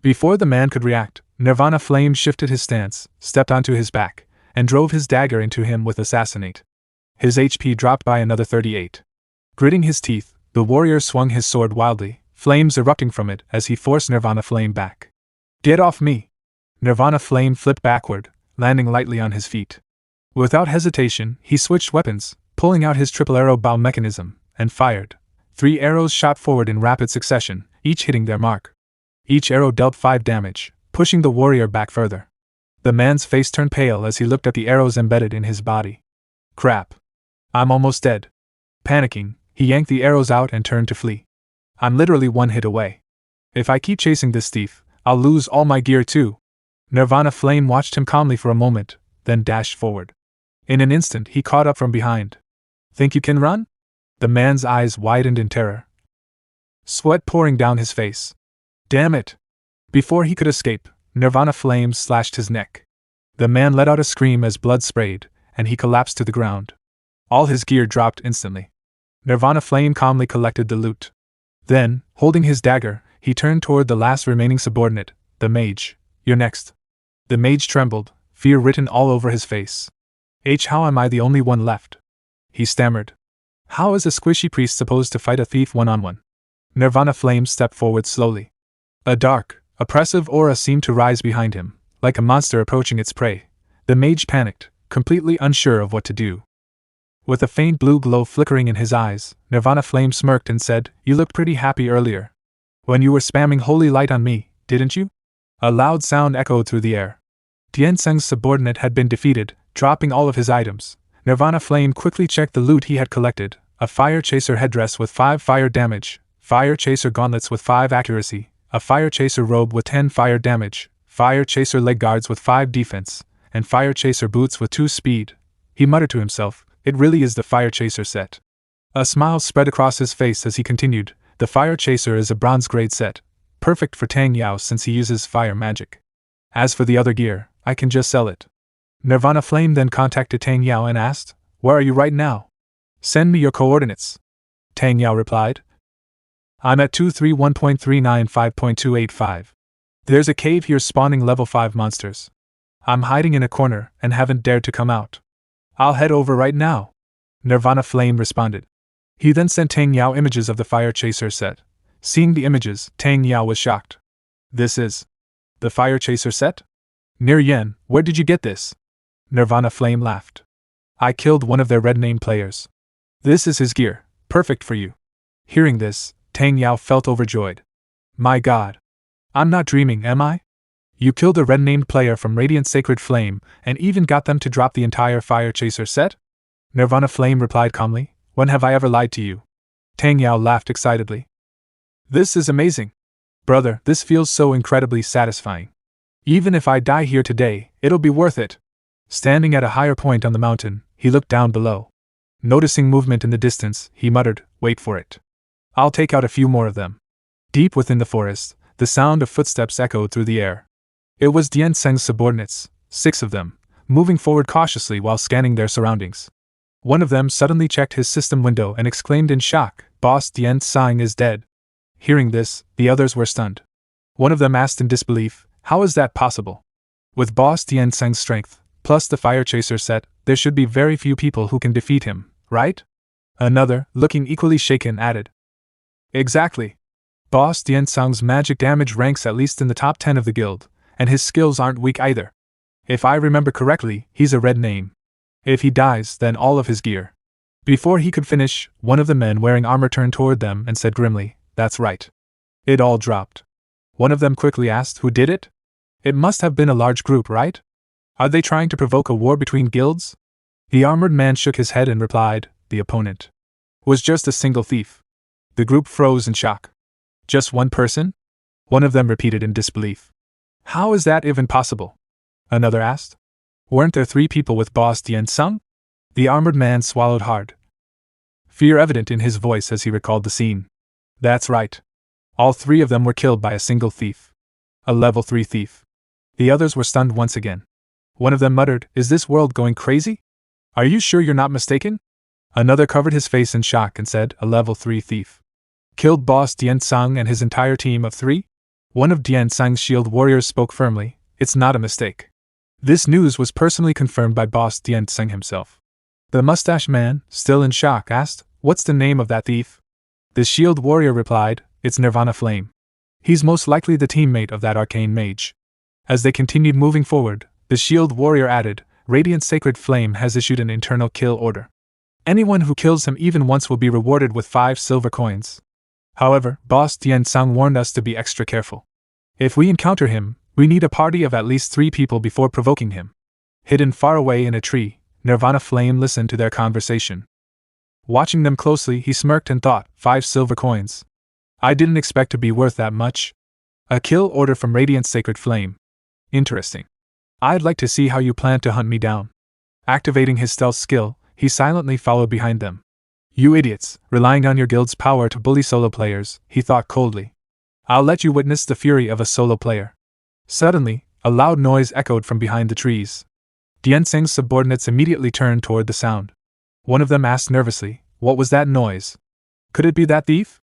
Before the man could react, Nirvana Flame shifted his stance, stepped onto his back, and drove his dagger into him with Assassinate. His HP dropped by another 38. Gritting his teeth, the warrior swung his sword wildly, flames erupting from it as he forced Nirvana Flame back. Get off me! Nirvana Flame flipped backward, landing lightly on his feet. Without hesitation, he switched weapons, pulling out his triple arrow bow mechanism, and fired. 3 arrows shot forward in rapid succession, each hitting their mark. Each arrow dealt 5 damage, pushing the warrior back further. The man's face turned pale as he looked at the arrows embedded in his body. Crap. I'm almost dead. Panicking, he yanked the arrows out and turned to flee. I'm literally 1 hit away. If I keep chasing this thief, I'll lose all my gear too. Nirvana Flame watched him calmly for a moment, then dashed forward. In an instant, he caught up from behind. Think you can run? The man's eyes widened in terror, sweat pouring down his face. Damn it! Before he could escape, Nirvana Flame slashed his neck. The man let out a scream as blood sprayed, and he collapsed to the ground. All his gear dropped instantly. Nirvana Flame calmly collected the loot. Then, holding his dagger, he turned toward the last remaining subordinate, the mage. You're next. The mage trembled, fear written all over his face. How am I the only one left? He stammered. How is a squishy priest supposed to fight a thief one-on-one? Nirvana Flame stepped forward slowly. A dark, oppressive aura seemed to rise behind him, like a monster approaching its prey. The mage panicked, completely unsure of what to do. With a faint blue glow flickering in his eyes, Nirvana Flame smirked and said, You looked pretty happy earlier. When you were spamming holy light on me, didn't you? A loud sound echoed through the air. Dian-Seng's subordinate had been defeated, dropping all of his items. Nirvana Flame quickly checked the loot he had collected: a Fire Chaser headdress with 5 fire damage, Fire Chaser gauntlets with 5 accuracy, a Fire Chaser robe with 10 fire damage, Fire Chaser leg guards with 5 defense, and Fire Chaser boots with 2 speed. He muttered to himself, it really is the Fire Chaser set. A smile spread across his face as he continued, the Fire Chaser is a bronze grade set, perfect for Tang Yao since he uses fire magic. As for the other gear, I can just sell it. Nirvana Flame then contacted Tang Yao and asked, Where are you right now? Send me your coordinates. Tang Yao replied. I'm at 231.395.285. There's a cave here spawning level 5 monsters. I'm hiding in a corner and haven't dared to come out. I'll head over right now, Nirvana Flame responded. He then sent Tang Yao images of the Fire Chaser set. Seeing the images, Tang Yao was shocked. This is the Fire Chaser set? Nie Yan, where did you get this? Nirvana Flame laughed. I killed one of their red name players. This is his gear, perfect for you. Hearing this, Tang Yao felt overjoyed. My god. I'm not dreaming, am I? You killed a red-named player from Radiant Sacred Flame, and even got them to drop the entire Fire Chaser set? Nirvana Flame replied calmly. When have I ever lied to you? Tang Yao laughed excitedly. This is amazing. Brother, this feels so incredibly satisfying. Even if I die here today, it'll be worth it. Standing at a higher point on the mountain, he looked down below. Noticing movement in the distance, he muttered, wait for it. I'll take out a few more of them. Deep within the forest, the sound of footsteps echoed through the air. It was Dian Seng's subordinates, 6 of them, moving forward cautiously while scanning their surroundings. One of them suddenly checked his system window and exclaimed in shock, Boss Dian Seng is dead. Hearing this, the others were stunned. One of them asked in disbelief, how is that possible? With Boss Dian Seng's strength, plus the Fire Chaser set, there should be very few people who can defeat him, right? Another, looking equally shaken, added. Exactly. Boss Dian Seng's magic damage ranks at least in the top 10 of the guild, and his skills aren't weak either. If I remember correctly, he's a red name. If he dies, then all of his gear. Before he could finish, one of the men wearing armor turned toward them and said grimly, that's right. It all dropped. One of them quickly asked, who did it? It must have been a large group, right? Are they trying to provoke a war between guilds? The armored man shook his head and replied, the opponent was just a single thief. The group froze in shock. Just one person? One of them repeated in disbelief. How is that even possible? Another asked. Weren't there 3 people with Boss Dian Seng? The armored man swallowed hard. Fear evident in his voice as he recalled the scene. That's right. All 3 of them were killed by a single thief. A level 3 thief. The others were stunned once again. One of them muttered, is this world going crazy? Are you sure you're not mistaken? Another covered his face in shock and said, a level 3 thief. Killed Boss Dian Seng and his entire team of 3? One of Dian Seng's shield warriors spoke firmly, it's not a mistake. This news was personally confirmed by Boss Dian Seng himself. The mustache man, still in shock, asked, what's the name of that thief? The shield warrior replied, it's Nirvana Flame. He's most likely the teammate of that arcane mage. As they continued moving forward, the shield warrior added, Radiant Sacred Flame has issued an internal kill order. Anyone who kills him even once will be rewarded with 5 silver coins. However, Boss Dian Seng warned us to be extra careful. If we encounter him, we need a party of at least 3 people before provoking him. Hidden far away in a tree, Nirvana Flame listened to their conversation. Watching them closely, he smirked and thought, 5 silver coins. I didn't expect to be worth that much. A kill order from Radiant Sacred Flame. Interesting. I'd like to see how you plan to hunt me down. Activating his stealth skill, he silently followed behind them. You idiots, relying on your guild's power to bully solo players, he thought coldly. I'll let you witness the fury of a solo player. Suddenly, a loud noise echoed from behind the trees. Dian Seng's subordinates immediately turned toward the sound. One of them asked nervously, what was that noise? Could it be that thief?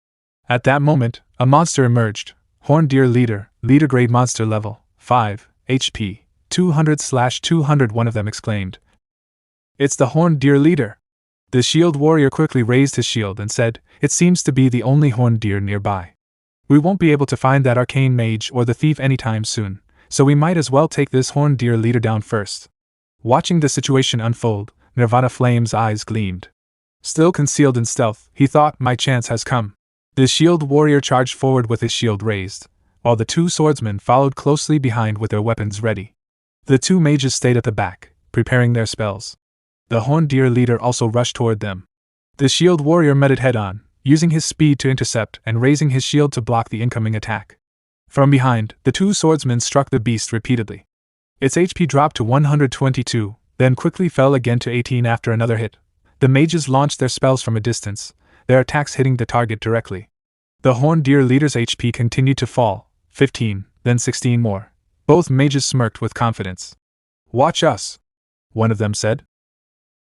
At that moment, a monster emerged. Horned Deer Leader grade monster level, 5, HP, 200/200, one of them exclaimed. It's the Horned Deer Leader. The shield warrior quickly raised his shield and said, it seems to be the only horned deer nearby. We won't be able to find that arcane mage or the thief anytime soon, so we might as well take this Horned Deer Leader down first. Watching the situation unfold, Nirvana Flame's eyes gleamed. Still concealed in stealth, he thought, my chance has come. The shield warrior charged forward with his shield raised, while the 2 swordsmen followed closely behind with their weapons ready. The 2 mages stayed at the back, preparing their spells. The Horned Deer Leader also rushed toward them. The shield warrior met it head-on, using his speed to intercept and raising his shield to block the incoming attack. From behind, the 2 swordsmen struck the beast repeatedly. Its HP dropped to 122, then quickly fell again to 18 after another hit. The mages launched their spells from a distance, their attacks hitting the target directly. The Horned Deer Leader's HP continued to fall, 15, then 16 more. Both mages smirked with confidence. Watch us, one of them said.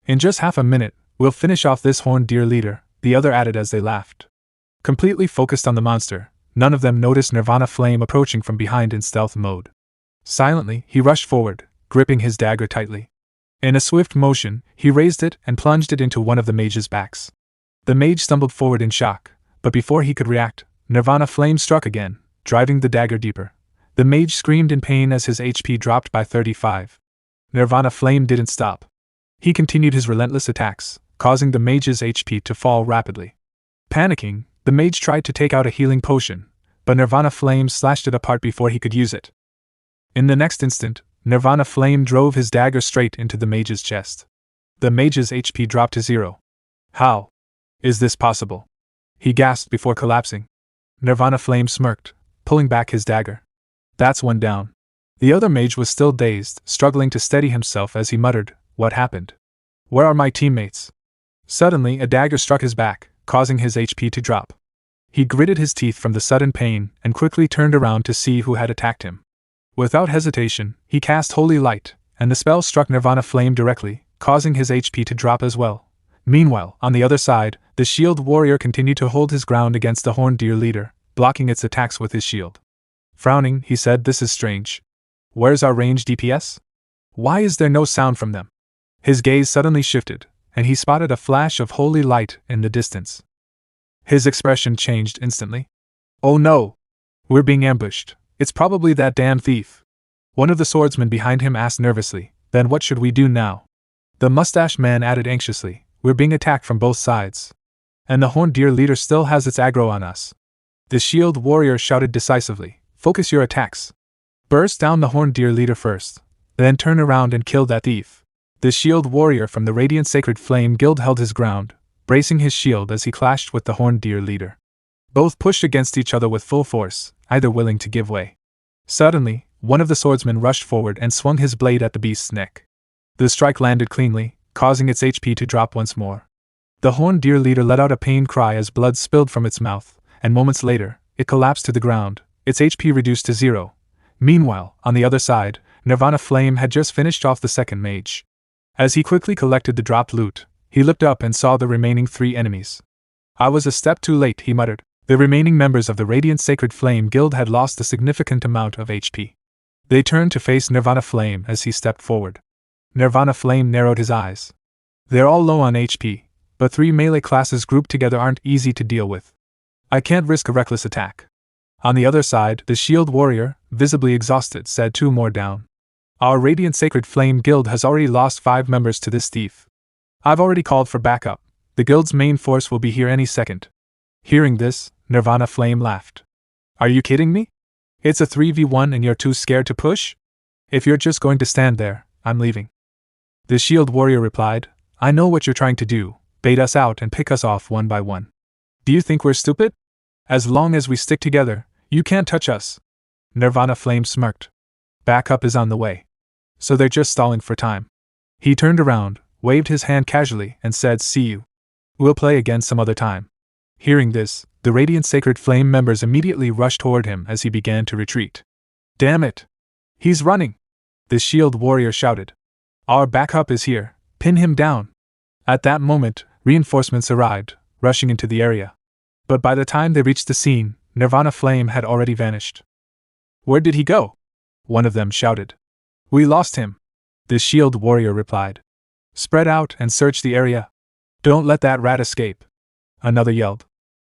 In just half a minute, we'll finish off this Horned Deer Leader, the other added as they laughed. Completely focused on the monster, none of them noticed Nirvana Flame approaching from behind in stealth mode. Silently, he rushed forward, gripping his dagger tightly. In a swift motion, he raised it and plunged it into one of the mage's backs. The mage stumbled forward in shock, but before he could react, Nirvana Flame struck again, driving the dagger deeper. The mage screamed in pain as his HP dropped by 35. Nirvana Flame didn't stop. He continued his relentless attacks, causing the mage's HP to fall rapidly. Panicking, the mage tried to take out a healing potion, but Nirvana Flame slashed it apart before he could use it. In the next instant, Nirvana Flame drove his dagger straight into the mage's chest. The mage's HP dropped to 0. How is this possible? He gasped before collapsing. Nirvana Flame smirked, pulling back his dagger. That's one down. The other mage was still dazed, struggling to steady himself as he muttered, "What happened? Where are my teammates?" Suddenly, a dagger struck his back, causing his HP to drop. He gritted his teeth from the sudden pain and quickly turned around to see who had attacked him. Without hesitation, he cast Holy Light, and the spell struck Nirvana Flame directly, causing his HP to drop as well. Meanwhile, on the other side, the shield warrior continued to hold his ground against the horned deer leader, blocking its attacks with his shield. Frowning, he said, "This is strange. Where's our ranged DPS? Why is there no sound from them?" His gaze suddenly shifted, and he spotted a flash of holy light in the distance. His expression changed instantly. "Oh no! We're being ambushed. It's probably that damn thief." One of the swordsmen behind him asked nervously, "Then what should we do now?" The mustached man added anxiously, "We're being attacked from both sides. And the horned deer leader still has its aggro on us." The shield warrior shouted decisively, "Focus your attacks. Burst down the horned deer leader first, then turn around and kill that thief." The shield warrior from the Radiant Sacred Flame Guild held his ground, bracing his shield as he clashed with the horned deer leader. Both pushed against each other with full force, either willing to give way. Suddenly, one of the swordsmen rushed forward and swung his blade at the beast's neck. The strike landed cleanly, causing its HP to drop once more. The horned deer leader let out a pained cry as blood spilled from its mouth, and moments later, it collapsed to the ground, its HP reduced to 0. Meanwhile, on the other side, Nirvana Flame had just finished off the second mage. As he quickly collected the dropped loot, he looked up and saw the remaining 3 enemies. "I was a step too late," he muttered. The remaining members of the Radiant Sacred Flame Guild had lost a significant amount of HP. They turned to face Nirvana Flame as he stepped forward. Nirvana Flame narrowed his eyes. "They're all low on HP, but 3 melee classes grouped together aren't easy to deal with. I can't risk a reckless attack." On the other side, the shield warrior, visibly exhausted, said, "2 more down. Our Radiant Sacred Flame Guild has already lost 5 members to this thief. I've already called for backup. The guild's main force will be here any second." Hearing this, Nirvana Flame laughed. "Are you kidding me? It's a 3v1 and you're too scared to push? If you're just going to stand there, I'm leaving." The shield warrior replied, "I know what you're trying to do, bait us out and pick us off one by one. Do you think we're stupid? As long as we stick together, you can't touch us." Nirvana Flame smirked. "Backup is on the way. So they're just stalling for time." He turned around, waved his hand casually, and said, "See you. We'll play again some other time." Hearing this, the Radiant Sacred Flame members immediately rushed toward him as he began to retreat. "Damn it! He's running!" the shield warrior shouted. "Our backup is here, pin him down." At that moment, reinforcements arrived, rushing into the area. But by the time they reached the scene, Nirvana Flame had already vanished. "Where did he go?" one of them shouted. "We lost him," the shield warrior replied. "Spread out and search the area. Don't let that rat escape," another yelled.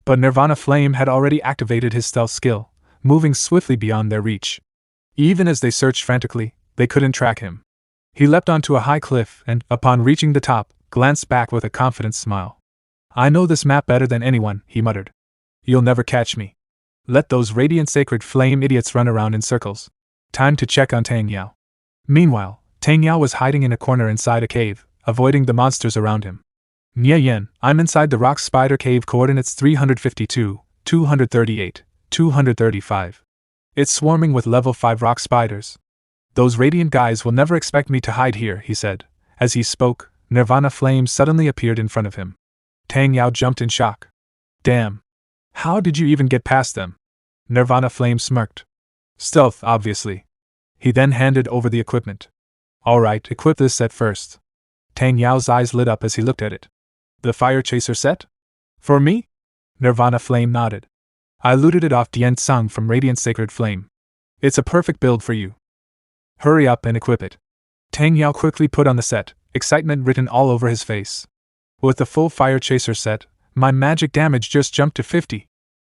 But Nirvana Flame had already activated his stealth skill, moving swiftly beyond their reach. Even as they searched frantically, they couldn't track him. He leapt onto a high cliff and, upon reaching the top, glanced back with a confident smile. "I know this map better than anyone," he muttered. "You'll never catch me. Let those Radiant Sacred Flame idiots run around in circles. Time to check on Tang Yao." Meanwhile, Tang Yao was hiding in a corner inside a cave, avoiding the monsters around him. "Nie Yan, I'm inside the rock spider cave, coordinates 352, 238, 235. It's swarming with level 5 rock spiders. Those radiant guys will never expect me to hide here," he said. As he spoke, Nirvana Flame suddenly appeared in front of him. Tang Yao jumped in shock. "Damn! How did you even get past them?" Nirvana Flame smirked. "Stealth, obviously." He then handed over the equipment. "All right, equip this set first." Tang Yao's eyes lit up as he looked at it. "The fire chaser set? For me?" Nirvana Flame nodded. I looted it off Dian Tsang from Radiant Sacred Flame. It's a perfect build for you. Hurry up and equip it. Tang Yao quickly put on the set, excitement written all over his face. With the full Fire Chaser set, my magic damage just jumped to 50.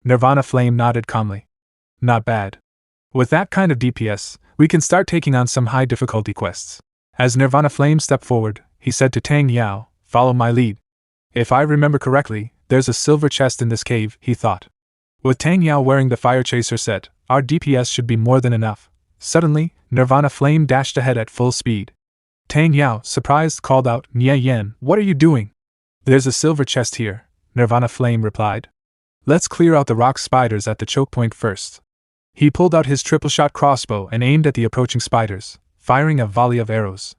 Nirvana Flame nodded calmly. Not bad. With that kind of DPS, we can start taking on some high difficulty quests. As Nirvana Flame stepped forward, he said to Tang Yao, follow my lead. If I remember correctly, there's a silver chest in this cave, he thought. With Tang Yao wearing the Fire Chaser set, our DPS should be more than enough. Suddenly, Nirvana Flame dashed ahead at full speed. Tang Yao, surprised, called out, Nie Yan, what are you doing? There's a silver chest here, Nirvana Flame replied. Let's clear out the rock spiders at the choke point first. He pulled out his triple-shot crossbow and aimed at the approaching spiders, firing a volley of arrows.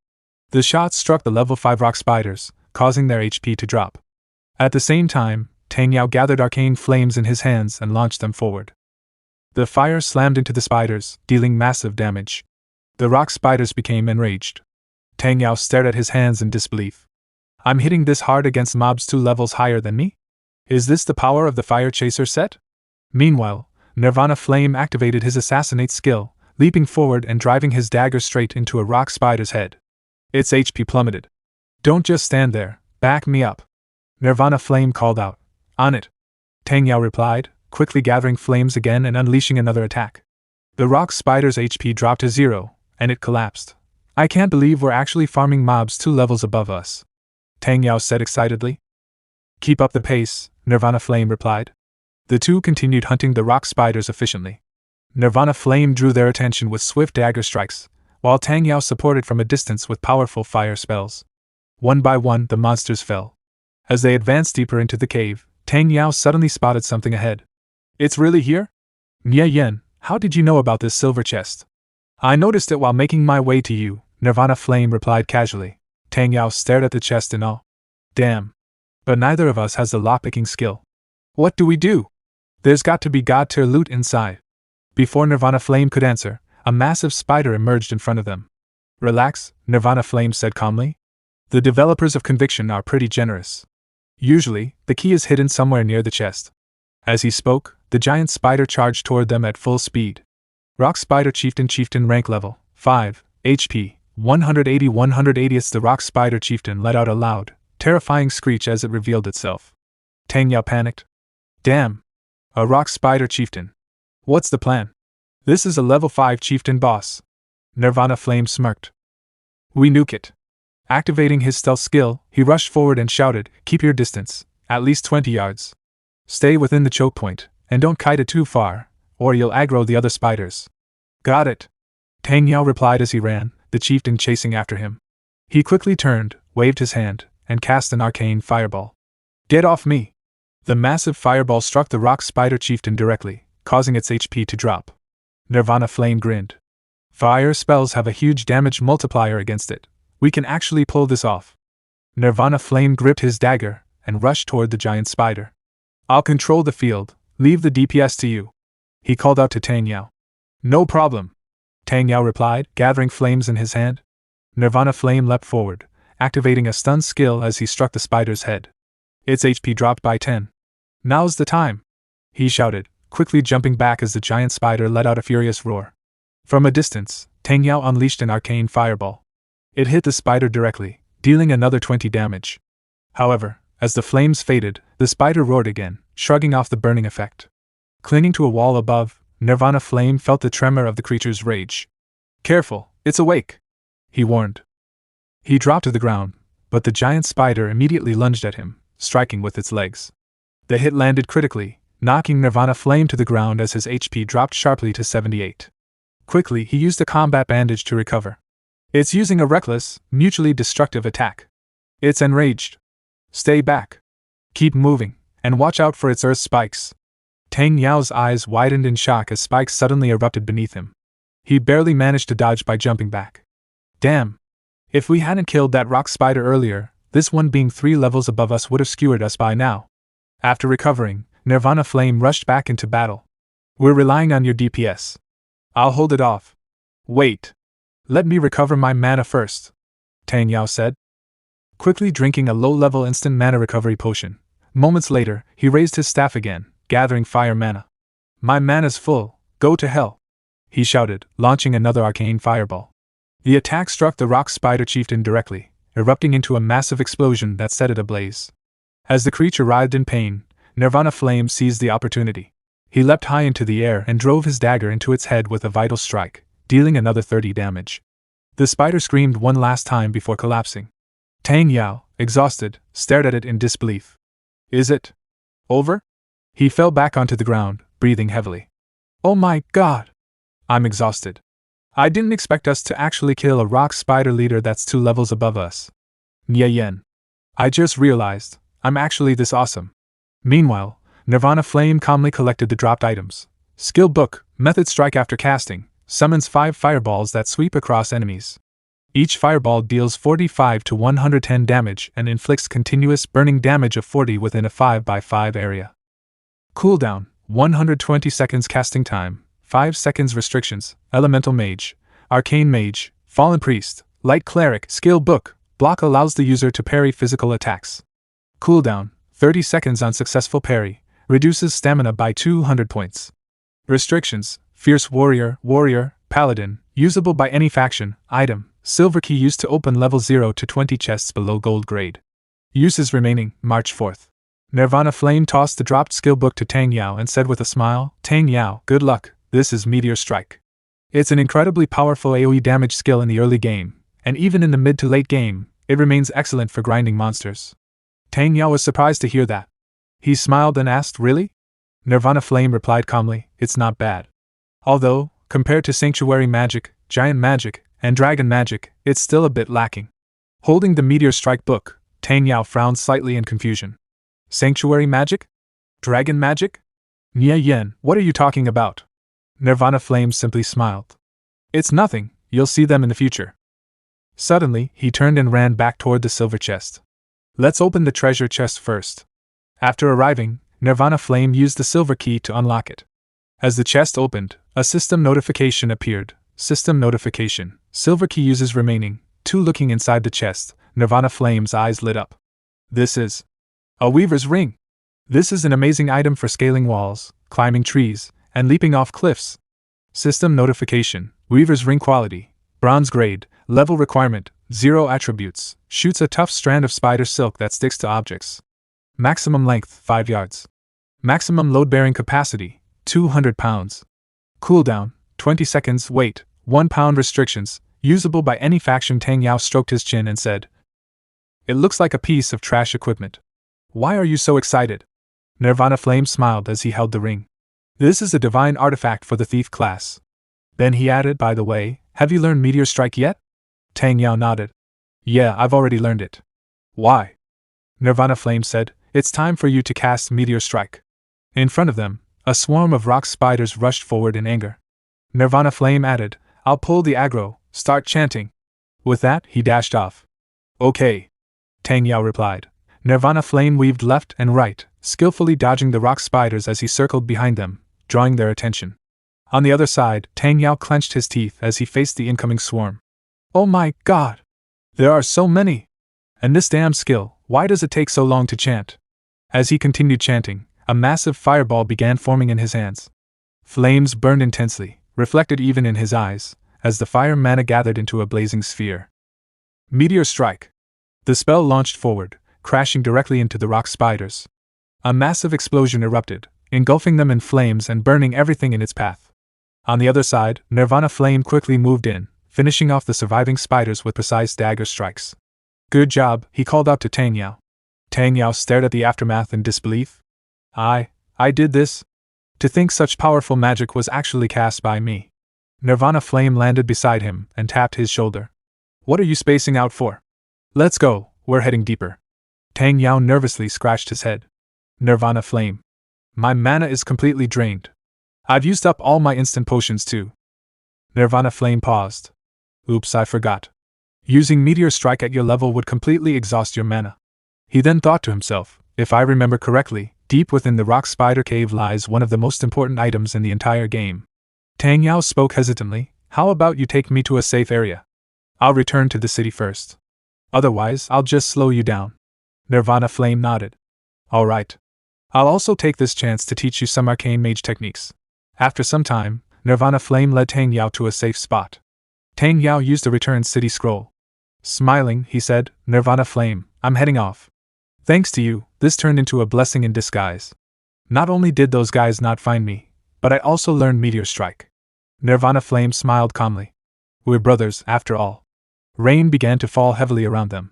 The shots struck the level 5 rock spiders, causing their HP to drop. At the same time, Tang Yao gathered arcane flames in his hands and launched them forward. The fire slammed into the spiders, dealing massive damage. The rock spiders became enraged. Tang Yao stared at his hands in disbelief. I'm hitting this hard against mobs 2 levels higher than me? Is this the power of the Fire Chaser set? Meanwhile, Nirvana Flame activated his Assassinate skill, leaping forward and driving his dagger straight into a rock spider's head. Its HP plummeted. Don't just stand there, back me up. Nirvana Flame called out. On it. Tang Yao replied, quickly gathering flames again and unleashing another attack. The rock spider's HP dropped to 0, and it collapsed. I can't believe we're actually farming mobs 2 levels above us, Tang Yao said excitedly. Keep up the pace, Nirvana Flame replied. The two continued hunting the rock spiders efficiently. Nirvana Flame drew their attention with swift dagger strikes, while Tang Yao supported from a distance with powerful fire spells. One by one, the monsters fell. As they advanced deeper into the cave, Tang Yao suddenly spotted something ahead. It's really here? Nie Yan, how did you know about this silver chest? I noticed it while making my way to you, Nirvana Flame replied casually. Tang Yao stared at the chest in awe. Damn. But neither of us has the lockpicking skill. What do we do? There's got to be god-tier loot inside. Before Nirvana Flame could answer, a massive spider emerged in front of them. Relax, Nirvana Flame said calmly. The developers of Conviction are pretty generous. Usually, the key is hidden somewhere near the chest. As he spoke, the giant spider charged toward them at full speed. Rock Spider Chieftain rank level, 5, HP, 180 as the Rock Spider Chieftain let out a loud, terrifying screech as it revealed itself. Tang Yao panicked. Damn! A Rock Spider Chieftain. What's the plan? This is a level 5 Chieftain boss. Nirvana Flame smirked. We nuke it. Activating his stealth skill, he rushed forward and shouted, keep your distance, at least 20 yards. Stay within the choke point, and don't kite it too far, or you'll aggro the other spiders. Got it. Tang Yao replied as he ran, the chieftain chasing after him. He quickly turned, waved his hand, and cast an arcane fireball. Get off me! The massive fireball struck the rock spider chieftain directly, causing its HP to drop. Nirvana Flame grinned. Fire spells have a huge damage multiplier against it. We can actually pull this off. Nirvana Flame gripped his dagger and rushed toward the giant spider. I'll control the field, leave the DPS to you. He called out to Tang Yao. No problem, Tang Yao replied, gathering flames in his hand. Nirvana Flame leapt forward, activating a stun skill as he struck the spider's head. Its HP dropped by 10. Now's the time, he shouted, quickly jumping back as the giant spider let out a furious roar. From a distance, Tang Yao unleashed an arcane fireball. It hit the spider directly, dealing another 20 damage. However, as the flames faded, the spider roared again, shrugging off the burning effect. Clinging to a wall above, Nirvana Flame felt the tremor of the creature's rage. Careful, it's awake, he warned. He dropped to the ground, but the giant spider immediately lunged at him, striking with its legs. The hit landed critically, knocking Nirvana Flame to the ground as his HP dropped sharply to 78. Quickly, he used a combat bandage to recover. It's using a reckless, mutually destructive attack. It's enraged. Stay back. Keep moving, and watch out for its earth spikes. Tang Yao's eyes widened in shock as spikes suddenly erupted beneath him. He barely managed to dodge by jumping back. Damn. If we hadn't killed that rock spider earlier, this one being 3 levels above us would have skewered us by now. After recovering, Nirvana Flame rushed back into battle. We're relying on your DPS. I'll hold it off. Wait. Let me recover my mana first, Tang Yao said. Quickly drinking a low-level instant mana recovery potion, Moments later, he raised his staff again, gathering fire mana. My mana's full, go to hell! He shouted, launching another arcane fireball. The attack struck the rock spider chieftain directly, erupting into a massive explosion that set it ablaze. As the creature writhed in pain, Nirvana Flame seized the opportunity. He leapt high into the air and drove his dagger into its head with a vital strike, dealing another 30 damage. The spider screamed one last time before collapsing. Tang Yao, exhausted, stared at it in disbelief. Is it over? He fell back onto the ground, breathing heavily. Oh my god! I'm exhausted. I didn't expect us to actually kill a rock spider leader that's 2 levels above us. Nie Yan. I just realized, I'm actually this awesome. Meanwhile, Nirvana Flame calmly collected the dropped items. Skill book, method strike after casting, summons 5 fireballs that sweep across enemies. Each fireball deals 45 to 110 damage and inflicts continuous burning damage of 40 within a 5x5 area. Cooldown, 120 seconds casting time, 5 seconds restrictions, Elemental Mage, Arcane Mage, Fallen Priest, Light Cleric, Skill Book, block allows the user to parry physical attacks. Cooldown, 30 seconds on successful parry, reduces stamina by 200 points. Restrictions, Fierce Warrior, Warrior, Paladin, usable by any faction, item, silver key used to open level 0 to 20 chests below gold grade. Uses remaining, March 4th. Nirvana Flame tossed the dropped skill book to Tang Yao and said with a smile, Tang Yao, good luck, this is Meteor Strike. It's an incredibly powerful AoE damage skill in the early game, and even in the mid to late game, it remains excellent for grinding monsters. Tang Yao was surprised to hear that. He smiled and asked, really? Nirvana Flame replied calmly, it's not bad. Although, compared to Sanctuary Magic, Giant Magic, and Dragon Magic, it's still a bit lacking. Holding the Meteor Strike book, Tang Yao frowned slightly in confusion. Sanctuary Magic? Dragon Magic? Nie Yan, what are you talking about? Nirvana Flame simply smiled. It's nothing, you'll see them in the future. Suddenly, he turned and ran back toward the silver chest. Let's open the treasure chest first. After arriving, Nirvana Flame used the silver key to unlock it. As the chest opened, a system notification appeared. System notification, silver key uses remaining, 2. Looking inside the chest, Nirvana Flame's eyes lit up. This is a Weaver's Ring. This is an amazing item for scaling walls, climbing trees, and leaping off cliffs. System notification, Weaver's Ring quality, bronze grade, level requirement, 0 attributes, shoots a tough strand of spider silk that sticks to objects. Maximum length, 5 yards. Maximum load-bearing capacity, 200 pounds. Cooldown, 20 seconds, weight, 1 pound. Restrictions, usable by any faction. Tang Yao stroked his chin and said, it looks like a piece of trash equipment. Why are you so excited? Nirvana Flame smiled as he held the ring. This is a divine artifact for the thief class. Then he added, by the way, have you learned Meteor Strike yet? Tang Yao nodded. Yeah, I've already learned it. Why? Nirvana Flame said, it's time for you to cast Meteor Strike. In front of them, a swarm of rock spiders rushed forward in anger. Nirvana Flame added, I'll pull the aggro, start chanting. With that, he dashed off. Okay. Tang Yao replied. Nirvana Flame weaved left and right, skillfully dodging the rock spiders as he circled behind them, drawing their attention. On the other side, Tang Yao clenched his teeth as he faced the incoming swarm. Oh my god! There are so many! And this damn skill, why does it take so long to chant? As he continued chanting, a massive fireball began forming in his hands. Flames burned intensely, reflected even in his eyes, as the fire mana gathered into a blazing sphere. Meteor Strike! The spell launched forward, crashing directly into the rock spiders. A massive explosion erupted, engulfing them in flames and burning everything in its path. On the other side, Nirvana Flame quickly moved in, finishing off the surviving spiders with precise dagger strikes. Good job, he called out to Tang Yao. Tang Yao stared at the aftermath in disbelief. I did this? To think such powerful magic was actually cast by me. Nirvana Flame landed beside him and tapped his shoulder. What are you spacing out for? Let's go, we're heading deeper. Tang Yao nervously scratched his head. Nirvana Flame. My mana is completely drained. I've used up all my instant potions too. Nirvana Flame paused. Oops, I forgot. Using Meteor Strike at your level would completely exhaust your mana. He then thought to himself, if I remember correctly, deep within the rock spider cave lies one of the most important items in the entire game. Tang Yao spoke hesitantly, how about you take me to a safe area? I'll return to the city first. Otherwise, I'll just slow you down. Nirvana Flame nodded. Alright. I'll also take this chance to teach you some arcane mage techniques. After some time, Nirvana Flame led Tang Yao to a safe spot. Tang Yao used the return city scroll. Smiling, he said, Nirvana Flame, I'm heading off. Thanks to you, this turned into a blessing in disguise. Not only did those guys not find me, but I also learned Meteor Strike. Nirvana Flame smiled calmly. We're brothers, after all. Rain began to fall heavily around them.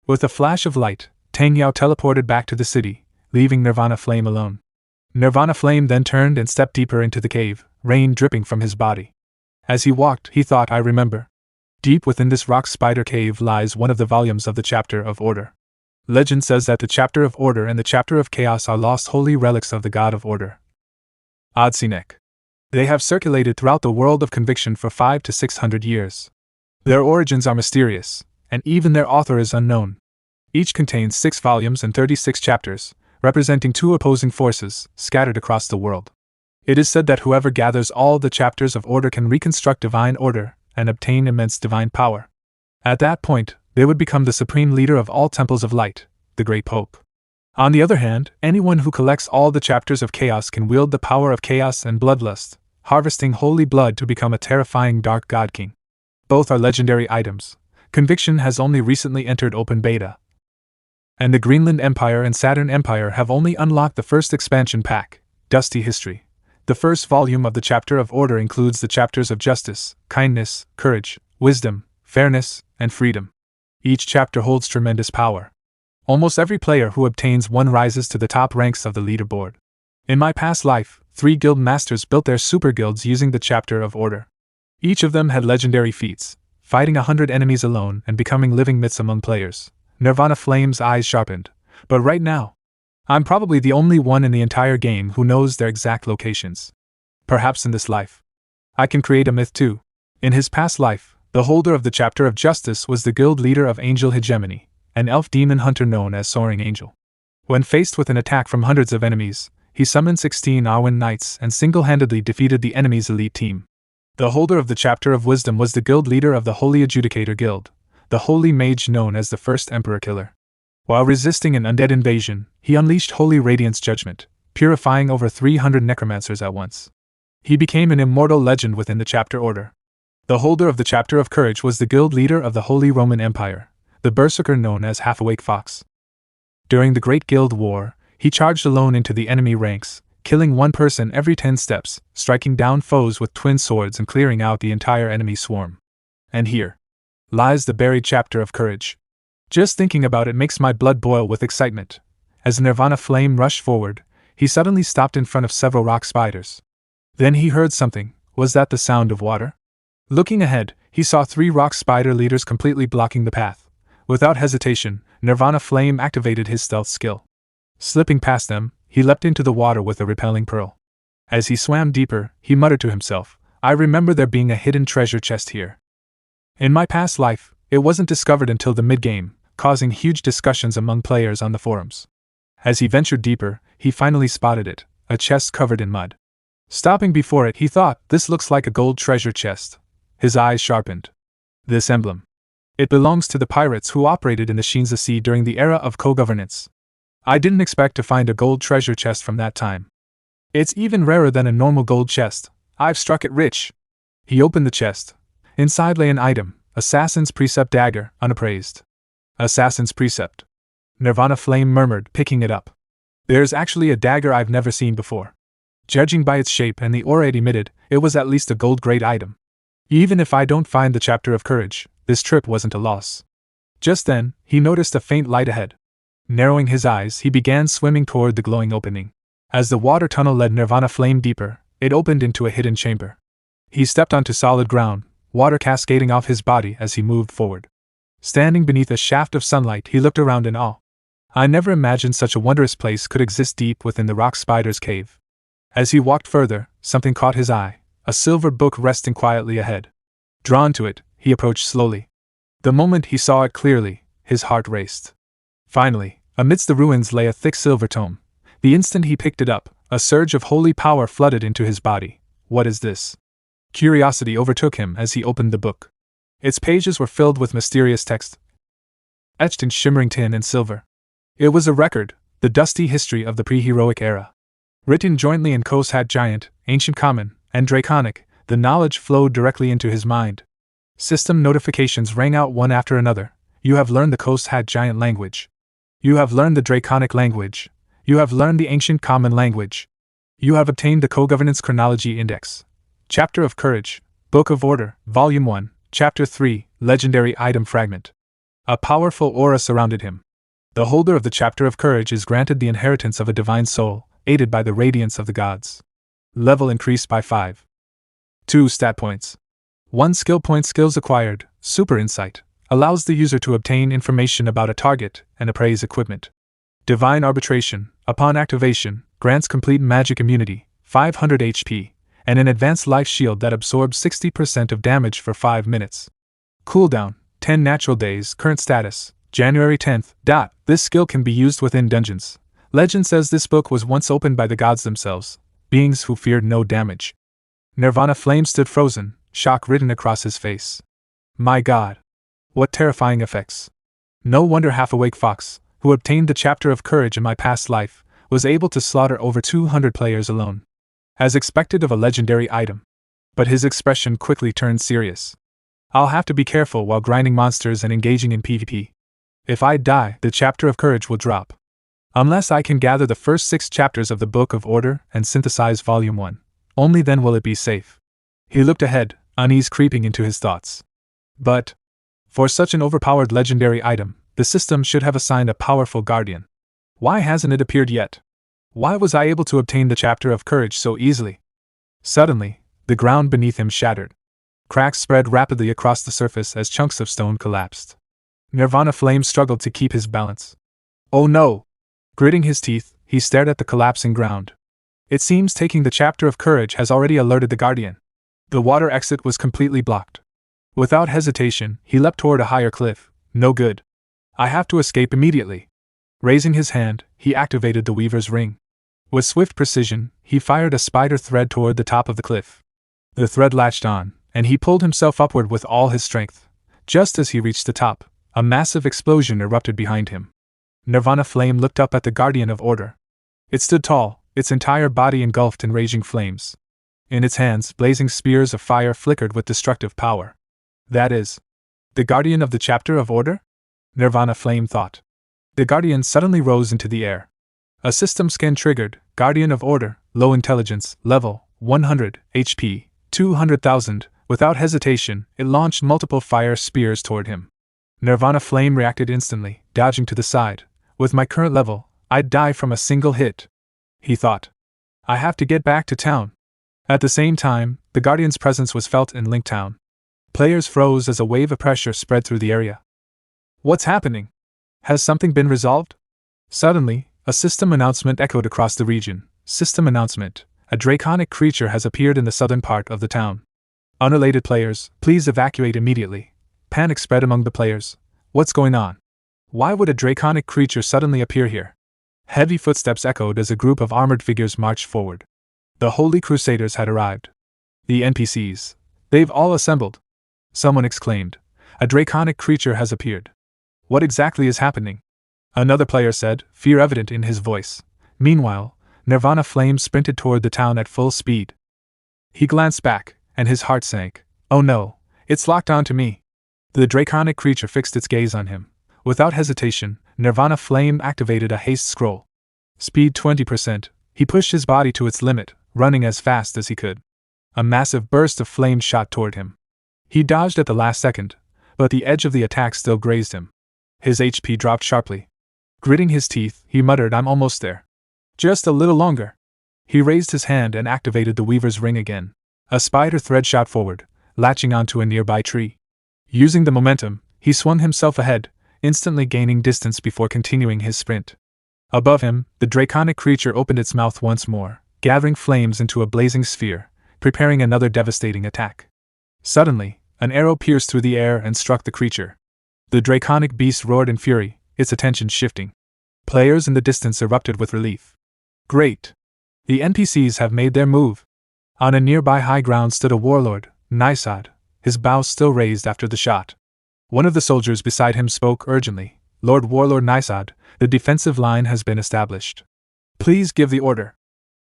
With a flash of light, Tang Yao teleported back to the city, leaving Nirvana Flame alone. Nirvana Flame then turned and stepped deeper into the cave, rain dripping from his body. As he walked, he thought, I remember. Deep within this rock spider cave lies one of the volumes of the Chapter of Order. Legend says that the Chapter of Order and the Chapter of Chaos are lost holy relics of the God of Order. Odsinek. They have circulated throughout the world of conviction for 500 to 600 years. Their origins are mysterious, and even their author is unknown. Each contains 6 volumes and 36 chapters, representing 2 opposing forces, scattered across the world. It is said that whoever gathers all the chapters of order can reconstruct divine order and obtain immense divine power. At that point, they would become the supreme leader of all temples of light, the Great Pope. On the other hand, anyone who collects all the chapters of chaos can wield the power of chaos and bloodlust, harvesting holy blood to become a terrifying dark god king. Both are legendary items. Conviction has only recently entered open beta. And the Greenland Empire and Saturn Empire have only unlocked the first expansion pack, Dusty History. The first volume of the Chapter of Order includes the chapters of justice, kindness, courage, wisdom, fairness, and freedom. Each chapter holds tremendous power. Almost every player who obtains one rises to the top ranks of the leaderboard. In my past life, 3 guild masters built their super guilds using the Chapter of Order. Each of them had legendary feats, fighting 100 enemies alone and becoming living myths among players. Nirvana Flame's eyes sharpened. But right now, I'm probably the only one in the entire game who knows their exact locations. Perhaps in this life, I can create a myth too. In his past life, the holder of the Chapter of Justice was the guild leader of Angel Hegemony, an elf demon hunter known as Soaring Angel. When faced with an attack from hundreds of enemies, he summoned 16 Arwen Knights and single-handedly defeated the enemy's elite team. The holder of the Chapter of Wisdom was the guild leader of the Holy Adjudicator Guild, the holy mage known as the First Emperor Killer. While resisting an undead invasion, he unleashed Holy Radiance Judgment, purifying over 300 necromancers at once. He became an immortal legend within the Chapter Order. The holder of the Chapter of Courage was the guild leader of the Holy Roman Empire, the berserker known as Half-Awake Fox. During the Great Guild War, he charged alone into the enemy ranks, killing one person every 10 steps, striking down foes with twin swords and clearing out the entire enemy swarm. And here lies the buried Chapter of Courage. Just thinking about it makes my blood boil with excitement. As Nirvana Flame rushed forward, he suddenly stopped in front of several rock spiders. Then he heard something. Was that the sound of water? Looking ahead, he saw 3 rock spider leaders completely blocking the path. Without hesitation, Nirvana Flame activated his stealth skill. Slipping past them, he leapt into the water with a repelling pearl. As he swam deeper, he muttered to himself, I remember there being a hidden treasure chest here. In my past life, it wasn't discovered until the mid-game, causing huge discussions among players on the forums. As he ventured deeper, he finally spotted it, a chest covered in mud. Stopping before it, he thought, this looks like a gold treasure chest. His eyes sharpened. This emblem. It belongs to the pirates who operated in the Shinza Sea during the era of co-governance. I didn't expect to find a gold treasure chest from that time. It's even rarer than a normal gold chest. I've struck it rich. He opened the chest. Inside lay an item, Assassin's Precept dagger, unappraised. Assassin's Precept. Nirvana Flame murmured, picking it up. There's actually a dagger I've never seen before. Judging by its shape and the aura it emitted, it was at least a gold-grade item. Even if I don't find the Chapter of Courage, this trip wasn't a loss. Just then, he noticed a faint light ahead. Narrowing his eyes, he began swimming toward the glowing opening. As the water tunnel led Nirvana Flame deeper, it opened into a hidden chamber. He stepped onto solid ground, water cascading off his body as he moved forward. Standing beneath a shaft of sunlight, he looked around in awe. I never imagined such a wondrous place could exist deep within the rock spider's cave. As he walked further, something caught his eye, a silver book resting quietly ahead. Drawn to it, he approached slowly. The moment he saw it clearly, his heart raced. Finally, amidst the ruins lay a thick silver tome. The instant he picked it up, a surge of holy power flooded into his body. What is this? Curiosity overtook him as he opened the book. Its pages were filled with mysterious text, etched in shimmering tin and silver. It was a record, The Dusty History of the Pre-Heroic Era. Written jointly in Coast Hat Giant, Ancient Common, and Draconic, the knowledge flowed directly into his mind. System notifications rang out one after another. You have learned the Coast Hat Giant language. You have learned the Draconic language. You have learned the Ancient Common language. You have obtained the Co-Governance Chronology Index. Chapter of Courage, Book of Order, Volume 1, Chapter 3, Legendary Item Fragment. A powerful aura surrounded him. The holder of the Chapter of Courage is granted the inheritance of a divine soul, aided by the radiance of the gods. Level increased by 5. 2 stat points. 1 skill point. Skills acquired, Super Insight, allows the user to obtain information about a target and appraise equipment. Divine Arbitration, upon activation, grants complete magic immunity, 500 HP, and an advanced life shield that absorbs 60% of damage for 5 minutes. Cooldown, 10 natural days. Current status, January 10th. This skill can be used within dungeons. Legend says this book was once opened by the gods themselves, beings who feared no damage. Nirvana Flame stood frozen, shock written across his face. My god. What terrifying effects. No wonder half-awake Fox, who obtained the Chapter of Courage in my past life, was able to slaughter over 200 players alone. As expected of a legendary item. But his expression quickly turned serious. I'll have to be careful while grinding monsters and engaging in PvP. If I die, the Chapter of Courage will drop. Unless I can gather the first 6 chapters of the Book of Order and synthesize Volume 1, only then will it be safe. He looked ahead, unease creeping into his thoughts. But, for such an overpowered legendary item, the system should have assigned a powerful guardian. Why hasn't it appeared yet? Why was I able to obtain the Chapter of Courage so easily? Suddenly, the ground beneath him shattered. Cracks spread rapidly across the surface as chunks of stone collapsed. Nirvana Flame struggled to keep his balance. Oh no! Gritting his teeth, he stared at the collapsing ground. It seems taking the Chapter of Courage has already alerted the Guardian. The water exit was completely blocked. Without hesitation, he leapt toward a higher cliff. No good. I have to escape immediately. Raising his hand, he activated the Weaver's Ring. With swift precision, he fired a spider thread toward the top of the cliff. The thread latched on, and he pulled himself upward with all his strength. Just as he reached the top, a massive explosion erupted behind him. Nirvana Flame looked up at the Guardian of Order. It stood tall, its entire body engulfed in raging flames. In its hands, blazing spears of fire flickered with destructive power. That is, the Guardian of the Chapter of Order? Nirvana Flame thought. The Guardian suddenly rose into the air. A system scan triggered, Guardian of Order, low intelligence, level, 100, HP, 200,000. Without hesitation, it launched multiple fire spears toward him. Nirvana Flame reacted instantly, dodging to the side. With my current level, I'd die from a single hit. He thought. I have to get back to town. At the same time, the Guardian's presence was felt in Link Town. Players froze as a wave of pressure spread through the area. What's happening? Has something been resolved? Suddenly, a system announcement echoed across the region. System announcement. A draconic creature has appeared in the southern part of the town. Unrelated players, please evacuate immediately. Panic spread among the players. What's going on? Why would a draconic creature suddenly appear here? Heavy footsteps echoed as a group of armored figures marched forward. The Holy Crusaders had arrived. The NPCs. They've all assembled. Someone exclaimed. A draconic creature has appeared. What exactly is happening? Another player said, fear evident in his voice. Meanwhile, Nirvana Flame sprinted toward the town at full speed. He glanced back, and his heart sank. Oh no, it's locked onto me. The draconic creature fixed its gaze on him. Without hesitation, Nirvana Flame activated a haste scroll. Speed 20%, he pushed his body to its limit, running as fast as he could. A massive burst of flame shot toward him. He dodged at the last second, but the edge of the attack still grazed him. His HP dropped sharply. Gritting his teeth, he muttered, I'm almost there. Just a little longer. He raised his hand and activated the Weaver's Ring again. A spider thread shot forward, latching onto a nearby tree. Using the momentum, he swung himself ahead, instantly gaining distance before continuing his sprint. Above him, the draconic creature opened its mouth once more, gathering flames into a blazing sphere, preparing another devastating attack. Suddenly, an arrow pierced through the air and struck the creature. The draconic beast roared in fury, its attention shifting. Players in the distance erupted with relief. Great! The NPCs have made their move. On a nearby high ground stood a warlord, Nisad, his bow still raised after the shot. One of the soldiers beside him spoke urgently. Lord Warlord Nisad, the defensive line has been established. Please give the order.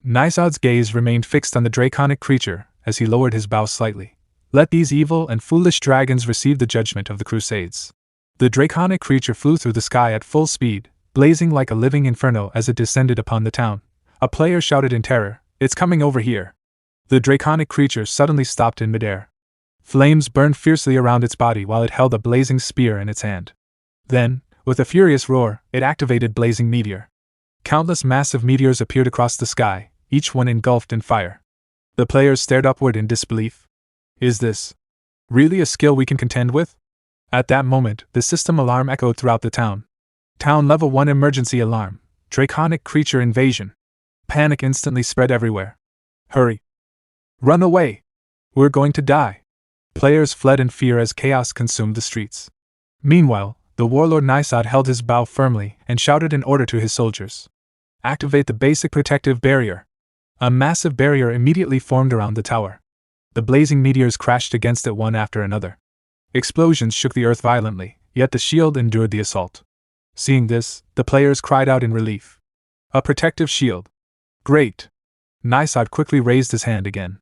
Nisad's gaze remained fixed on the draconic creature as he lowered his bow slightly. Let these evil and foolish dragons receive the judgment of the Crusades. The draconic creature flew through the sky at full speed, blazing like a living inferno as it descended upon the town. A player shouted in terror, "It's coming over here!" The draconic creature suddenly stopped in midair. Flames burned fiercely around its body while it held a blazing spear in its hand. Then, with a furious roar, it activated Blazing Meteor. Countless massive meteors appeared across the sky, each one engulfed in fire. The players stared upward in disbelief. Is this really a skill we can contend with? At that moment, the system alarm echoed throughout the town. Town Level 1 emergency alarm. Draconic creature invasion. Panic instantly spread everywhere. Hurry! Run away! We're going to die! Players fled in fear as chaos consumed the streets. Meanwhile, the warlord Nisad held his bow firmly and shouted an order to his soldiers. Activate the basic protective barrier. A massive barrier immediately formed around the tower. The blazing meteors crashed against it one after another. Explosions shook the earth violently, yet the shield endured the assault. Seeing this, the players cried out in relief. A protective shield. Great! Nisad quickly raised his hand again.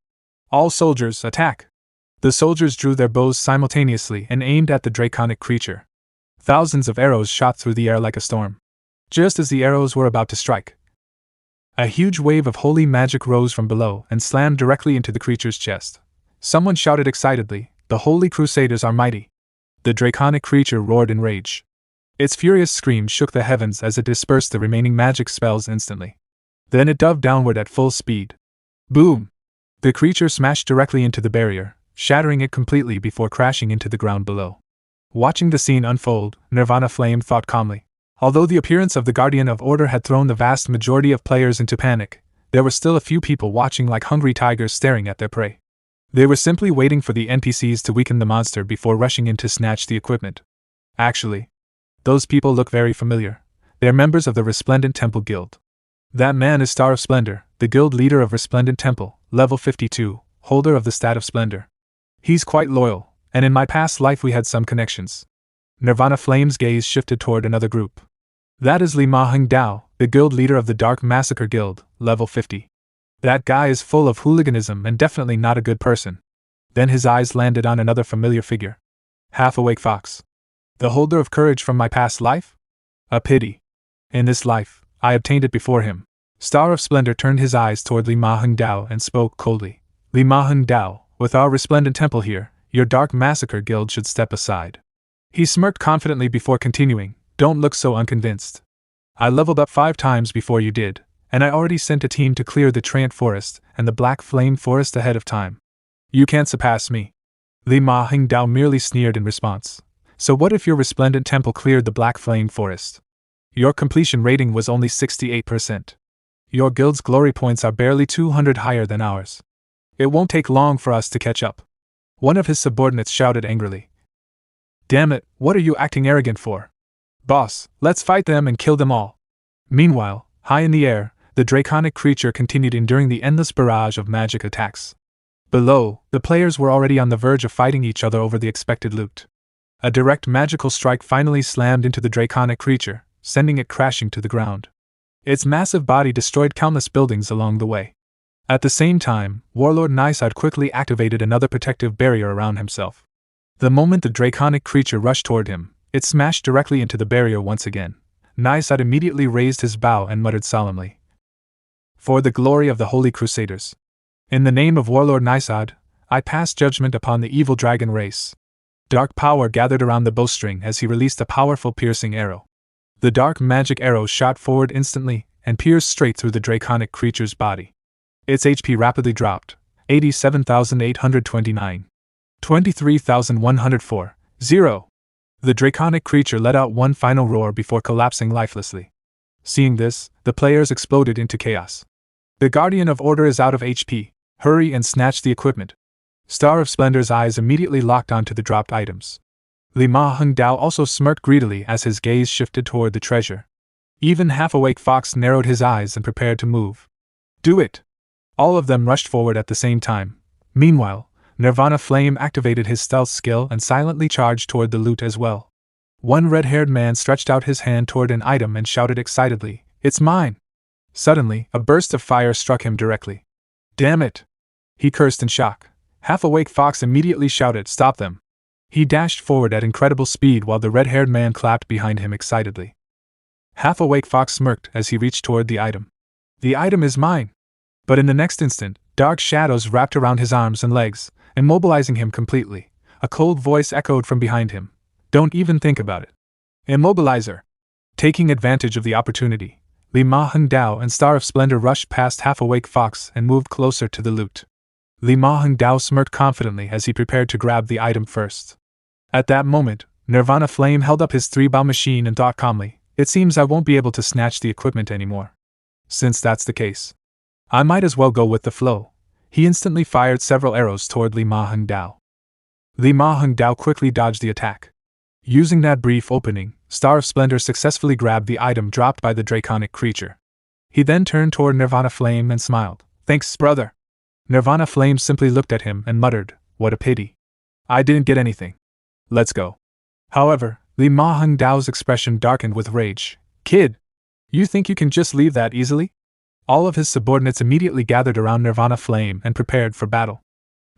All soldiers, attack! The soldiers drew their bows simultaneously and aimed at the draconic creature. Thousands of arrows shot through the air like a storm. Just as the arrows were about to strike, a huge wave of holy magic rose from below and slammed directly into the creature's chest. Someone shouted excitedly, "The Holy Crusaders are mighty!" The draconic creature roared in rage. Its furious scream shook the heavens as it dispersed the remaining magic spells instantly. Then it dove downward at full speed. Boom! The creature smashed directly into the barrier, shattering it completely before crashing into the ground below. Watching the scene unfold, Nirvana Flame thought calmly. Although the appearance of the Guardian of Order had thrown the vast majority of players into panic, there were still a few people watching like hungry tigers staring at their prey. They were simply waiting for the NPCs to weaken the monster before rushing in to snatch the equipment. Actually, those people look very familiar. They are members of the Resplendent Temple Guild. That man is Star of Splendor, the guild leader of Resplendent Temple, level 52, holder of the stat of Splendor. He's quite loyal, and in my past life we had some connections. Nirvana Flame's gaze shifted toward another group. That is Li Ma Heng Dao, the guild leader of the Dark Massacre Guild, level 50. That guy is full of hooliganism and definitely not a good person. Then his eyes landed on another familiar figure. Half-awake Fox. The holder of courage from my past life? A pity. In this life, I obtained it before him. Star of Splendor turned his eyes toward Li Ma Heng Dao and spoke coldly. Li Ma Heng Dao, with our Resplendent Temple here, your Dark Massacre Guild should step aside. He smirked confidently before continuing, don't look so unconvinced. I leveled up 5 times before you did, and I already sent a team to clear the Treant Forest and the Black Flame Forest ahead of time. You can't surpass me. Li Ma Heng Dao merely sneered in response. So what if your Resplendent Temple cleared the Black Flame Forest? Your completion rating was only 68%. Your guild's glory points are barely 200 higher than ours. It won't take long for us to catch up. One of his subordinates shouted angrily. Damn it, what are you acting arrogant for? Boss, let's fight them and kill them all. Meanwhile, high in the air, the draconic creature continued enduring the endless barrage of magic attacks. Below, the players were already on the verge of fighting each other over the expected loot. A direct magical strike finally slammed into the draconic creature, sending it crashing to the ground. Its massive body destroyed countless buildings along the way. At the same time, Warlord Nisad quickly activated another protective barrier around himself. The moment the draconic creature rushed toward him, it smashed directly into the barrier once again. Nisad immediately raised his bow and muttered solemnly. For the glory of the Holy Crusaders. In the name of Warlord Nisad, I pass judgment upon the evil dragon race. Dark power gathered around the bowstring as he released a powerful piercing arrow. The dark magic arrow shot forward instantly and pierced straight through the draconic creature's body. Its HP rapidly dropped, 87,829. 23,104. 0. The draconic creature let out one final roar before collapsing lifelessly. Seeing this, the players exploded into chaos. The Guardian of Order is out of HP. Hurry and snatch the equipment. Star of Splendor's eyes immediately locked onto the dropped items. Li Ma Heng Dao also smirked greedily as his gaze shifted toward the treasure. Even half-awake Fox narrowed his eyes and prepared to move. Do it! All of them rushed forward at the same time. Meanwhile, Nirvana Flame activated his stealth skill and silently charged toward the loot as well. One red-haired man stretched out his hand toward an item and shouted excitedly, "It's mine!" Suddenly, a burst of fire struck him directly. "Damn it!" he cursed in shock. Half-awake Fox immediately shouted, "Stop them!" He dashed forward at incredible speed while the red-haired man clapped behind him excitedly. Half-awake Fox smirked as he reached toward the item. "The item is mine!" But in the next instant, dark shadows wrapped around his arms and legs, immobilizing him completely. A cold voice echoed from behind him. "Don't even think about it." Immobilizer! Taking advantage of the opportunity, Li Ma Heng Dao and Star of Splendor rushed past half-awake Fox and moved closer to the loot. Li Ma Heng Dao smirked confidently as he prepared to grab the item first. At that moment, Nirvana Flame held up his 3-bow machine and thought calmly, "It seems I won't be able to snatch the equipment anymore. Since that's the case, I might as well go with the flow." He instantly fired several arrows toward Li Ma Heng Dao. Li Ma Heng Dao quickly dodged the attack. Using that brief opening, Star of Splendor successfully grabbed the item dropped by the draconic creature. He then turned toward Nirvana Flame and smiled. "Thanks, brother." Nirvana Flame simply looked at him and muttered, "What a pity. I didn't get anything. Let's go." However, Li Ma Heng Dao's expression darkened with rage. "Kid, you think you can just leave that easily?" All of his subordinates immediately gathered around Nirvana Flame and prepared for battle.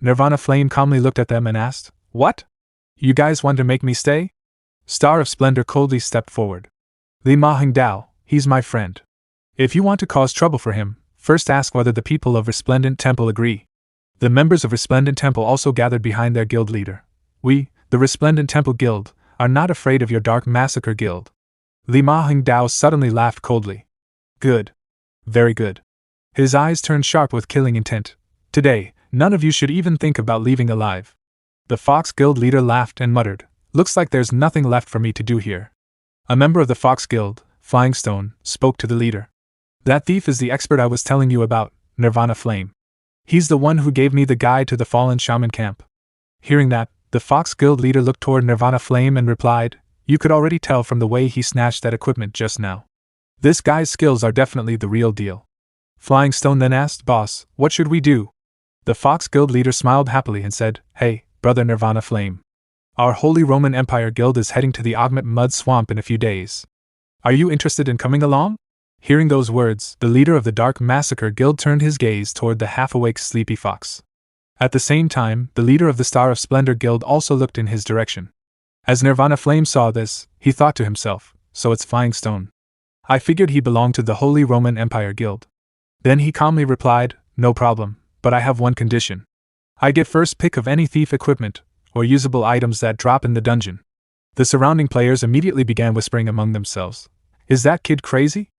Nirvana Flame calmly looked at them and asked, "What? You guys want to make me stay?" Star of Splendor coldly stepped forward. "Li Ma Heng Dao, he's my friend. If you want to cause trouble for him, first ask whether the people of Resplendent Temple agree." The members of Resplendent Temple also gathered behind their guild leader. "We, the Resplendent Temple Guild, are not afraid of your Dark Massacre Guild." Li Ma Heng Dao suddenly laughed coldly. "Good. Very good." His eyes turned sharp with killing intent. "Today, none of you should even think about leaving alive." The Fox Guild leader laughed and muttered, "Looks like there's nothing left for me to do here." A member of the Fox Guild, Flying Stone, spoke to the leader. "That thief is the expert I was telling you about, Nirvana Flame. He's the one who gave me the guide to the fallen shaman camp." Hearing that, the Fox Guild leader looked toward Nirvana Flame and replied, "You could already tell from the way he snatched that equipment just now. This guy's skills are definitely the real deal." Flying Stone then asked, "Boss, what should we do?" The Fox Guild leader smiled happily and said, "Hey, brother Nirvana Flame. Our Holy Roman Empire Guild is heading to the Augment Mud Swamp in a few days. Are you interested in coming along?" Hearing those words, the leader of the Dark Massacre Guild turned his gaze toward the half-awake Sleepy Fox. At the same time, the leader of the Star of Splendor Guild also looked in his direction. As Nirvana Flame saw this, he thought to himself, "So it's Flying Stone. I figured he belonged to the Holy Roman Empire Guild." Then he calmly replied, "No problem, but I have one condition. I get first pick of any thief equipment or usable items that drop in the dungeon." The surrounding players immediately began whispering among themselves, "Is that kid crazy?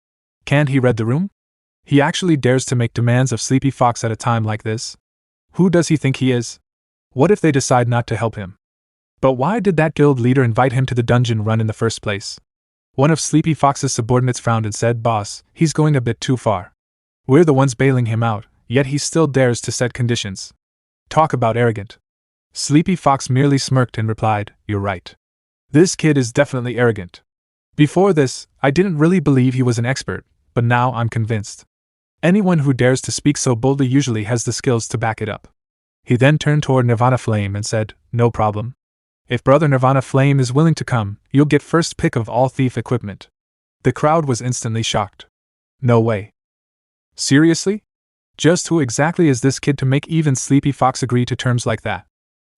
Can't he read the room? He actually dares to make demands of Sleepy Fox at a time like this? Who does he think he is? What if they decide not to help him? But why did that guild leader invite him to the dungeon run in the first place?" One of Sleepy Fox's subordinates frowned and said, "Boss, he's going a bit too far. We're the ones bailing him out, yet he still dares to set conditions. Talk about arrogant." Sleepy Fox merely smirked and replied, "You're right. This kid is definitely arrogant. Before this, I didn't really believe he was an expert, but now I'm convinced. Anyone who dares to speak so boldly usually has the skills to back it up." He then turned toward Nirvana Flame and said, "No problem. If brother Nirvana Flame is willing to come, you'll get first pick of all thief equipment." The crowd was instantly shocked. "No way. Seriously? Just who exactly is this kid to make even Sleepy Fox agree to terms like that?"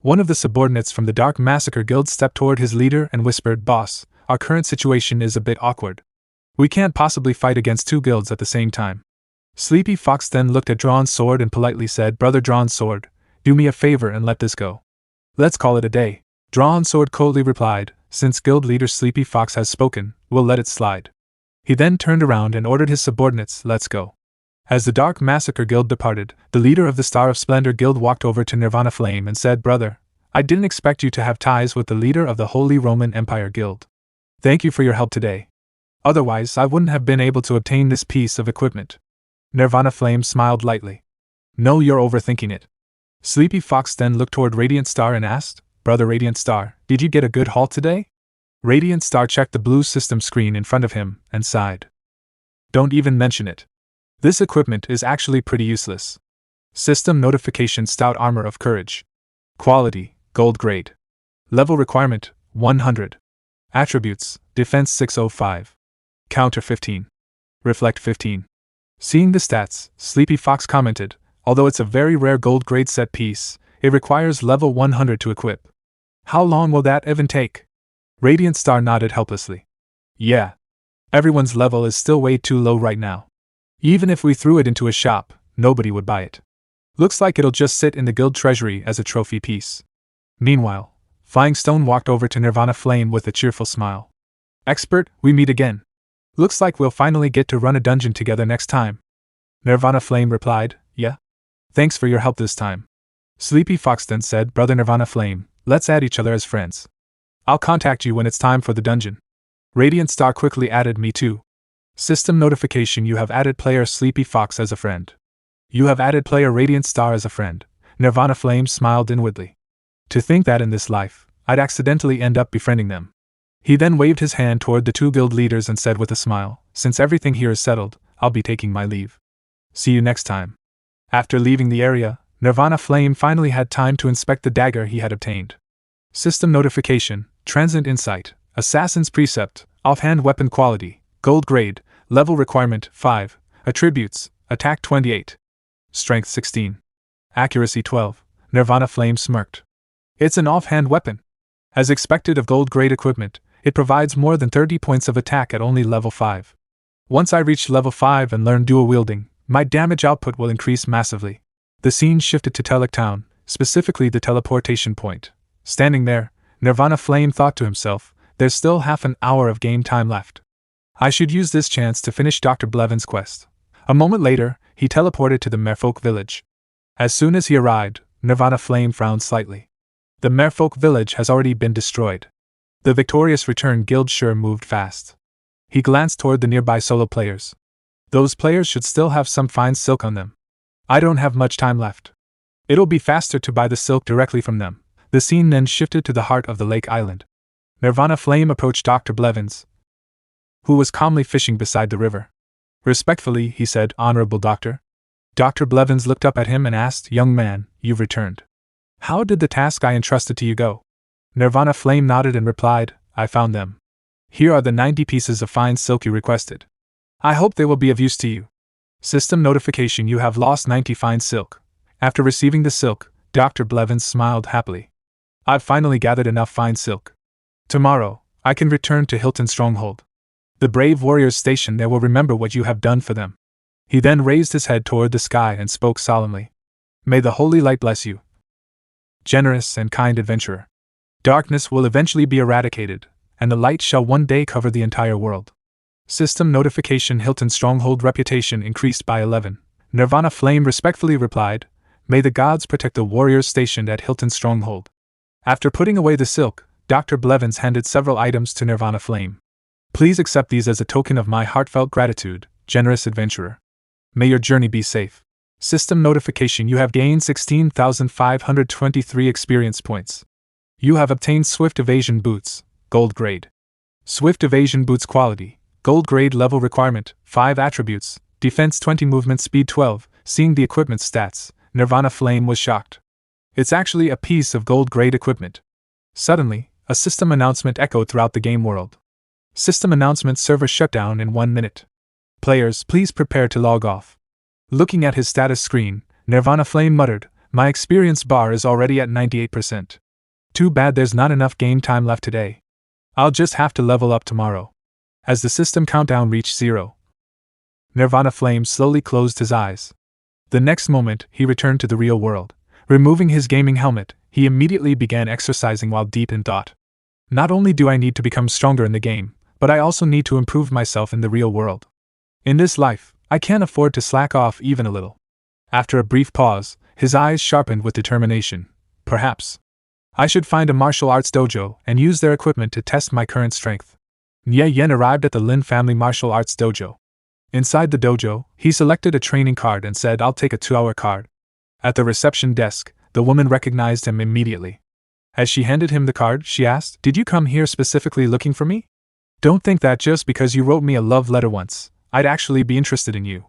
One of the subordinates from the Dark Massacre Guild stepped toward his leader and whispered, "Boss, our current situation is a bit awkward. We can't possibly fight against two guilds at the same time." Sleepy Fox then looked at Drawn Sword and politely said, "Brother Drawn Sword, do me a favor and let this go. Let's call it a day." Drawn Sword coldly replied, "Since guild leader Sleepy Fox has spoken, we'll let it slide." He then turned around and ordered his subordinates, "Let's go." As the Dark Massacre Guild departed, the leader of the Star of Splendor Guild walked over to Nirvana Flame and said, "Brother, I didn't expect you to have ties with the leader of the Holy Roman Empire Guild. Thank you for your help today. Otherwise, I wouldn't have been able to obtain this piece of equipment." Nirvana Flame smiled lightly. "No, you're overthinking it." Sleepy Fox then looked toward Radiant Star and asked, "Brother Radiant Star, did you get a good haul today?" Radiant Star checked the blue system screen in front of him and sighed. "Don't even mention it. This equipment is actually pretty useless. System notification: Stout Armor of Courage. Quality: Gold grade. Level requirement: 100. Attributes: Defense 605. Counter 15. Reflect 15. Seeing the stats, Sleepy Fox commented, although it's a very rare gold grade set piece, it requires level 100 to equip. How long will that even take? Radiant Star nodded helplessly. Yeah. Everyone's level is still way too low right now. Even if we threw it into a shop, nobody would buy it. Looks like it'll just sit in the guild treasury as a trophy piece. Meanwhile, Flying Stone walked over to Nirvana Flame with a cheerful smile. Expert, we meet again. Looks like we'll finally get to run a dungeon together next time. Nirvana Flame replied, yeah. Thanks for your help this time. Sleepy Fox then said, Brother Nirvana Flame, let's add each other as friends. I'll contact you when it's time for the dungeon. Radiant Star quickly added me too. System notification: you have added player Sleepy Fox as a friend. You have added player Radiant Star as a friend. Nirvana Flame smiled inwardly. To think that in this life, I'd accidentally end up befriending them. He then waved his hand toward the two guild leaders and said with a smile, since everything here is settled, I'll be taking my leave. See you next time. After leaving the area, Nirvana Flame finally had time to inspect the dagger he had obtained. System notification: Transient Insight, Assassin's Precept, Offhand Weapon Quality, Gold Grade, Level Requirement 5, Attributes, Attack 28. Strength 16. Accuracy 12. Nirvana Flame smirked. It's an offhand weapon. As expected of gold grade equipment, it provides more than 30 points of attack at only level 5. Once I reach level 5 and learn dual wielding, my damage output will increase massively. The scene shifted to Telek Town, specifically the teleportation point. Standing there, Nirvana Flame thought to himself, there's still half an hour of game time left. I should use this chance to finish Dr. Blevins' quest. A moment later, he teleported to the Merfolk village. As soon as he arrived, Nirvana Flame frowned slightly. The Merfolk village has already been destroyed. The victorious return guild sure moved fast. He glanced toward the nearby solo players. Those players should still have some fine silk on them. I don't have much time left. It'll be faster to buy the silk directly from them. The scene then shifted to the heart of the lake island. Nirvana Flame approached Dr. Blevins, who was calmly fishing beside the river. Respectfully, he said, Honorable Doctor. Dr. Blevins looked up at him and asked, Young man, you've returned. How did the task I entrusted to you go? Nirvana Flame nodded and replied, I found them. Here are the 90 pieces of fine silk you requested. I hope they will be of use to you. System notification: you have lost 90 fine silk. After receiving the silk, Dr. Blevins smiled happily. I've finally gathered enough fine silk. Tomorrow, I can return to Hilton Stronghold. The brave warriors stationed there will remember what you have done for them. He then raised his head toward the sky and spoke solemnly. May the holy light bless you, generous and kind adventurer. Darkness will eventually be eradicated, and the light shall one day cover the entire world. System notification: Hilton Stronghold reputation increased by 11. Nirvana Flame respectfully replied, May the gods protect the warriors stationed at Hilton Stronghold. After putting away the silk, Dr. Blevins handed several items to Nirvana Flame. Please accept these as a token of my heartfelt gratitude, generous adventurer. May your journey be safe. System notification: you have gained 16,523 experience points. You have obtained Swift Evasion Boots, Gold Grade. Swift Evasion Boots Quality, Gold Grade. Level Requirement 5. Attributes: Defense 20, Movement Speed 12. Seeing the equipment stats, Nirvana Flame was shocked. It's actually a piece of gold grade equipment. Suddenly, a system announcement echoed throughout the game world. System announcement: server shutdown in 1 minute. Players, please prepare to log off. Looking at his status screen, Nirvana Flame muttered, My experience bar is already at 98%. Too bad there's not enough game time left today. I'll just have to level up tomorrow. As the system countdown reached 0, Nirvana Flame slowly closed his eyes. The next moment, he returned to the real world. Removing his gaming helmet, he immediately began exercising while deep in thought. Not only do I need to become stronger in the game, but I also need to improve myself in the real world. In this life, I can't afford to slack off even a little. After a brief pause, his eyes sharpened with determination. Perhaps I should find a martial arts dojo and use their equipment to test my current strength. Nie Yan arrived at the Lin family martial arts dojo. Inside the dojo, he selected a training card and said, I'll take a 2-hour card. At the reception desk, the woman recognized him immediately. As she handed him the card, she asked, Did you come here specifically looking for me? Don't think that just because you wrote me a love letter once, I'd actually be interested in you.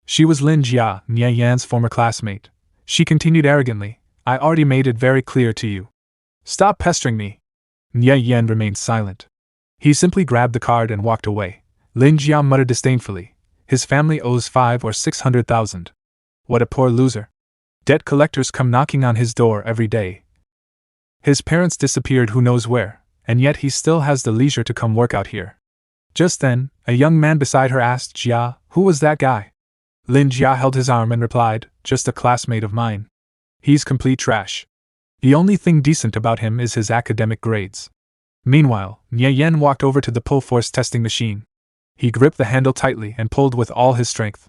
She was Lin Jia, Nie Yan's former classmate. She continued arrogantly, I already made it very clear to you. Stop pestering me. Nie Yan remained silent. He simply grabbed the card and walked away. Lin Jia muttered disdainfully. His family owes 5 or 600,000. What a poor loser. Debt collectors come knocking on his door every day. His parents disappeared who knows where, and yet he still has the leisure to come work out here. Just then, a young man beside her asked Jia, "Who was that guy?" Lin Jia held his arm and replied, "Just a classmate of mine. He's complete trash. The only thing decent about him is his academic grades." Meanwhile, Nie Yan walked over to the pull force testing machine. He gripped the handle tightly and pulled with all his strength.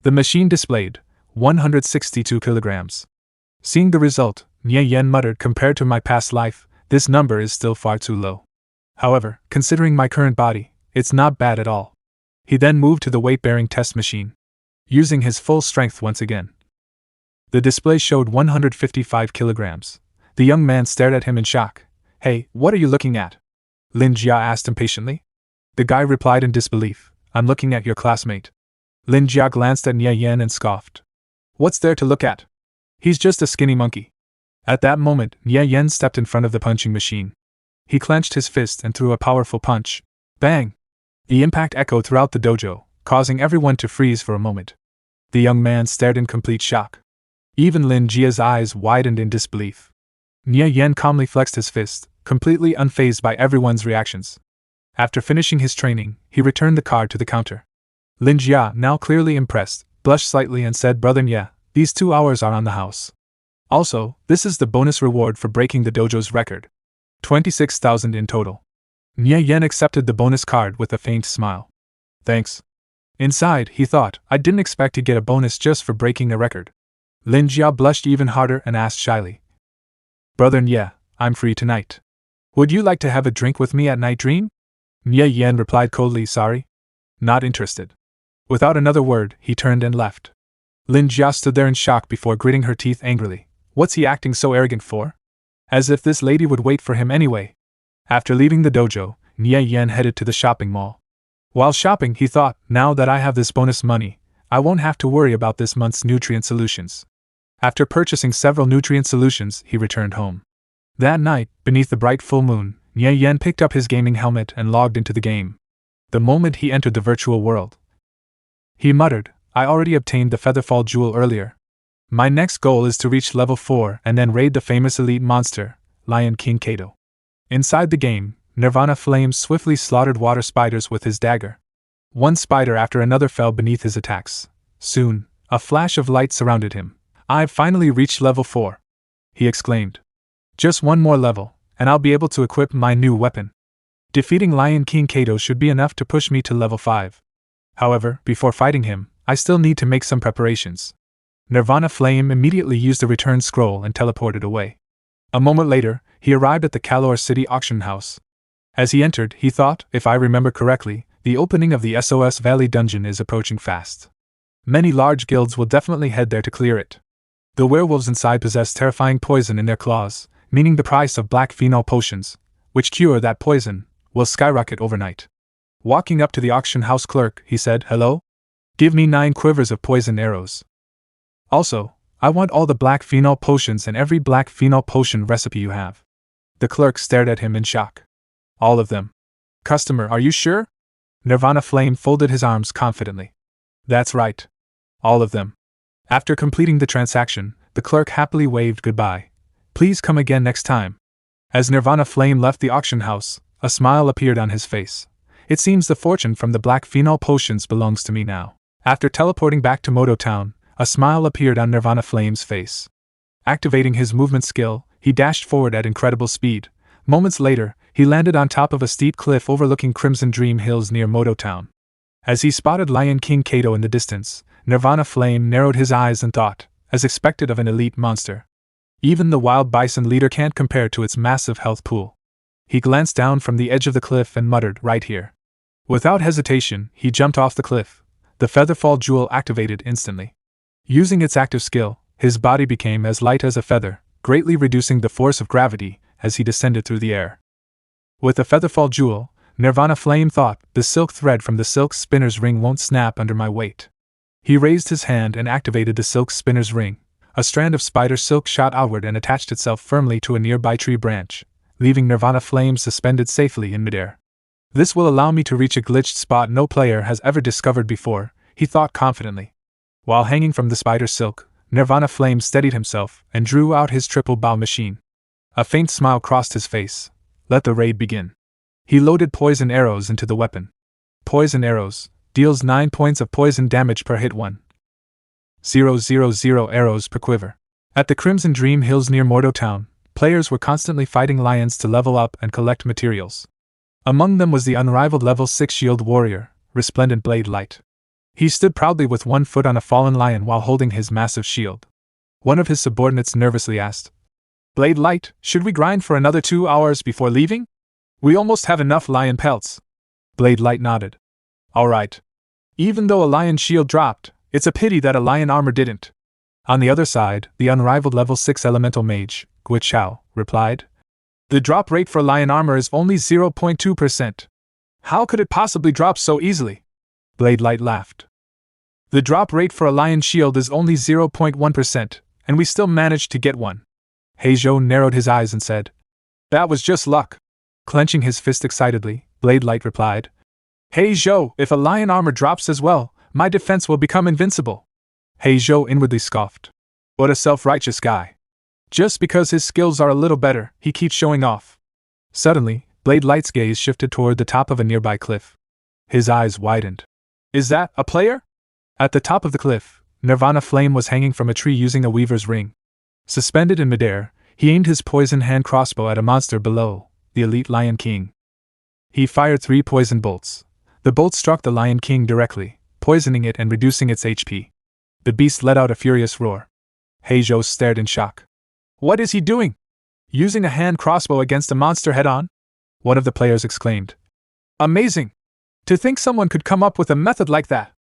The machine displayed 162 kilograms. Seeing the result, Nie Yan muttered, "Compared to my past life, this number is still far too low. However, considering my current body, it's not bad at all." He then moved to the weight-bearing test machine, using his full strength once again. The display showed 155 kilograms. The young man stared at him in shock. "Hey, what are you looking at?" Lin Jia asked impatiently. The guy replied in disbelief, "I'm looking at your classmate." Lin Jia glanced at Nie Yan and scoffed. "What's there to look at? He's just a skinny monkey." At that moment, Nie Yan stepped in front of the punching machine. He clenched his fist and threw a powerful punch. Bang! The impact echoed throughout the dojo, causing everyone to freeze for a moment. The young man stared in complete shock. Even Lin Jia's eyes widened in disbelief. Nie Yan calmly flexed his fist, completely unfazed by everyone's reactions. After finishing his training, he returned the card to the counter. Lin Jia, now clearly impressed, blushed slightly and said, "Brother Nie, these 2 hours are on the house. Also, this is the bonus reward for breaking the dojo's record. 26,000 in total." Nie Yan accepted the bonus card with a faint smile. "Thanks." Inside, he thought, "I didn't expect to get a bonus just for breaking a record." Lin Jia blushed even harder and asked shyly, "Brother Nie, I'm free tonight. Would you like to have a drink with me at Night Dream?" Nie Yan replied coldly, "Sorry. Not interested." Without another word, he turned and left. Lin Jia stood there in shock before gritting her teeth angrily. What's he acting so arrogant for? As if this lady would wait for him anyway. After leaving the dojo, Nie Yan headed to the shopping mall. While shopping, he thought, now that I have this bonus money, I won't have to worry about this month's nutrient solutions. After purchasing several nutrient solutions, he returned home. That night, beneath the bright full moon, Nie Yan picked up his gaming helmet and logged into the game. The moment he entered the virtual world, he muttered, "I already obtained the Featherfall Jewel earlier. My next goal is to reach level 4 and then raid the famous elite monster, Lion King Kato." Inside the game, Nirvana Flames swiftly slaughtered water spiders with his dagger. One spider after another fell beneath his attacks. Soon, a flash of light surrounded him. "I've finally reached level 4. He exclaimed. "Just one more level, and I'll be able to equip my new weapon. Defeating Lion King Kato should be enough to push me to level 5. However, before fighting him, I still need to make some preparations." Nirvana Flame immediately used a return scroll and teleported away. A moment later, he arrived at the Kalor City auction house. As he entered, he thought, if I remember correctly, the opening of the SOS Valley dungeon is approaching fast. Many large guilds will definitely head there to clear it. The werewolves inside possess terrifying poison in their claws, meaning the price of black phenol potions, which cure that poison, will skyrocket overnight. Walking up to the auction house clerk, he said, "Hello? Give me 9 quivers of poison arrows. Also, I want all the black phenol potions and every black phenol potion recipe you have." The clerk stared at him in shock. "All of them." "Customer, are you sure?" Nirvana Flame folded his arms confidently. "That's right. All of them." After completing the transaction, the clerk happily waved goodbye. "Please come again next time." As Nirvana Flame left the auction house, a smile appeared on his face. "It seems the fortune from the black phenol potions belongs to me now." After teleporting back to Moto Town, a smile appeared on Nirvana Flame's face. Activating his movement skill, he dashed forward at incredible speed. Moments later, he landed on top of a steep cliff overlooking Crimson Dream Hills near Moto Town. As he spotted Lion King Kato in the distance, Nirvana Flame narrowed his eyes and thought, as expected of an elite monster. Even the wild bison leader can't compare to its massive health pool. He glanced down from the edge of the cliff and muttered, "Right here." Without hesitation, he jumped off the cliff. The Featherfall Jewel activated instantly. Using its active skill, his body became as light as a feather, greatly reducing the force of gravity as he descended through the air. With the Featherfall Jewel, Nirvana Flame thought, the silk thread from the silk spinner's ring won't snap under my weight. He raised his hand and activated the silk spinner's ring. A strand of spider silk shot outward and attached itself firmly to a nearby tree branch, leaving Nirvana Flame suspended safely in midair. This will allow me to reach a glitched spot no player has ever discovered before, he thought confidently. While hanging from the spider silk, Nirvana Flame steadied himself and drew out his triple bow machine. A faint smile crossed his face. Let the raid begin. He loaded poison arrows into the weapon. Poison arrows deals 9 points of poison damage per hit 1,000 arrows per quiver. At the Crimson Dream Hills near Mordo Town, players were constantly fighting lions to level up and collect materials. Among them was the unrivaled level 6 shield warrior, Resplendent Blade Light. He stood proudly with one foot on a fallen lion while holding his massive shield. One of his subordinates nervously asked, "Blade Light, should we grind for another 2 hours before leaving? We almost have enough lion pelts." Blade Light nodded. "All right. Even though a lion shield dropped, it's a pity that a lion armor didn't." On the other side, the unrivaled level 6 elemental mage, Gui Chao, replied, "The drop rate for lion armor is only 0.2%. How could it possibly drop so easily?" Blade Light laughed. "The drop rate for a lion shield is only 0.1%, and we still managed to get one." Heizhou narrowed his eyes and said, "That was just luck." Clenching his fist excitedly, Blade Light replied, "Heizhou, if a lion armor drops as well, my defense will become invincible." Heizhou inwardly scoffed. What a self-righteous guy. Just because his skills are a little better, he keeps showing off. Suddenly, Blade Light's gaze shifted toward the top of a nearby cliff. His eyes widened. "Is that a player?" At the top of the cliff, Nirvana Flame was hanging from a tree using a weaver's ring. Suspended in midair, he aimed his poison hand crossbow at a monster below, the Elite Lion King. He fired 3 poison bolts. The bolts struck the Lion King directly, poisoning it and reducing its HP. The beast let out a furious roar. Heizhou stared in shock. "What is he doing? Using a hand crossbow against a monster head-on?" One of the players exclaimed. "Amazing! To think someone could come up with a method like that!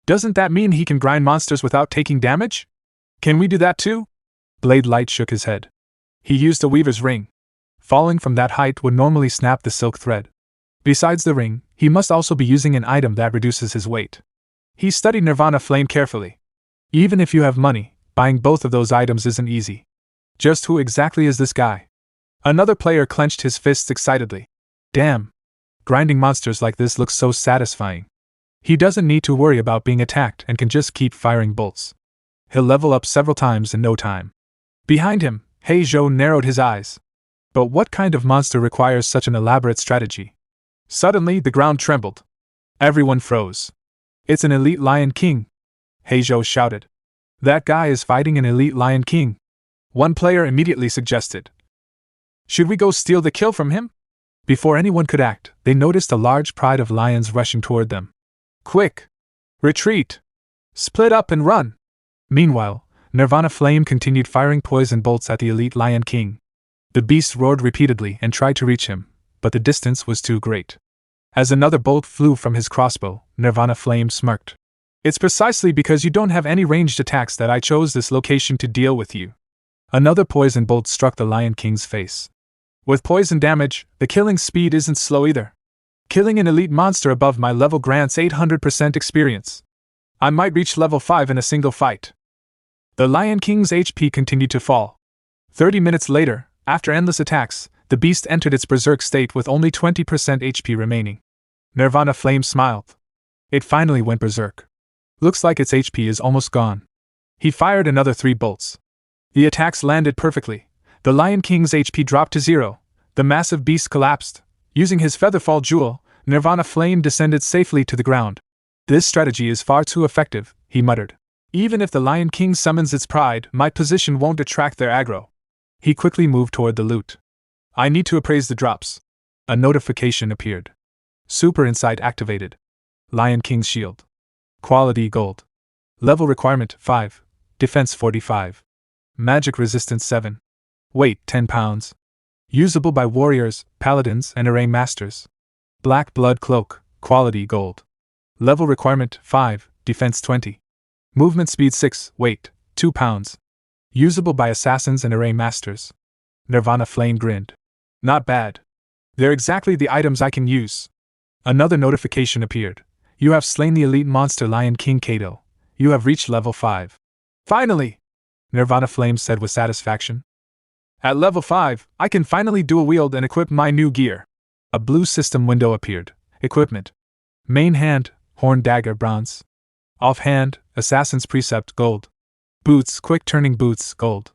Doesn't that mean he can grind monsters without taking damage? Can we do that too?" Blade Light shook his head. He used a weaver's ring. Falling from that height would normally snap the silk thread. Besides the ring, he must also be using an item that reduces his weight. He studied Nirvana Flame carefully. Even if you have money, buying both of those items isn't easy. Just who exactly is this guy? Another player clenched his fists excitedly. Damn! Grinding monsters like this looks so satisfying. He doesn't need to worry about being attacked and can just keep firing bolts. He'll level up several times in no time. Behind him, Heizhou narrowed his eyes. But what kind of monster requires such an elaborate strategy? Suddenly, the ground trembled. Everyone froze. "It's an Elite Lion King!" Heizhou shouted. "That guy is fighting an Elite Lion King!" One player immediately suggested. "Should we go steal the kill from him?" Before anyone could act, they noticed a large pride of lions rushing toward them. "Quick! Retreat! Split up and run!" Meanwhile, Nirvana Flame continued firing poison bolts at the Elite Lion King. The beast roared repeatedly and tried to reach him, but the distance was too great. As another bolt flew from his crossbow, Nirvana Flame smirked. "It's precisely because you don't have any ranged attacks that I chose this location to deal with you." Another poison bolt struck the Lion King's face. With poison damage, the killing speed isn't slow either. Killing an elite monster above my level grants 800% experience. I might reach level 5 in a single fight. The Lion King's HP continued to fall. 30 minutes later, after endless attacks, the beast entered its berserk state with only 20% HP remaining. Nirvana Flame smiled. It finally went berserk. Looks like its HP is almost gone. He fired another 3 bolts. The attacks landed perfectly. The Lion King's HP dropped to 0. The massive beast collapsed. Using his Featherfall Jewel, Nirvana Flame descended safely to the ground. "This strategy is far too effective," he muttered. "Even if the Lion King summons its pride, my position won't attract their aggro." He quickly moved toward the loot. "I need to appraise the drops." A notification appeared. Super Insight activated. Lion King's Shield. Quality Gold. Level requirement 5. Defense 45. Magic resistance 7. Weight 10 pounds. Usable by warriors, paladins, and array masters. Black Blood Cloak. Quality Gold. Level requirement 5. Defense 20. Movement speed 6. Weight 2 pounds. Usable by assassins and array masters. Nirvana Flame grinned. "Not bad. They're exactly the items I can use." Another notification appeared. "You have slain the elite monster Lion King Kato. You have reached level 5. "Finally!" Nirvana Flame said with satisfaction. "At level 5, I can finally dual wield and equip my new gear." A blue system window appeared. Equipment: main hand, horn dagger bronze. Offhand, assassin's precept gold. Boots, quick turning boots gold.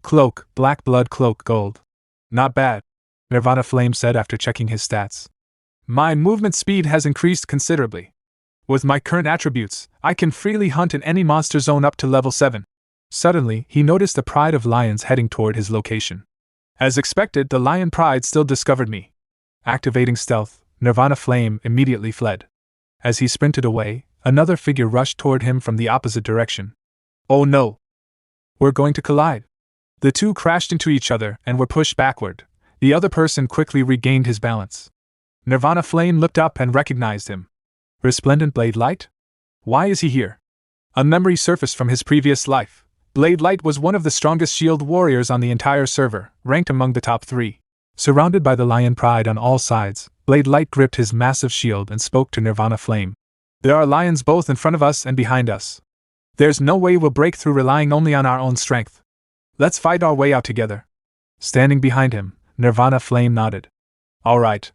Cloak, black blood cloak gold. Not bad, Nirvana Flame said after checking his stats. My movement speed has increased considerably. With my current attributes, I can freely hunt in any monster zone up to level 7. Suddenly, he noticed the pride of lions heading toward his location. As expected, the lion pride still discovered me. Activating stealth, Nirvana Flame immediately fled. As he sprinted away, another figure rushed toward him from the opposite direction. Oh no! We're going to collide. The two crashed into each other and were pushed backward. The other person quickly regained his balance. Nirvana Flame looked up and recognized him. Resplendent Blade Light? Why is he here? A memory surfaced from his previous life. Blade Light was one of the strongest shield warriors on the entire server, ranked among the top 3. Surrounded by the lion pride on all sides, Blade Light gripped his massive shield and spoke to Nirvana Flame. There are lions both in front of us and behind us. There's no way we'll break through relying only on our own strength. Let's fight our way out together. Standing behind him, Nirvana Flame nodded. All right.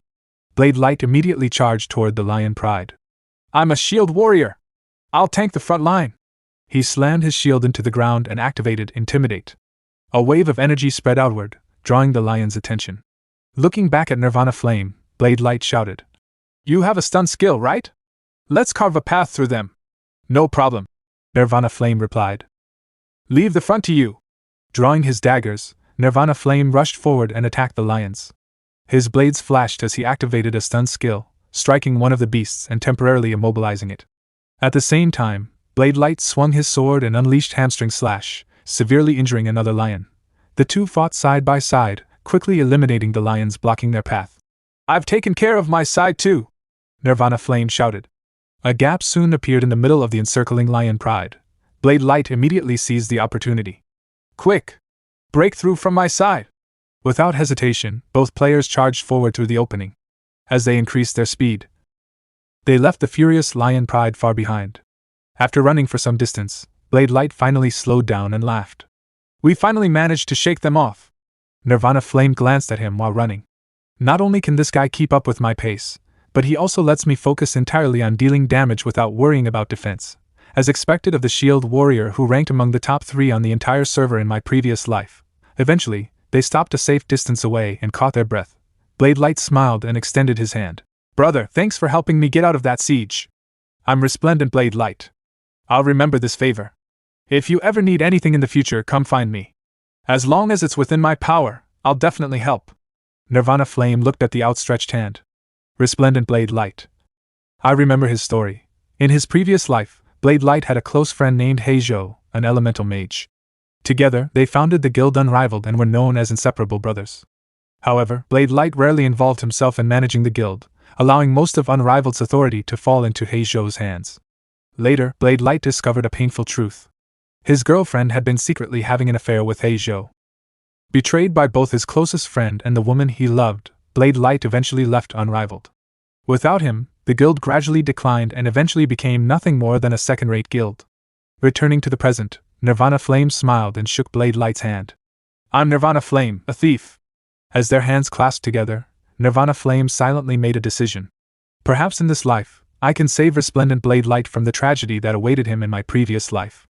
Blade Light immediately charged toward the lion pride. I'm a shield warrior. I'll tank the front line. He slammed his shield into the ground and activated Intimidate. A wave of energy spread outward, drawing the lion's attention. Looking back at Nirvana Flame, Blade Light shouted. You have a stun skill, right? Let's carve a path through them. No problem, Nirvana Flame replied. Leave the front to you. Drawing his daggers, Nirvana Flame rushed forward and attacked the lions. His blades flashed as he activated a stun skill, striking one of the beasts and temporarily immobilizing it. At the same time, Blade Light swung his sword and unleashed Hamstring Slash, severely injuring another lion. The two fought side by side, quickly eliminating the lions blocking their path. I've taken care of my side too, Nirvana Flame shouted. A gap soon appeared in the middle of the encircling lion pride. Blade Light immediately seized the opportunity. Quick! Break through from my side! Without hesitation, both players charged forward through the opening. As they increased their speed, they left the furious lion pride far behind. After running for some distance, Blade Light finally slowed down and laughed. We finally managed to shake them off. Nirvana Flame glanced at him while running. Not only can this guy keep up with my pace, but he also lets me focus entirely on dealing damage without worrying about defense, as expected of the shield warrior who ranked among the top 3 on the entire server in my previous life. Eventually, they stopped a safe distance away and caught their breath. Blade Light smiled and extended his hand. Brother, thanks for helping me get out of that siege. I'm Resplendent Blade Light. I'll remember this favor. If you ever need anything in the future, come find me. As long as it's within my power, I'll definitely help. Nirvana Flame looked at the outstretched hand. Resplendent Blade Light. I remember his story. In his previous life, Blade Light had a close friend named Heizhou, an elemental mage. Together, they founded the guild Unrivaled and were known as inseparable brothers. However, Blade Light rarely involved himself in managing the guild, allowing most of Unrivaled's authority to fall into Heizhou's hands. Later, Blade Light discovered a painful truth. His girlfriend had been secretly having an affair with Heizhou. Betrayed by both his closest friend and the woman he loved, Blade Light eventually left Unrivaled. Without him, the guild gradually declined and eventually became nothing more than a second-rate guild. Returning to the present, Nirvana Flame smiled and shook Blade Light's hand. I'm Nirvana Flame, a thief. As their hands clasped together, Nirvana Flame silently made a decision. Perhaps in this life, I can save Resplendent Blade Light from the tragedy that awaited him in my previous life.